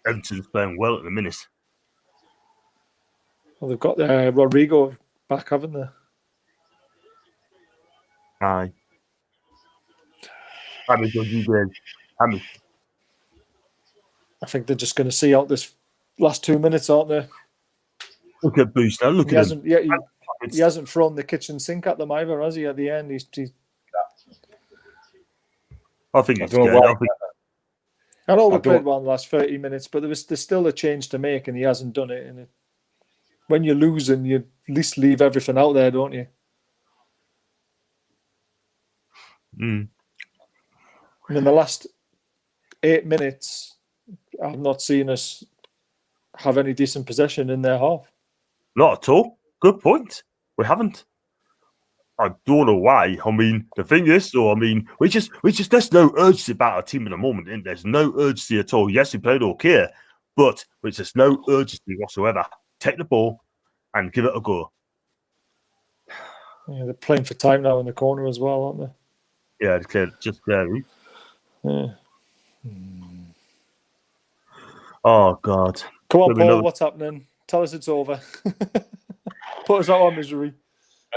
Everton's playing well at the minute. Well, they've got Rodrigo back, haven't they? Aye. I think they're just going to see out this last 2 minutes, aren't they? Look at Bruce now. Look at him. He hasn't thrown the kitchen sink at them either, has he? At the end, he's I think it's good. I know we played well in the last 30 minutes, but there's still a change to make, and he hasn't done it. And when you're losing, you at least leave everything out there, don't you? Mm. And in the last 8 minutes, I've not seen us have any decent possession in their half. Not at all. Good point. We haven't. I don't know why. I mean, the thing is, though, I mean, we just there's no urgency about our team at the moment. Isn't there? There's no urgency at all. Yes, we played okay, but there's just no urgency whatsoever. Take the ball and give it a go. Yeah, they're playing for time now in the corner as well, aren't they? Yeah, just there. Yeah. Oh God! Come on, Paul. What's happening? Tell us it's over. Put us out of misery.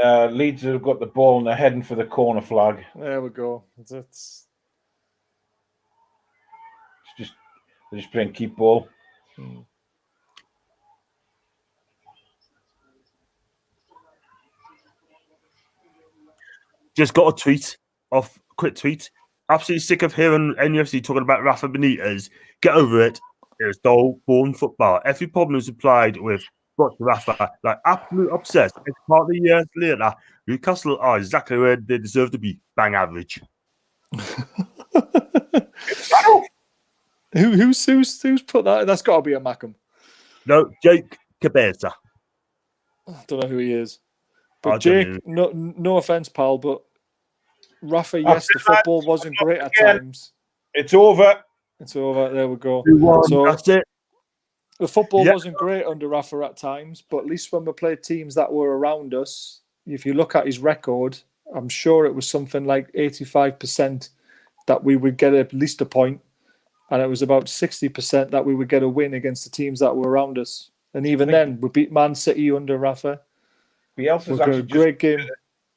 Leeds have got the ball and they're heading for the corner flag. There we go. They're just playing keep ball. Just got a quick tweet. Absolutely sick of hearing NFC talking about Rafa Benitez. Get over it. It's dull, boring football. Every problem is applied with Rafa, like absolute obsessed. It's part of the years later. Newcastle are exactly where they deserve to be. Bang average. Who's put that? That's got to be a Mackham. No, Jake Cabeza. I don't know who he is. But Jake, no offense, pal, but Rafa, yes, the football wasn't great at times. It's over. It's over. There we go. So that's it. The football wasn't great under Rafa at times, but at least when we played teams that were around us, if you look at his record, I'm sure it was something like 85% that we would get at least a point, and it was about 60% that we would get a win against the teams that were around us. And even then, we beat Man City under Rafa. Bielsa's actually a great game.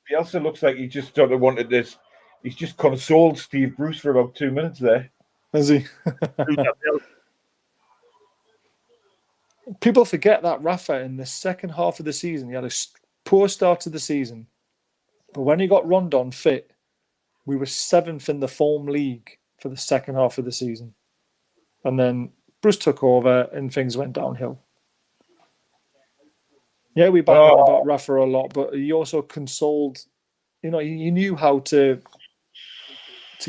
Bielsa looks like he just sort of wanted this. He's just consoled Steve Bruce for about 2 minutes there. Has he? People forget that Rafa in the second half of the season, he had a poor start to the season. But when he got Rondon fit, we were 7th in the form league for the second half of the season. And then Bruce took over and things went downhill. Yeah, we banged on about Rafa a lot, but he also consoled, he knew how to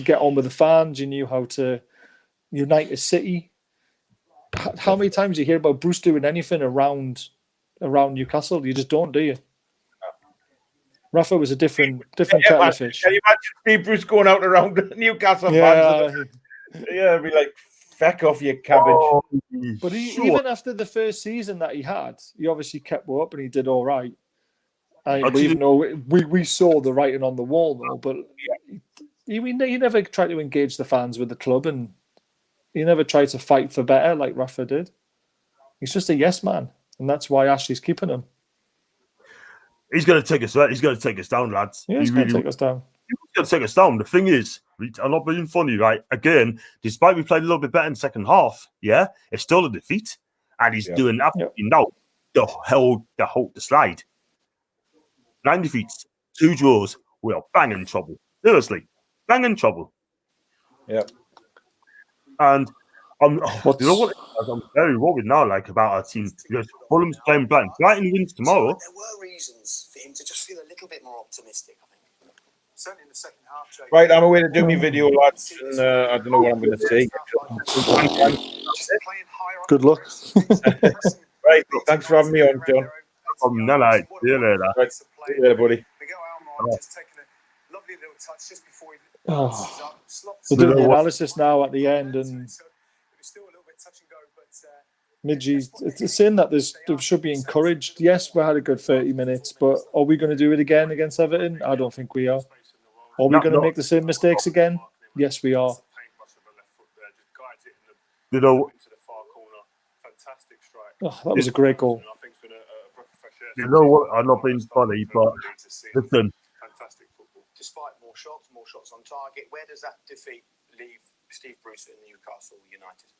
get on with the fans. You knew how to unite a city. How many times do you hear about Bruce doing anything around Newcastle? You just don't, do you? Rafa was a different kettle of fish. Can you imagine Steve Bruce going out around Newcastle fans? Yeah, be like, feck off your cabbage. Oh, but even after the first season that he had, he obviously kept up and he did all right. Even though we saw the writing on the wall, though, but he never tried to engage the fans with the club, and he never tried to fight for better like Rafa did. He's just a yes man, and that's why Ashley's keeping him. He's going to take us. He's going to take us down, lads. Yeah, he's going to take us down. He's going to take us down. The thing is, I'm not being funny, right? Again, despite we played a little bit better in the second half, it's still a defeat, and he's doing absolutely now the slide. 9 defeats, 2 draws. We are banging trouble. Seriously, banging trouble. Yeah. And you know what? I'm very worried now, about our team, because Fulham's playing Brighton. Brighton wins tomorrow. There were reasons for him to just feel a little bit more optimistic, I think. Certainly in the second half. Right, I'm away to do my video, lads, and I don't know what I'm going to say. Good luck. Right, thanks for having me on, John. See you later. Right, see you later, buddy. We're doing the analysis now at the end, and Midgey, it's saying that there should be encouraged. Yes, we had a good 30 minutes, but are we going to do it again against Everton? I don't think we are. Are we going to make the same mistakes again? Yes, we are. You know, that was a great goal. You know what? I'm not being funny, but listen. Despite more shots on target, where does that defeat leave Steve Bruce and Newcastle United?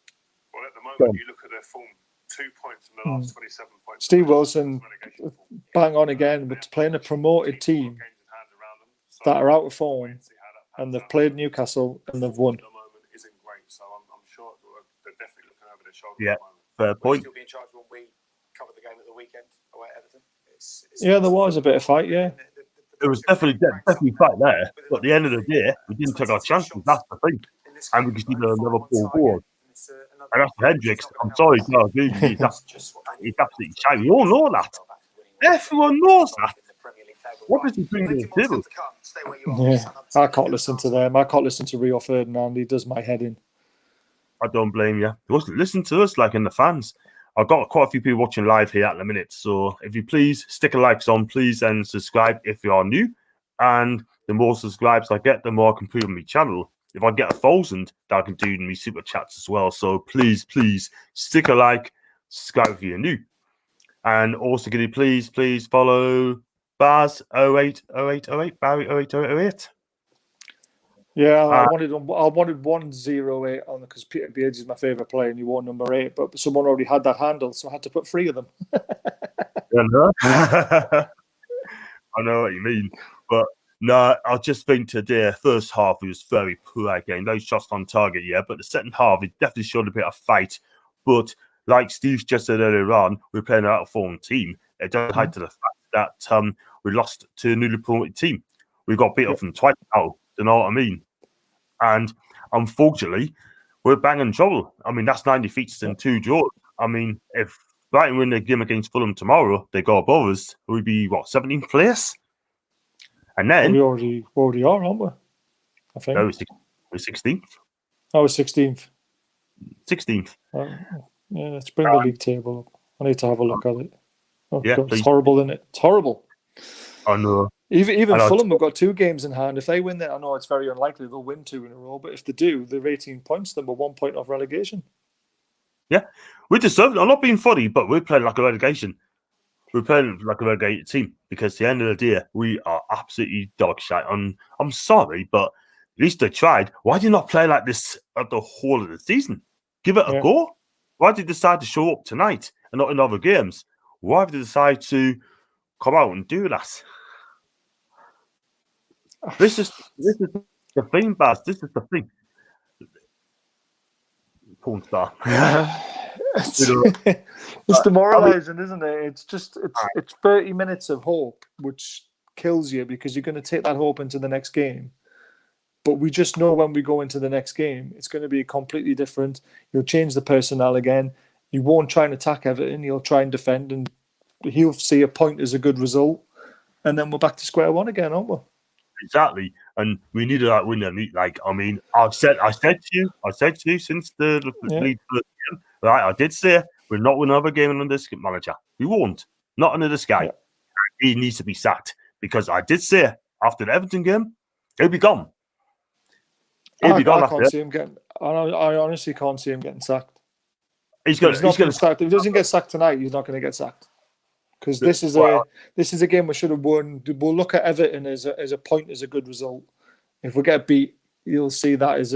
Well, at the moment, you look at their form, 2 points in the last 27 points. Steve Wilson, bang on again, but playing a promoted team that are out of form, and they've played Newcastle and they've won. At the moment isn't great, so I'm sure they're definitely looking over their shoulder. Yeah, fair point. Still be in charge when we cover the game at the weekend away at Everton. Yeah, there was a bit of fight. Yeah, there was definitely fight there, but at the end of the day, we didn't take our chances. That's the thing, and we conceded another 4 goals. And that's Hendricks. I'm sorry, no, he's absolutely shy. We all know that. Everyone knows that. What does he bring to the table? Yeah, I can't listen to them. I can't listen to Rio Ferdinand. He does my head in. I don't blame you. Listen to us, like in the fans. I've got quite a few people watching live here at the minute. So if you please stick a likes on, please, and subscribe if you are new. And the more subscribes I get, the more I can put on my channel. If I get 1,000, that I can do in my super chats as well. So please stick a like, subscribe if you're new. And also, can you please follow Baz 080808, Barry 080808. Yeah, I wanted 108 on because Peter Beards is my favourite player and he won number 8, but someone already had that handle, so I had to put 3 of them. I know what you mean, but no, I just think today, first half, it was very poor game. No shots on target, but the second half, it definitely showed a bit of fight. But like Steve just said earlier on, we're playing an out-of-form team. It doesn't hide to the fact that we lost to a newly promoted team. We got beat up from twice now. You know what I mean? And unfortunately, we're banging trouble. I mean, that's 9 defeats and 2 draws. I mean, if Brighton win the game against Fulham tomorrow, they go above us. We'd be, 17th place? And then... We already are, aren't we? I think. No, we're 16th. Oh, we're 16th. 16th. Yeah, let's bring the league table up. I need to have a look at it. Oh, yeah, God, it's horrible, isn't it? It's horrible. I know. Even Fulham have got 2 games in hand. If they win that, I know it's very unlikely they'll win 2 in a row, but if they do, they're 18 points, then we're 1 point off relegation. Yeah, we deserve it. I'm not being funny, but we're playing like a relegation. We're playing like a relegated team because at the end of the day, we are absolutely dog shit. I'm sorry, but at least they tried. Why do you not play like this at the whole of the season? Give it a go. Why did you decide to show up tonight and not in other games? Why did you decide to come out and do that? This is the thing, Baz. This is the thing. Porn star. It's demoralising, isn't it? It's 30 minutes of hope, which kills you because you're going to take that hope into the next game. But we just know when we go into the next game, it's going to be completely different. You'll change the personnel again. You won't try and attack Everton. You'll try and defend, and he'll see a point as a good result. and then we're back to square one again, aren't we? Exactly, and we needed that winner. Like, I mean, I said to you since the lead first game, right? I did say we're not winning another game under this manager. We won't. Not under this guy. Yeah. He needs to be sacked because I did say after the Everton game, he'll be gone. I can't see him getting. I honestly can't see him getting sacked. He's going to sacked. If he doesn't get sacked tonight, he's not going to get sacked. Because this is a game we should have won. We'll look at Everton as a point, as a good result. If we get beat, you'll see that as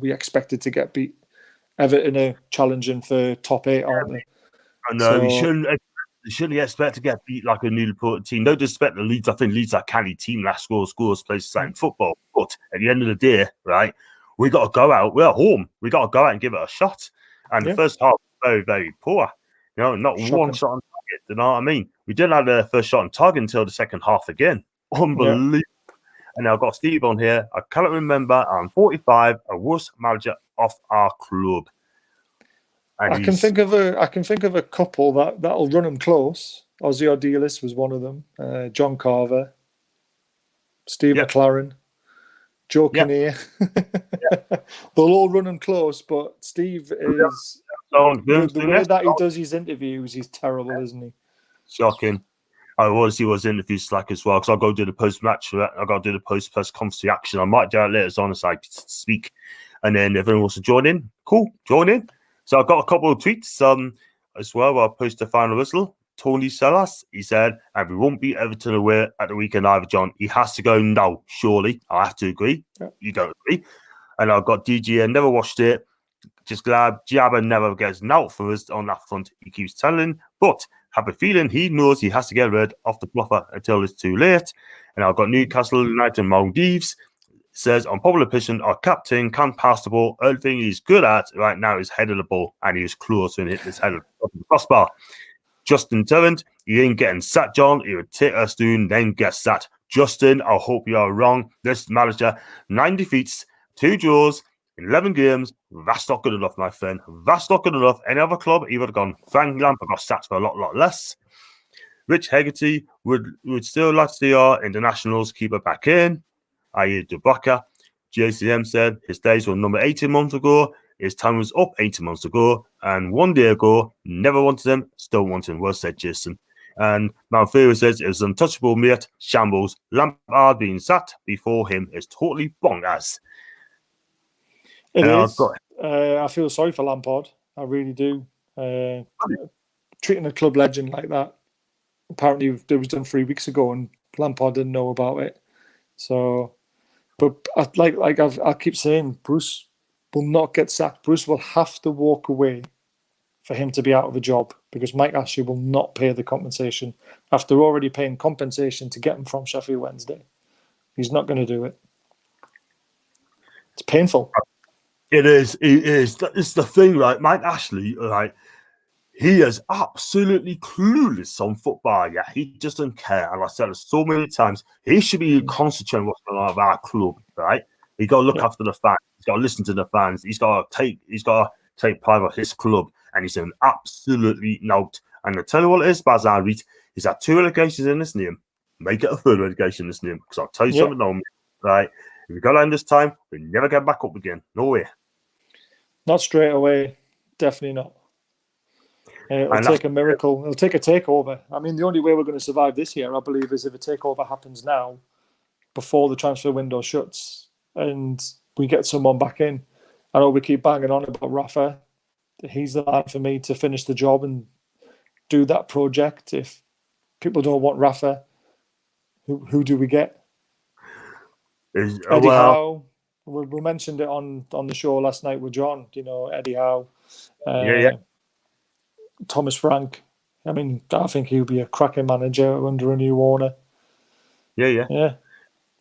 we expected to get beat. Everton are challenging for top 8, aren't they? I know, you shouldn't expect to get beat like a newly promoted team. No disrespect to Leeds. I think Leeds are a canny team that scores, plays in football. But at the end of the day, right, we got to go out. We're at home. We got to go out and give it a shot. And the first half was very, very poor. You know, not shocking. One shot on target. You know what I mean? We didn't have the first shot on target until the second half again. Unbelievable. Yeah. And now I've got Steve on here. I cannot remember. I'm 45, a worst manager of our club. And I can think of a couple that'll run him close. Ozzy Ordelis was one of them. John Carver, Steve McLaren, Joe Kinnear. They'll all run him close, but Steve is the way that he does his interviews. He's terrible, isn't he? Shocking. I want to see what his interview slack as well, because I'll go do the post-match. I've got to do the post-press conference reaction. I might do that later on as I speak. And then if anyone wants to join in, cool, join in. So I've got a couple of tweets as well. I'll post the final whistle. Tony Sellas, he said, and we won't beat Everton away at the weekend either, John. He has to go now, surely. I have to agree. Yeah. You don't agree. And I've got DG, never watched it. Just glad Jabba never gets an out for us on that front. He keeps telling, but have a feeling he knows he has to get rid of the bluffer until it's too late. And I've got Newcastle United Maldives. Says, on popular opinion, our captain can pass the ball. Only thing he's good at right now is head of the ball, and he was close and hit his head of the crossbar. Justin Tarrant, he ain't getting sacked, John. He would take us doing, then get sacked. Justin, I hope you are wrong. This manager, 9 defeats, 2 draws, 11 games. That's not good enough, my friend. That's not good enough. Any other club, he would have gone. Frank Lampard got sacked for a lot less. Rich Hegarty would still like to see our internationals keep it back in. I.e. Dubaka. JCM said his days were number 18 months ago. His time was up 18 months ago. And 1 day ago, never wanted him, still want him. Well said, Jason. And Malfero says it was untouchable, mate. Shambles. Lampard being sacked before him is totally bonkers. It is. I feel sorry for Lampard. I really do. Treating a club legend like that. Apparently, it was done 3 weeks ago, and Lampard didn't know about it. So, but I keep saying, Bruce will not get sacked. Bruce will have to walk away for him to be out of a job, because Mike Ashley will not pay the compensation after already paying compensation to get him from Sheffield Wednesday. He's not going to do it. It's painful. It is. It is. It's the thing, right? Mike Ashley, right? He is absolutely clueless on football. Yeah, he just doesn't care. And I said it so many times. He should be concentrating on what's going on with our club, right? He's got to look after the fans. He's got to listen to the fans. He's got to take pride of his club. And he's an absolutely note. And I tell you what it is, Bazar Reed, he's had 2 relegations in his name. Make it a 3rd relegation in his name. Because I'll tell you something now, right? If we go down this time, we never get back up again. No way. Not straight away. Definitely not. It'll take a miracle. It'll take a takeover. I mean, the only way we're going to survive this year, I believe, is if a takeover happens now, before the transfer window shuts, and we get someone back in. I know we keep banging on about Rafa. He's the man for me to finish the job and do that project. If people don't want Rafa, who do we get? Eddie Howe. We mentioned it on the show last night with John. You know, Eddie Howe. Thomas Frank. I mean, I think he'll be a cracking manager under a new owner. Yeah.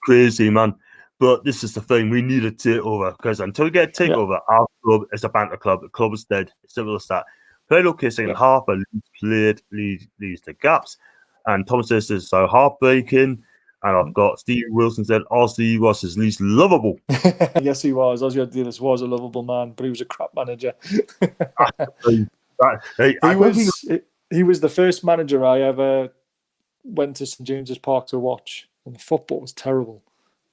Crazy, man. But this is the thing. We need a takeover, because until we get a takeover, our club is a banter club. The club is dead. Simple as that. Played okay second half, but leads the gaps. And Thomas says this is so heartbreaking. And I've got Steve Wilson said Ozzy was his least lovable. Yes, he was. Ozzy Ordelis was a lovable man, but he was a crap manager. He was the first manager I ever went to St James's Park to watch, and the football was terrible.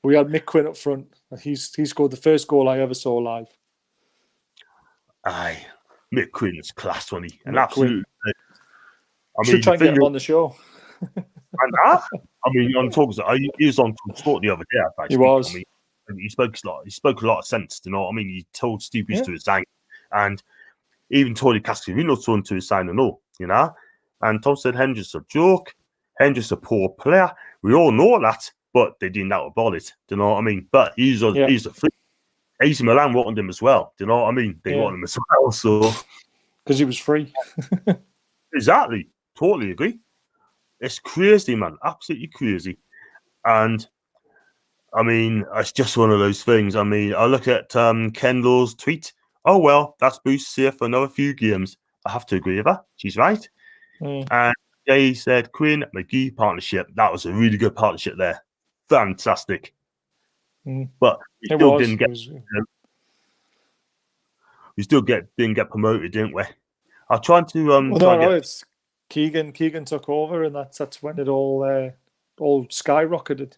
We had Mick Quinn up front. He scored the first goal I ever saw live. Aye, Mick Quinn is class, wasn't he? An Mick absolute. Should try and get him on the show. I mean, on talks, he was on Sport the other day. He was. I mean, he spoke a lot of sense. You know what I mean? He told Steve Bruce to resign, and even Tony Cascarino told him to resign and all. You know, and Tom said Hendrick's a joke. Hendrick's a poor player. We all know that, but they didn't know about it. Do you know what I mean? But he's a freak. AC Milan wanted him as well. Do you know what I mean? They wanted him as well. So because he was free. Exactly. Totally agree. It's crazy, man. Absolutely crazy. And I mean, it's just one of those things. I mean, I look at Kendall's tweet. Oh, well, that's Bruce here for another few games. I have to agree with her. She's right. And Jay said, Quinn McGee partnership. That was a really good partnership there. Fantastic. But we still didn't get. We still didn't get promoted, didn't we? I'm trying to. It's Keegan took over, and that's when it all skyrocketed.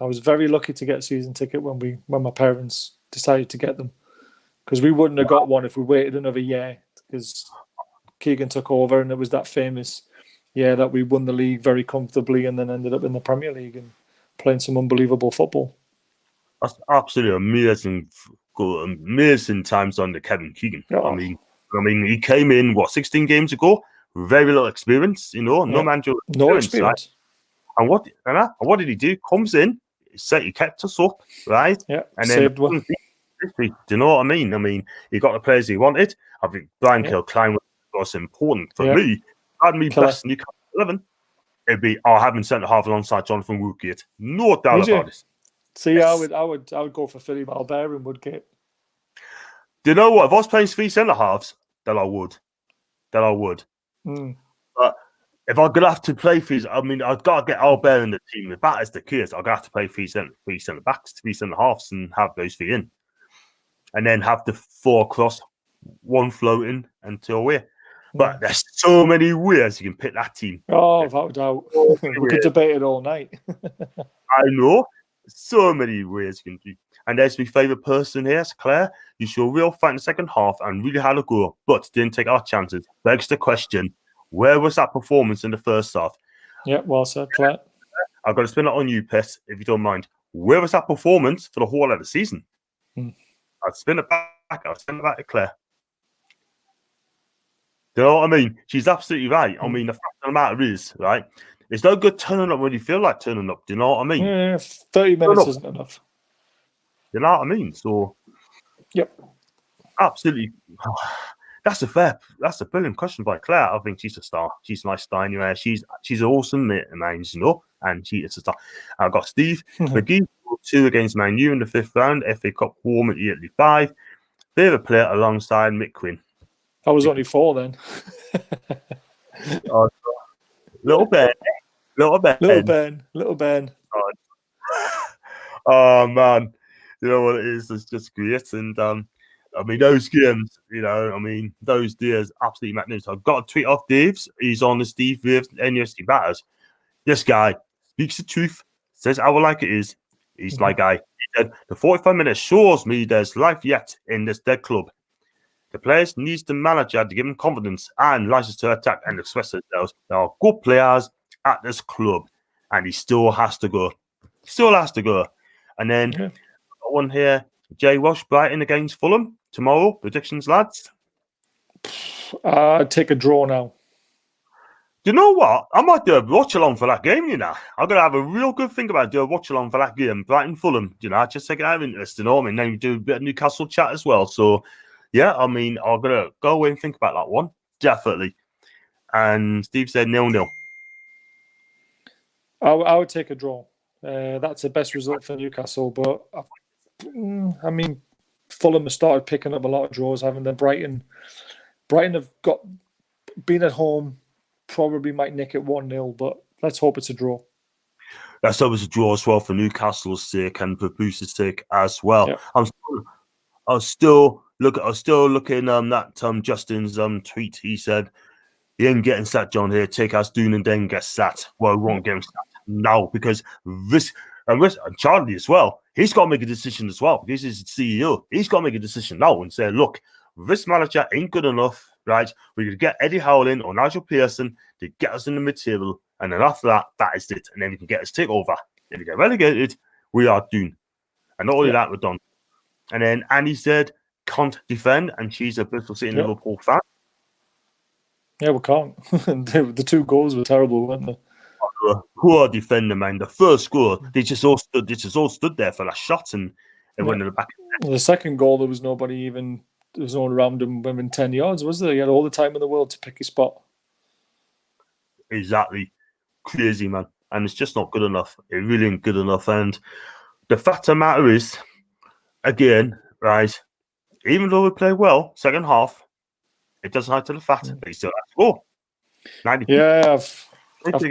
I was very lucky to get a season ticket when my parents decided to get them, because we wouldn't have got one if we waited another year. Because Keegan took over, and it was that famous year that we won the league very comfortably, and then ended up in the Premier League and playing some unbelievable football. That's absolutely amazing times under Kevin Keegan. I mean, he came in 16 games ago, very little experience. You know, no experience. Right? And what did he do? Comes in, he kept us up, right? Yeah, and then do you know what I mean? I mean, he got the players he wanted. I think Brian Kilcline was important for me. I'd be best Newcastle 11. It'd be having centre half alongside Jonathan Woodgate. No doubt about it. See, yes. I would go for Philippe Albert and Woodgate. Do you know what? If I was playing 3 centre halves, then I would. But if I'm gonna have to play 3, I mean, I've got to get Albert in the team. If that is the case, I'm gonna have to play 3 centre backs, 3 centre halves, and have those 3 in, and then have the 4 across, 1 floating, and 2 away. But there's so many ways you can pick that team. Oh, without doubt. We could debate it all night. I know. So many ways you can do. And there's my favourite person here, it's Claire. You showed real fight in the second half and really had a go, but didn't take our chances. Begs the question, where was that performance in the first half? Yeah, well said, Claire. I've got to spin it on you, Pitt, if you don't mind. Where was that performance for the whole of the season? I'll spin it back. I'll send it back to Claire. Do you know what I mean? She's absolutely right. I mean, the fact of the matter is, right, it's no good turning up when you feel like turning up. Do you know what I mean? Yeah, 30 minutes isn't enough. You know what I mean? So, yep. Absolutely. That's a brilliant question by Claire. I think she's a star. She's my star anyway. She's awesome, mate, you know, and she is a star. I've got Steve McGee, 2 against Man U in the 5th round, FA Cup warm at 85. Favourite player alongside Mick Quinn. I was only 4 then. Little Ben. Oh man, you know what it is? It's just great, and I mean those games. You know, I mean those days absolutely magnificent. I've got a tweet off Dave's. He's on the Steve Reeves NUSC Batters. This guy speaks the truth, says how like it is. He's my guy. He said the 45 minutes shows me there's life yet in this dead club. The players needs the manager to give them confidence and license to attack and express themselves. There are good players at this club, and he still has to go. And then one here, Jay Walsh, Brighton against Fulham tomorrow. Predictions, lads? I'd take a draw now. Do you know what? I might do a watch along for that game, you know. I'm going to have a real good think about doing a watch along for that game. Brighton Fulham, you know, just take it out of interest, you know. I mean, then we do a bit of Newcastle chat as well. So, yeah, I mean, I'm going to go away and think about that one. Definitely. And Steve said 0-0. I would take a draw. That's the best result for Newcastle. But, I mean, Fulham have started picking up a lot of draws, haven't they? Brighton have been at home, probably might nick it 1-0, but let's hope it's a draw. Let's hope it's a draw as well for Newcastle's sake and for Bruce's sake as well. Yeah. I was still looking that Justin's tweet. He said He ain't getting sacked, John. Here, take us Doon and then get sacked. Well, we won't get him sacked now because this and Charlie as well. He's got to make a decision as well. This is the CEO. He's got to make a decision now and say, look, this manager ain't good enough, right? We're going to get Eddie Howland or Nigel Pearson to get us in the mid-table. And then after that, that is it. And then we can get us take over. If we get relegated, we are doomed. And not only that, we're done. And then Annie said, can't defend. And she's a Bristol City Liverpool fan. Yeah, we can't. The 2 goals were terrible, weren't they? Poor defender, man. The first goal, they just all stood there for that shot and went in the back. The second goal, there was no one around him within 10 yards, was there? He had all the time in the world to pick his spot. Exactly. Crazy, man. And it's just not good enough. It really ain't good enough. And the fact of the matter is, again, right, even though we play well, second half, it doesn't add to the fact that he still has to score. 90. Yeah, I've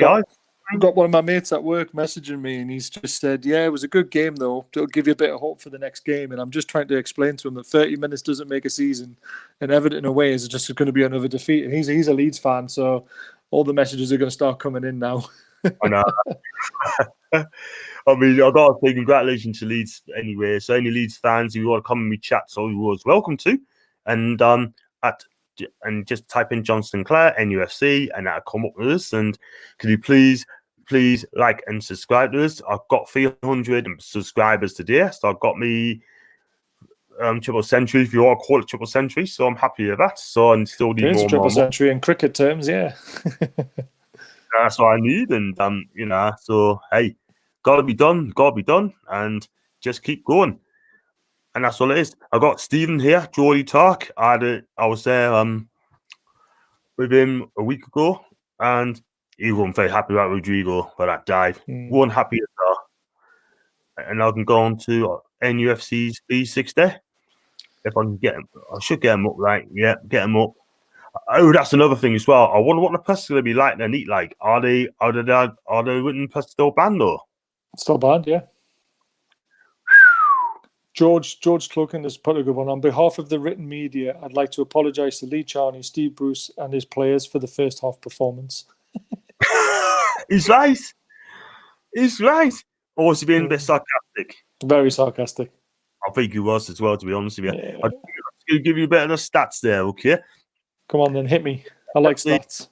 got one of my mates at work messaging me, and he's just said, yeah, it was a good game, though. It'll give you a bit of hope for the next game. And I'm just trying to explain to him that 30 minutes doesn't make a season, and Everton away is just going to be another defeat. And he's a Leeds fan, so all the messages are going to start coming in now. I know. I mean, I got to say congratulations to Leeds anyway. So any Leeds fans who want to come and me chat, so you was welcome to. And just type in John Sinclair, NUFC, and that'll come up with us. And could you please like and subscribe to us? I've got 300 subscribers today, so I've got me triple century, if you want to call it triple century. So I'm happy with that. So I still need more. Triple century in cricket terms, yeah. That's what I need, and so hey, gotta be done, and just keep going. And that's all it is. I got Stephen here, Geordie Talk. I was there with him a week ago, and he wasn't very happy about Rodrigo for that dive. Wasn't happy at all. And I can go on to NUFC's B60 if I can get him. I should get him up, right? Yeah, get him up. Oh, that's another thing as well. I wonder what the press is going to be like. They're neat. Like, are they written press still banned or still banned? Yeah. George Clucken has put a good one. On behalf of the written media, I'd like to apologise to Lee Charney, Steve Bruce, and his players for the first half performance. He's right. Or was he being a bit sarcastic? Very sarcastic. I think he was as well, to be honest with you. Yeah. I'm going to give you a bit of the stats there, okay? Come on, then, hit me. I like stats.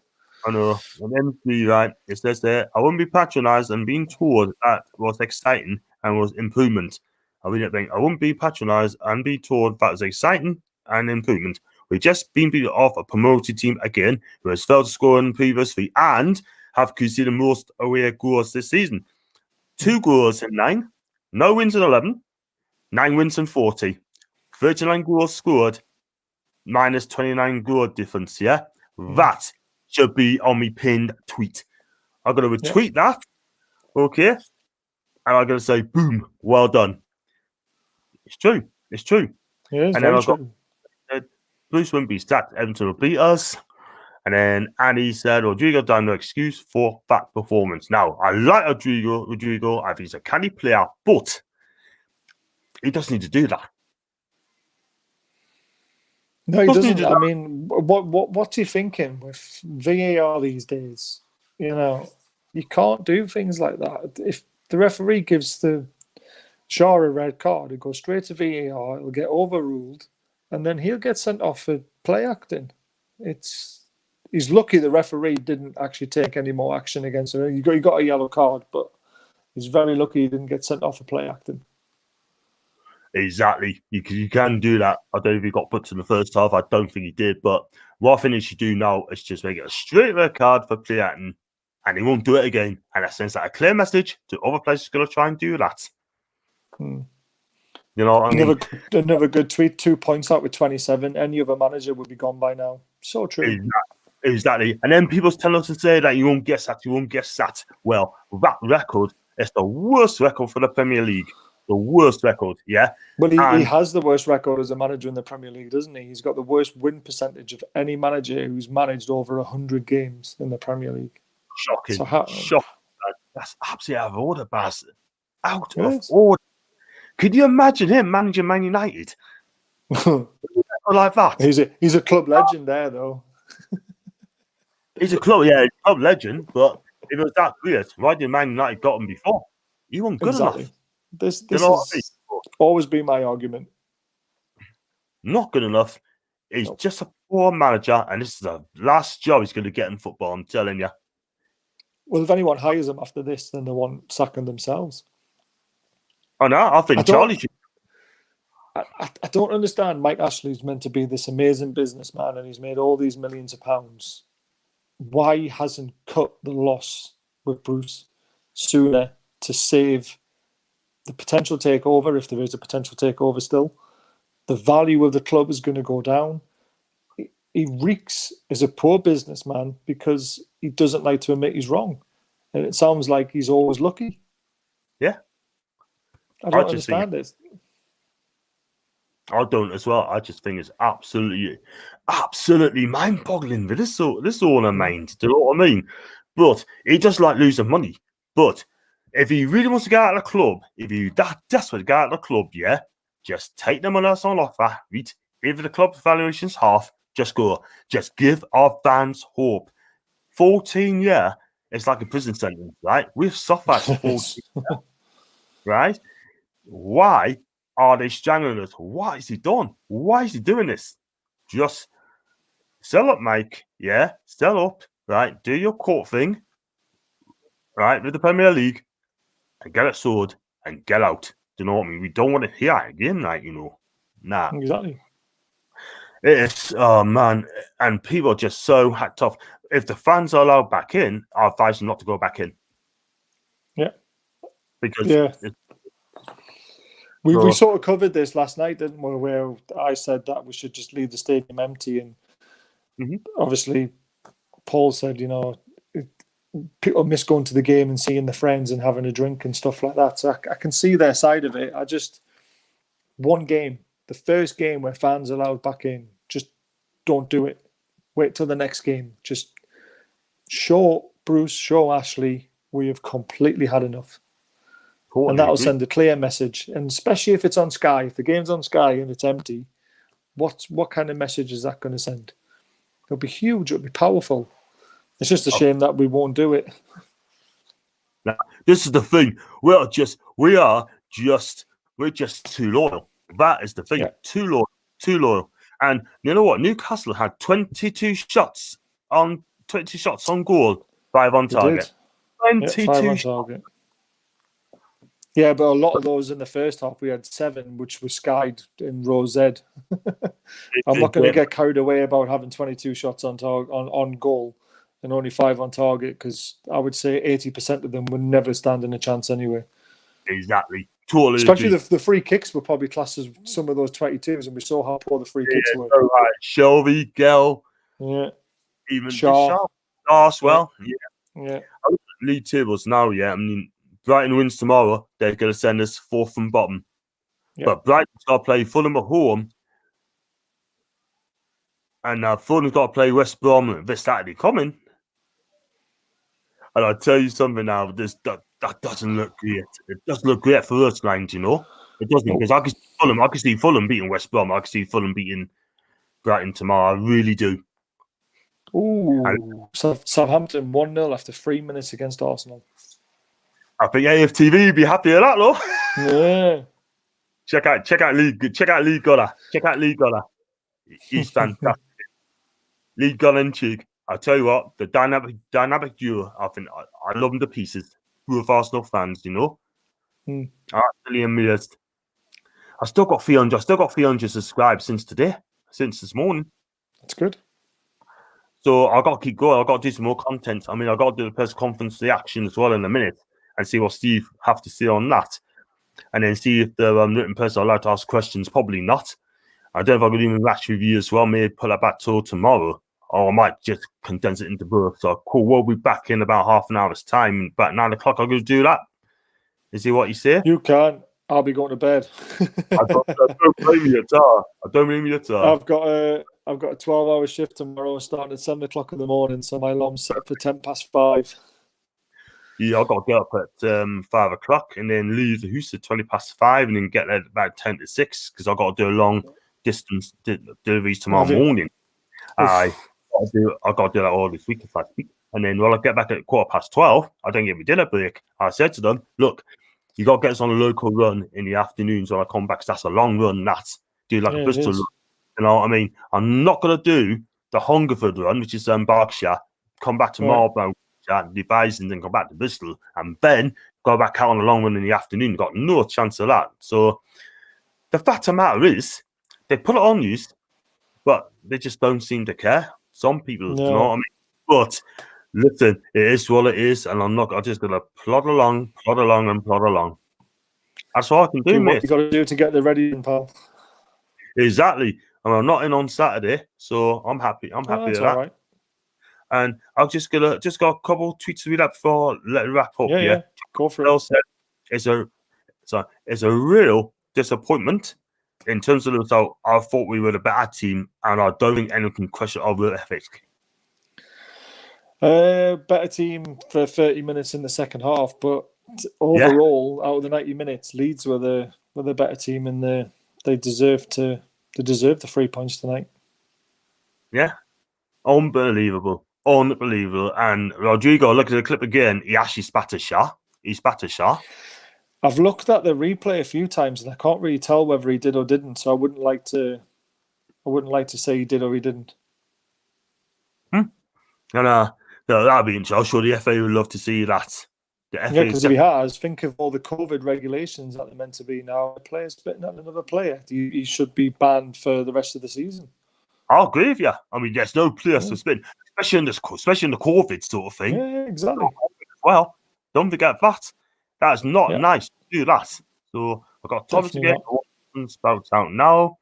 I know. And then, right, it says there, I wouldn't be patronised and being told that was exciting and was improvement. I really think I wouldn't be patronised and be told that was exciting and improvement. We've just been beaten off a promoted team again, who has failed to score in previously and have conceded most away goals this season. 2 goals in 9, no wins in 11, 9 wins in 40, 39 goals scored, minus 29 goal difference, yeah? That should be on me pinned tweet. I'm going to retweet that, okay? And I'm going to say, boom, well done. It's true. It is and then I've got Bruce wouldn't be stacked. Everton will beat us. And then Annie said, Rodrigo done no excuse for that performance. Now, I like Rodrigo. I think he's a canny player, but he doesn't need to do that. No, he doesn't. I mean, what's he thinking with VAR these days? You can't do things like that. If the referee gives the Shaw a red card, it goes straight to VAR, it'll get overruled, and then he'll get sent off for play acting. He's lucky the referee didn't actually take any more action against him. He got a yellow card, but he's very lucky he didn't get sent off for play acting. Exactly. You can do that. I don't know if he got put to the first half. I don't think he did. But what I think he should do now is just make it a straight red card for play acting, and he won't do it again. And that sends out a clear message to other players going to try and do that. You know what I mean? Another good tweet, 2 points out with 27. Any other manager would be gone by now. So true. Exactly. And then people tell us to say that you won't get sat. Well, that record is the worst record for the Premier League. The worst record, yeah? Well, he has the worst record as a manager in the Premier League, doesn't he? He's got the worst win percentage of any manager who's managed over 100 games in the Premier League. Shocking. Shocking. That's absolutely out of order, Baz. Out of order. Could you imagine him managing Man United? Like that. He's a club legend there, though. He's a club legend, but if it was that great, why did Man United got him before? He wasn't good enough. This has always been my argument. Not good enough. He's just a poor manager, and this is the last job he's going to get in football, I'm telling you. Well, if anyone hires him after this, then they want sacking themselves. I know. I think Charlie should. I don't understand. Mike Ashley's meant to be this amazing businessman, and he's made all these millions of pounds. Why he hasn't cut the loss with Bruce sooner to save the potential takeover, if there is a potential takeover still? The value of the club is going to go down. He reeks as a poor businessman because he doesn't like to admit he's wrong. And it sounds like he's always lucky. Yeah. I don't understand it. I don't as well. I just think it's absolutely mind-boggling. But this all in mind. Do you know what I mean? But he does like losing money. But if he really wants to get out of the club, if you that desperate to get out of the club, yeah, just take the money that's on offer. If the club valuation's half, just give our fans hope. 14 years, it's like a prison sentence, right? We've suffered 14 years, right? Why are they strangling us? What is he done? Why is he doing this? Just sell up, Mike. Yeah, sell up, right? Do your court thing, right, with the Premier League, and get it sorted and get out. Do you know what I mean? We don't want to hear it again, like, Nah. Exactly. It's, oh, man. And people are just so hacked off. If the fans are allowed back in, I advise them not to go back in. Yeah. Because we sort of covered this last night, didn't we? Where I said that we should just leave the stadium empty. And obviously, Paul said, people miss going to the game and seeing the friends and having a drink and stuff like that. So I can see their side of it. One game, the first game where fans are allowed back in, just don't do it. Wait till the next game. Just show Bruce, show Ashley, we have completely had enough. Totally and that'll send a clear message. And especially if it's on Sky, if the game's on Sky and it's empty, what kind of message is that going to send? It'll be huge. It'll be powerful. It's just a shame that we won't do it. Now, this is the thing. We're just too loyal. That is the thing. Yeah. Too loyal. And you know what? Newcastle had 22 shots on goal, 5 on target. 22 5 on target. Yeah, but a lot of those in the first half, we had 7, which was skied in row Z. I'm not going to get carried away about having 22 shots on goal and only 5 on target, because I would say 80% of them would never stand in a chance anyway. Exactly. Totally. Especially the free kicks were probably classed as some of those 22s, and we saw how poor the free kicks were. So right. Shelby, Gell, even Shaw as well. Yeah. I look at league tables now, yeah. I mean, Brighton wins tomorrow, they're going to send us 4th from bottom. Yeah. But Brighton's got to play Fulham at home. And Fulham's got to play West Brom this Saturday coming. And I'll tell you something now, that doesn't look great. It doesn't look great for us, It doesn't, because I can see Fulham beating West Brom. I can see Fulham beating Brighton tomorrow. I really do. Ooh, Southampton 1-0 after 3 minutes against Arsenal. I think AFTV would be happy with that, though. Yeah. Check out Lee Gunner. He's fantastic. Lee Gunner and Chig. I tell you what, the dynamic duo. I think I love them to pieces. With Arsenal fans, I'm absolutely amazed. I still got 300 subscribed since this morning. That's good. So I got to keep going. I got to do some more content. I mean, I got to do the press conference reaction as well in a minute and see what Steve have to say on that, and then see if the written person are allowed to ask questions. Probably not. I don't know if I could even match review as well. Maybe pull that back till tomorrow, or I might just condense it into both. So cool. We'll be back in about half an hour's time. About 9 o'clock, I'm going to do that. Is he what you say? You can. I'll be going to bed. I don't blame you at all. I've got a 12-hour shift tomorrow, starting at 7 o'clock in the morning. So my alarm's set for 5:10. Yeah, I've got to get up at 5 o'clock and then leave the house at 5:20 and then get there at about 10 to 6 because I've got to do a long distance deliveries tomorrow morning. I got to do that all this week, last week. And then when I get back at 12:15, I don't get my dinner break. I said to them, look, you got to get us on a local run in the afternoons when I come back, because that's a long run. That's do like a Bristol run. You know what I mean? I'm not going to do the Hungerford run, which is Berkshire, come back to Marlborough, the Bison, then come back to Bristol, and then go back out on a long run in the afternoon. You've got no chance of that. So the fact of the matter is, they put it on news, but they just don't seem to care. Some people, you know what I mean? But listen, it is what it is, and I'm just going to plod along. That's all I can do, mate. What you got to do to get the ready, pal. Exactly. And I'm not in on Saturday, so I'm happy. I'm happy with that. All right. And I'll just got a couple of tweets to read up before let it wrap up. Yeah. Go for it. It's a real disappointment in terms of the result. I thought we were the better team, and I don't think anyone can question our work ethic. Better team for 30 minutes in the second half, but overall, out of the 90 minutes, Leeds were the better team, and they deserve the 3 points tonight. Yeah, unbelievable. And Rodrigo, look at the clip again. He actually spat a shot. I've looked at the replay a few times, and I can't really tell whether he did or didn't. So I wouldn't like to say he did or he didn't. No, that'd be interesting. I'm sure the FA would love to see that. Because if he has, think of all the COVID regulations that they're meant to be now. A player spitting at another player, he should be banned for the rest of the season. I'll agree with you. I mean, there's no players to spin, especially in the COVID sort of thing. Yeah, exactly. Well, don't forget that. That's not nice to do that. So I've got Thomas to get spout out now.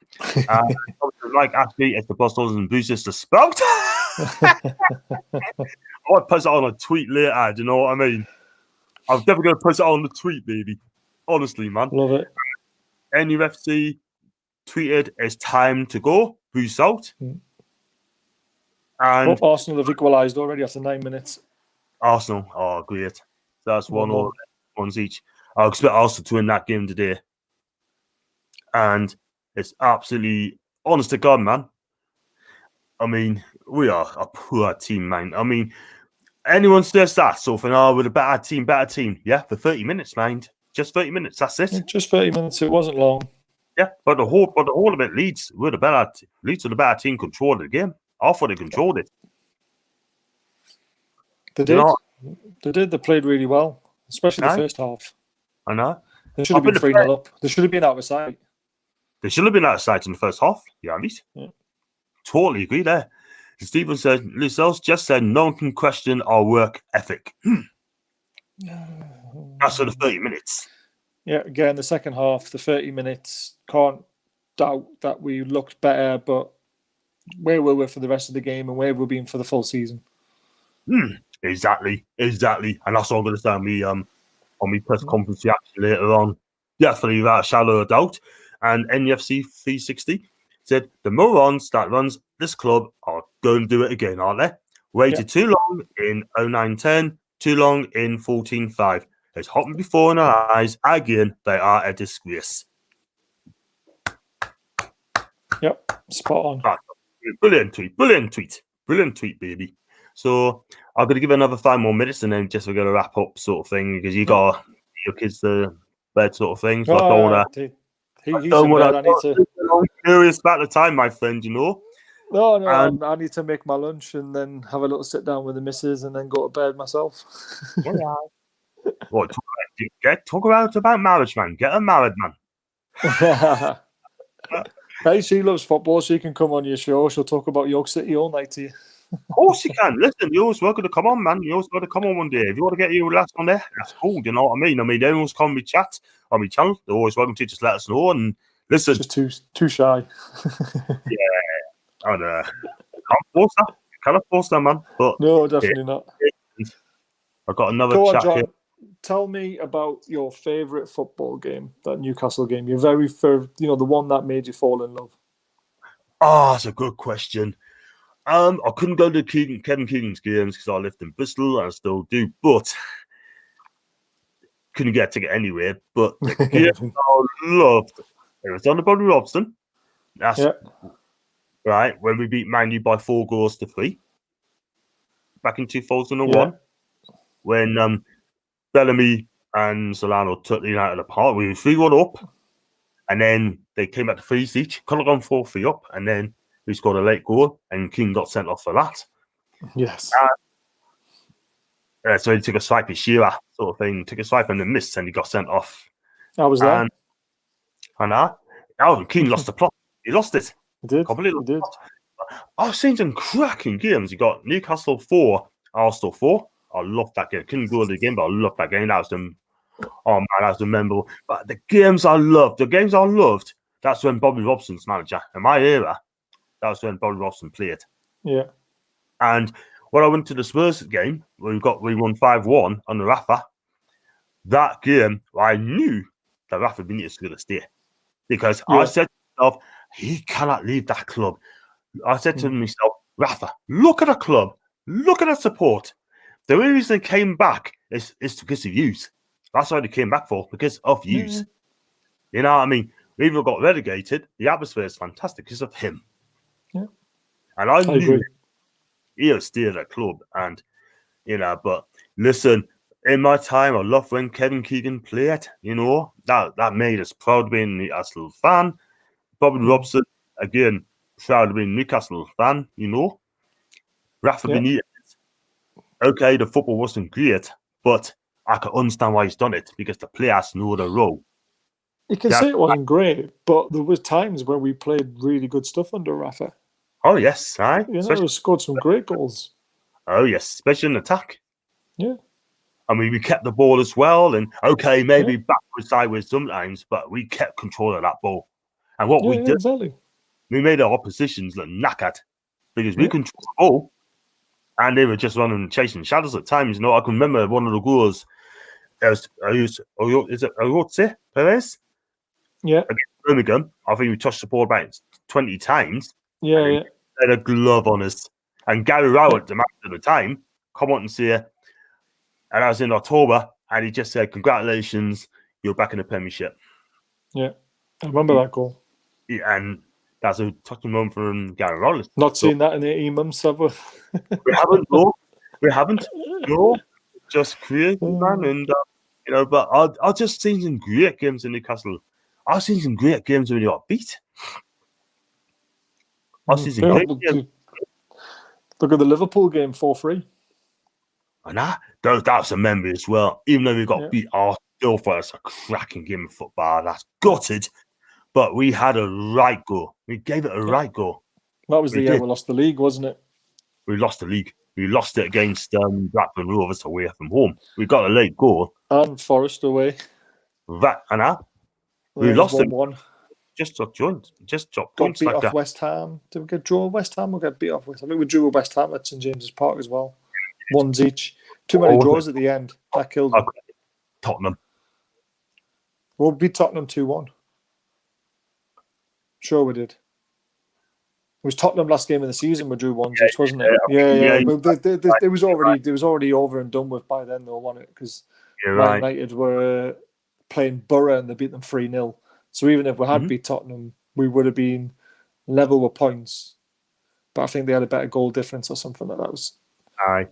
Like actually, it's the Bustles and Boosters to spout. I want to post it on a tweet later. Do you know what I mean? I'm definitely going to post it on the tweet, baby. Honestly, man. Love it. NUFC tweeted, it's time to go. Boost out. And Arsenal have equalised already after 9 minutes. Arsenal, great. So that's ones each. I expect Arsenal to win that game today. And it's absolutely, honest to God, man. I mean, we are a poor team, man. I mean, anyone says that, so for with a better team. Yeah, for 30 minutes, mind. Just 30 minutes, that's it. Just 30 minutes, it wasn't long. Yeah, but the whole of it, Leeds were the better team, controlled the game. I thought they controlled it. They did. They did. They played really well, especially the first half. I know. They should have been 3-0 up. They should have been out of sight. They should have been out of sight in the first half. Yeah, totally agree there. Stephen said, Lusels just said no one can question our work ethic. That's for the 30 minutes. Yeah, again, the second half, the 30 minutes, can't doubt that we looked better, but where were we for the rest of the game and where we've been for the full season? Exactly. And that's all I'm going to say on my press conference actually later on. Definitely without a shadow of doubt. And NUFC 360 said, the morons that runs this club are going to do it again, aren't they? Waited too long in 09-10, too long in 14-5. It's happened before in our eyes. Again, they are a disgrace. Yep, spot on. Brilliant tweet, baby. So I'm going to give another 5 more minutes and then just we're going to wrap up sort of thing because you got your kids to bed sort of thing. So I don't want to... I'm curious about the time, my friend, you know. No, I need to make my lunch and then have a little sit down with the missus and then go to bed myself. What, talk about marriage, man. Get her married, man. Hey, she loves football. She can come on your show. She'll talk about York City all night to you. Of course you can. Listen, you always welcome to come on, man. You always got to come on one day. If you want to get your last on there, that's cool. You know what I mean? Everyone's come with chat on my channel. They're always welcome to just let us know. And listen, just too shy. Yeah, and can't force that, man. But no, definitely not. I've got another chat John. here. Tell me about your favourite football game, that Newcastle game. Your very first, the one that made you fall in love. That's a good question. I couldn't go to Kevin Keegan's games because I lived in Bristol and I still do, but couldn't get a ticket anywhere. But the game I loved, it was on the Bobby Robson. That's right when we beat Man U by 4 goals to 3. back in 2001 when Bellamy and Solano took United apart. We were 3-1 up, and then they came back to 3 each. Could have gone 4-3 up, and then we scored a late goal, and King got sent off for that. Yes. So he took a swipe at Shearer, sort of thing. Took a swipe and then missed, and he got sent off. I was there. And King lost the plot. He lost it. He did. Completely. He did. I've seen some cracking games. You got Newcastle 4, Arsenal 4. I love that game. Couldn't go to the game, but I love that game. That was the that was memorable. But the games I loved, that's when Bobby Robson's manager. In my era, that was when Bobby Robson played. Yeah. And when I went to the Spurs game, we won 5-1 on the Rafa. That game, I knew that Rafa Benitez was going to stay. Because I said to myself, he cannot leave that club. I said to myself, Rafa, look at the club. Look at the support. The only reason they came back is because of youth. That's why they came back for, because of youth. You know what I mean? We even got relegated. The atmosphere is fantastic because of him. Yeah. And I knew agree. he'll steer the club. And, but listen, in my time, I loved when Kevin Keegan played, that made us proud to be a Newcastle fan. Bobby Robson, again, proud to be a Newcastle fan, Rafa Benitez. Okay, the football wasn't great, but I can understand why he's done it because the players know the role. You can say it wasn't great, but there was times where we played really good stuff under Rafa. Oh, yes. Right? We scored some great goals. Oh, yes, especially in attack. Yeah. I mean, we kept the ball as well, and okay, maybe backwards, sideways sometimes, but we kept control of that ball. And what we did, we made our oppositions look knackered because we controlled the ball, and they were just running and chasing shadows at times. I can remember one of the goals. Is it Orotse Perez? Yeah. Against Birmingham, I think we touched the ball about 20 times. Yeah, He had a glove on us. And Gary Rowett, the manager at the time, come on and say, and I was in October, and he just said, "Congratulations, you're back in the Premiership." Yeah, I remember that goal. Yeah, and that's a touching moment from Gary Rowett. Not seen that in 18 months, have we? We haven't, no. We haven't. No. Just crazy, man. And, but I've just seen some great games in Newcastle. I've seen some great games when you got beat. I've seen some great games. Look at the Liverpool game, 4-3. And that's a memory as well. Even though we got beat, I still thought it's a cracking game of football. That's gutted. But we had a right go. We gave it a right go. That was the year we lost the league, wasn't it? We lost the league. We lost it against Blackburn Rovers away from home. We got a late goal. And Forest away. We lost it. 1-1. Just dropped Got beat off West Ham. Did we get draw West Ham or get beat off West Ham? I think we drew West Ham at St James's Park as well. Ones each. Too many draws at the end. That killed them. Tottenham. We'll beat Tottenham 2-1. Sure we did. It was Tottenham last game of the season we drew 1-1, wasn't it? Yeah. It was already over and done with by then, though, wasn't it? Because United were playing Borough and they beat them 3-0. So even if we had beat Tottenham, we would have been level with points. But I think they had a better goal difference or something like that. I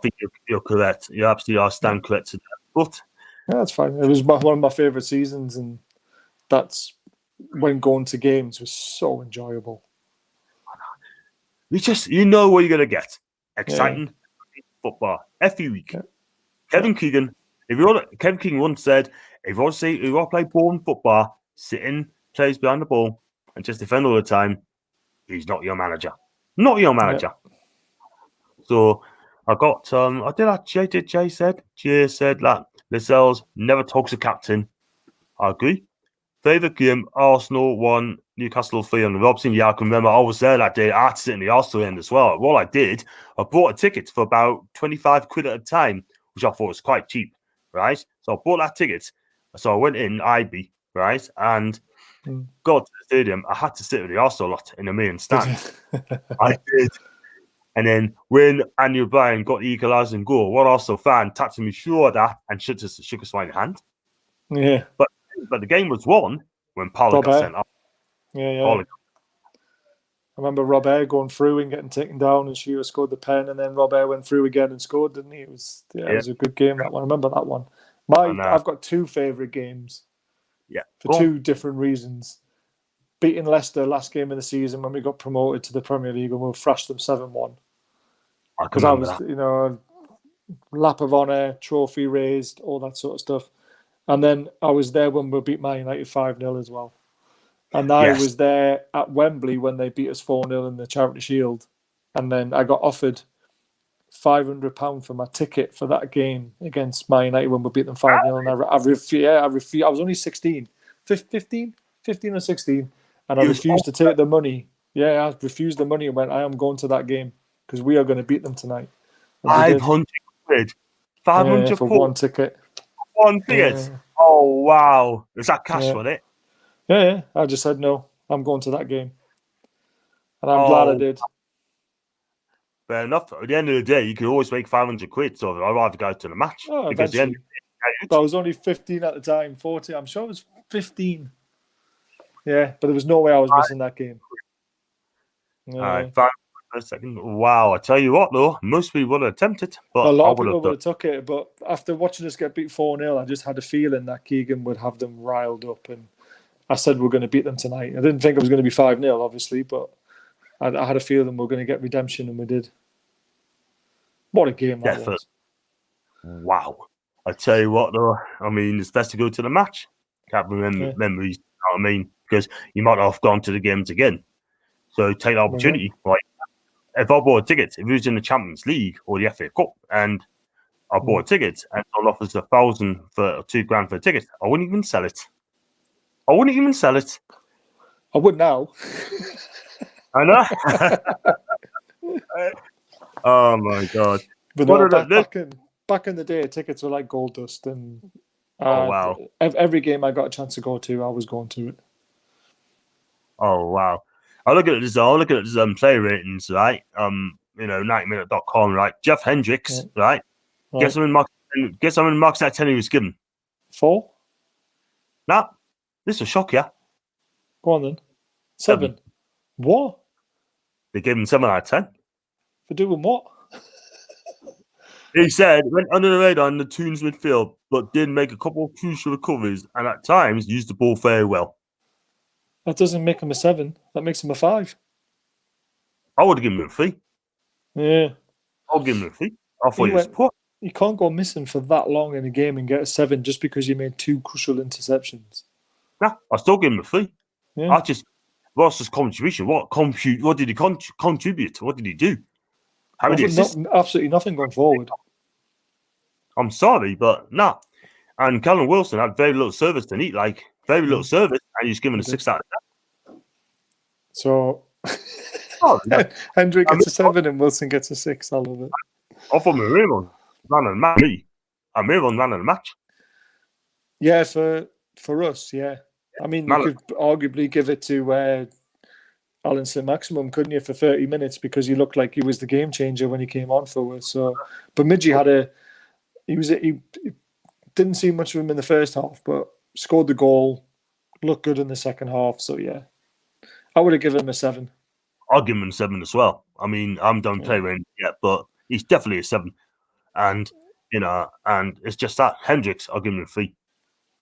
think you're correct. You absolutely are stand correct to that. But that's fine. It was one of my favourite seasons, and that's when going to games was so enjoyable. You just what you're gonna get. Exciting football every week. Yeah. Kevin Keegan. Kevin Keegan once said, "If you want to play boring football, sitting plays behind the ball and just defend all the time, he's not your manager. Not your manager." Yeah. So I got I did that. Jay said that Lascelles never talks to captain. I agree. Favorite game: Arsenal 1, Newcastle 3 on the Robson. Yeah, I can remember. I was there that day. I had to sit in the Arsenal end as well. What I did, I bought a ticket for about 25 quid at a time, which I thought was quite cheap, right? So I bought that ticket. So I went in IB, right, and got to the stadium. I had to sit with the Arsenal lot in the main stand. I did. And then when Andy O'Brien got the equalising goal, one Arsenal fan tapped me shoulder and shook us by the hand. Yeah. But the game was won when Paul got sent off. Yeah. I remember Rob Air going through and getting taken down, and Shearer scored the pen, and then Rob Air went through again and scored, didn't he? It was a good game, that one. I remember that one. I've got two favourite games. Yeah. For two different reasons. Beating Leicester last game of the season when we got promoted to the Premier League and we thrashed them 7-1. Because I was, lap of honour, trophy raised, all that sort of stuff. And then I was there when we beat Man United 5-0 as well. And I was there at Wembley when they beat us 4-0 in the Charity Shield. And then I got offered £500 for my ticket for that game against Man United when we beat them 5-0. And I refused. I was only 16 or 16. And I refused to take the money. Yeah, I refused the money and went, I am going to that game because we are going to beat them tonight. 500 quid. 500 for one ticket. One ticket. Yeah. Oh, wow. Is that cash for it? Yeah. I just said, no, I'm going to that game. And I'm glad I did. Fair enough. At the end of the day, you can always make 500 quid. So I'd rather go to the match. Because the end I was only 15 at the time, 14. I'm sure it was 15. Yeah, but there was no way I was missing that game. All right, 5 for a second. Wow, I tell you what, though, most people would have attempted, but a lot of people would have took it. But after watching us get beat 4-0, I just had a feeling that Keegan would have them riled up, and I said we're going to beat them tonight. I didn't think it was going to be 5-0, obviously, but I had a feeling we were going to get redemption, and we did. What a game that was! Wow, I tell you what, though, I mean, it's best to go to the match. Can't remember memories. You know what I mean? Because you might not have gone to the games again. So take the opportunity. Like, if I bought tickets, if it was in the Champions League or the FA Cup, and I bought tickets and someone offers $1,000 for $2,000 for a ticket, I wouldn't even sell it. I would now. I know. Oh my god! But no, back in the day, tickets were like gold dust, and wow! Every game I got a chance to go to, I was going to it. Oh wow! I look at this. Player ratings, right? 90minute.com, right? Jeff Hendricks, right? Guess how many marks that 10 he was given? 4. Nah, this will shock you. Go on then. 7. What? They gave him 7 out of 10. For doing what? He said went under the radar in the Toons midfield, but did make a couple of crucial recoveries and at times used the ball very well. That doesn't make him a 7. That makes him a 5. I would have given him a 3. Yeah. I'll give him a 3. I thought he was poor. You can't go missing for that long in a game and get a 7 just because you made 2 crucial interceptions. Nah, I still give him a 3. Yeah. What's his contribution? What did he contribute? What did he do? How many assists? Absolutely nothing going forward. I'm sorry, but nah. And Callum Wilson had very little service to need, very little service, and he's given a 6 out of 10. So Hendrick gets a 7 and Wilson gets a 6. I love it. I thought Miramon ran a match. Miramon ran a match. Yeah, for us, yeah. I mean, you could arguably give it to Alan St-Maximum, couldn't you, for 30 minutes because he looked like he was the game changer when he came on for us. So, but Midgie he didn't see much of him in the first half, but scored the goal, looked good in the second half. So yeah, I would have given him a 7. I'll give him a 7 as well. I mean, I haven't done play range yet, but he's definitely a 7. And and it's just that Hendricks, I'll give him a 3.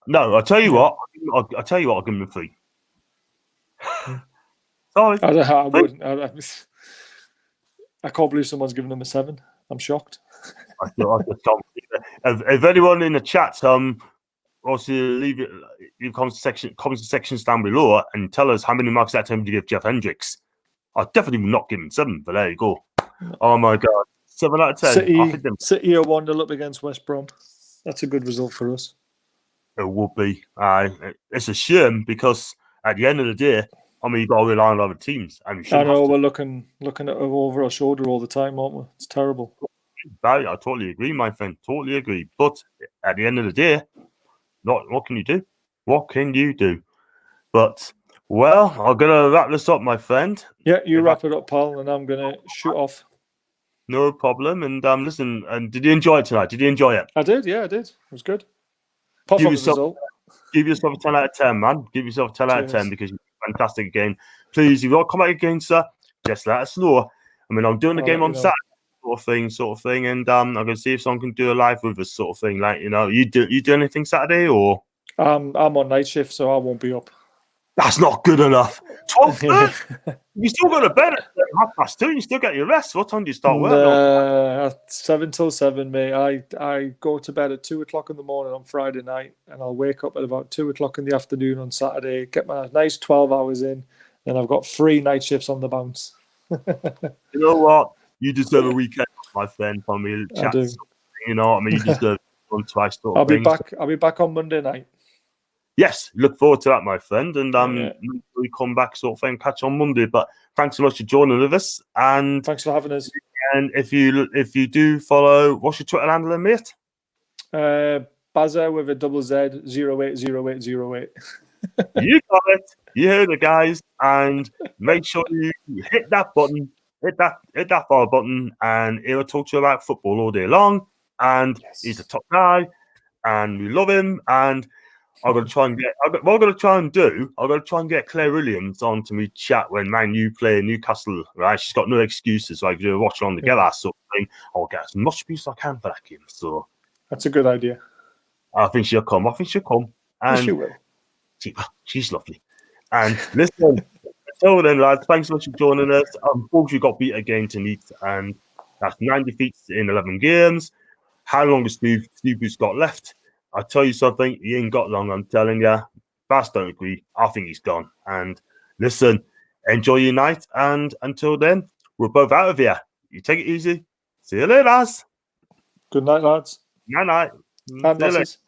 No, I'll tell you what. I'll give him a 3. Sorry. I wouldn't. I can't believe someone's giving him a 7. I'm shocked. I just can't believe it. If anyone in the chat, also leave your comment sections down below and tell us how many marks that time did you give Jeff Hendricks. I definitely would not give him 7, but there you go. Oh my god, 7 out of 10. City are 1-0 up against West Brom. That's a good result for us. It would be. It's a shame because at the end of the day, I mean, you've got to rely on other teams. I know we're looking at over our shoulder all the time, aren't we? It's terrible. Barry, I totally agree, my friend. Totally agree. But at the end of the day, what can you do? What can you do? But, well, I'm going to wrap this up, my friend. Yeah, you wrap it up, pal, and I'm going to shoot off. No problem. And listen, and did you enjoy it tonight? Did you enjoy it? I did, yeah, I did. It was good. Apart from the result. Give yourself a 10 out of 10, man. Give yourself a 10 out of 10 because you're fantastic again. Please, if you want to come back again, sir, just let us know. I mean, I'm doing the I'll game let on you know. Saturday, sort of thing, and I'm gonna see if someone can do a live with us, sort of thing. Like, you do anything Saturday, or I'm on night shift, so I won't be up. that's not good enough. 12:30. You still go to bed at 2:30. You still get your rest. What time do you start work? Nah, 7 till 7, mate. I go to bed at 2 o'clock in the morning on Friday night, and I'll wake up at about 2 o'clock in the afternoon on Saturday, get my nice 12 hours in, and I've got 3 night shifts on the bounce. You know what? You deserve a weekend, my friend. From me, I do. You know what I mean? You deserve one twice. I'll be back on Monday night. Yes, look forward to that, my friend. And Yeah. we come back, sort of thing, catch on Monday. But thanks so much for joining with us. And thanks for having us. And if you do follow, what's your Twitter handle, mate? Bazza with a double Z 080808. You got it. You heard it, guys. And make sure you hit that button, hit that follow button, and he'll talk to you about football all day long. And he's a top guy, and we love him. And I'm gonna try and get Claire Williams on to me chat when Man U play Newcastle. Right, she's got no excuses. So I can watch on together, sort of thing. I'll get as much abuse as I can for that game. So that's a good idea. I think she'll come. And she will. She's lovely. And listen, until then, lads, thanks so much for joining us. Unfortunately, got beat again to Leeds, and that's 9 defeats in 11 games. How long has Steve Bruce got left? I'll tell you something, he ain't got long, I'm telling you. Bass don't agree. I think he's gone. And listen, enjoy your night. And until then, we're both out of here. You take it easy. See you later, lads. Good night, lads. Night. And lasses.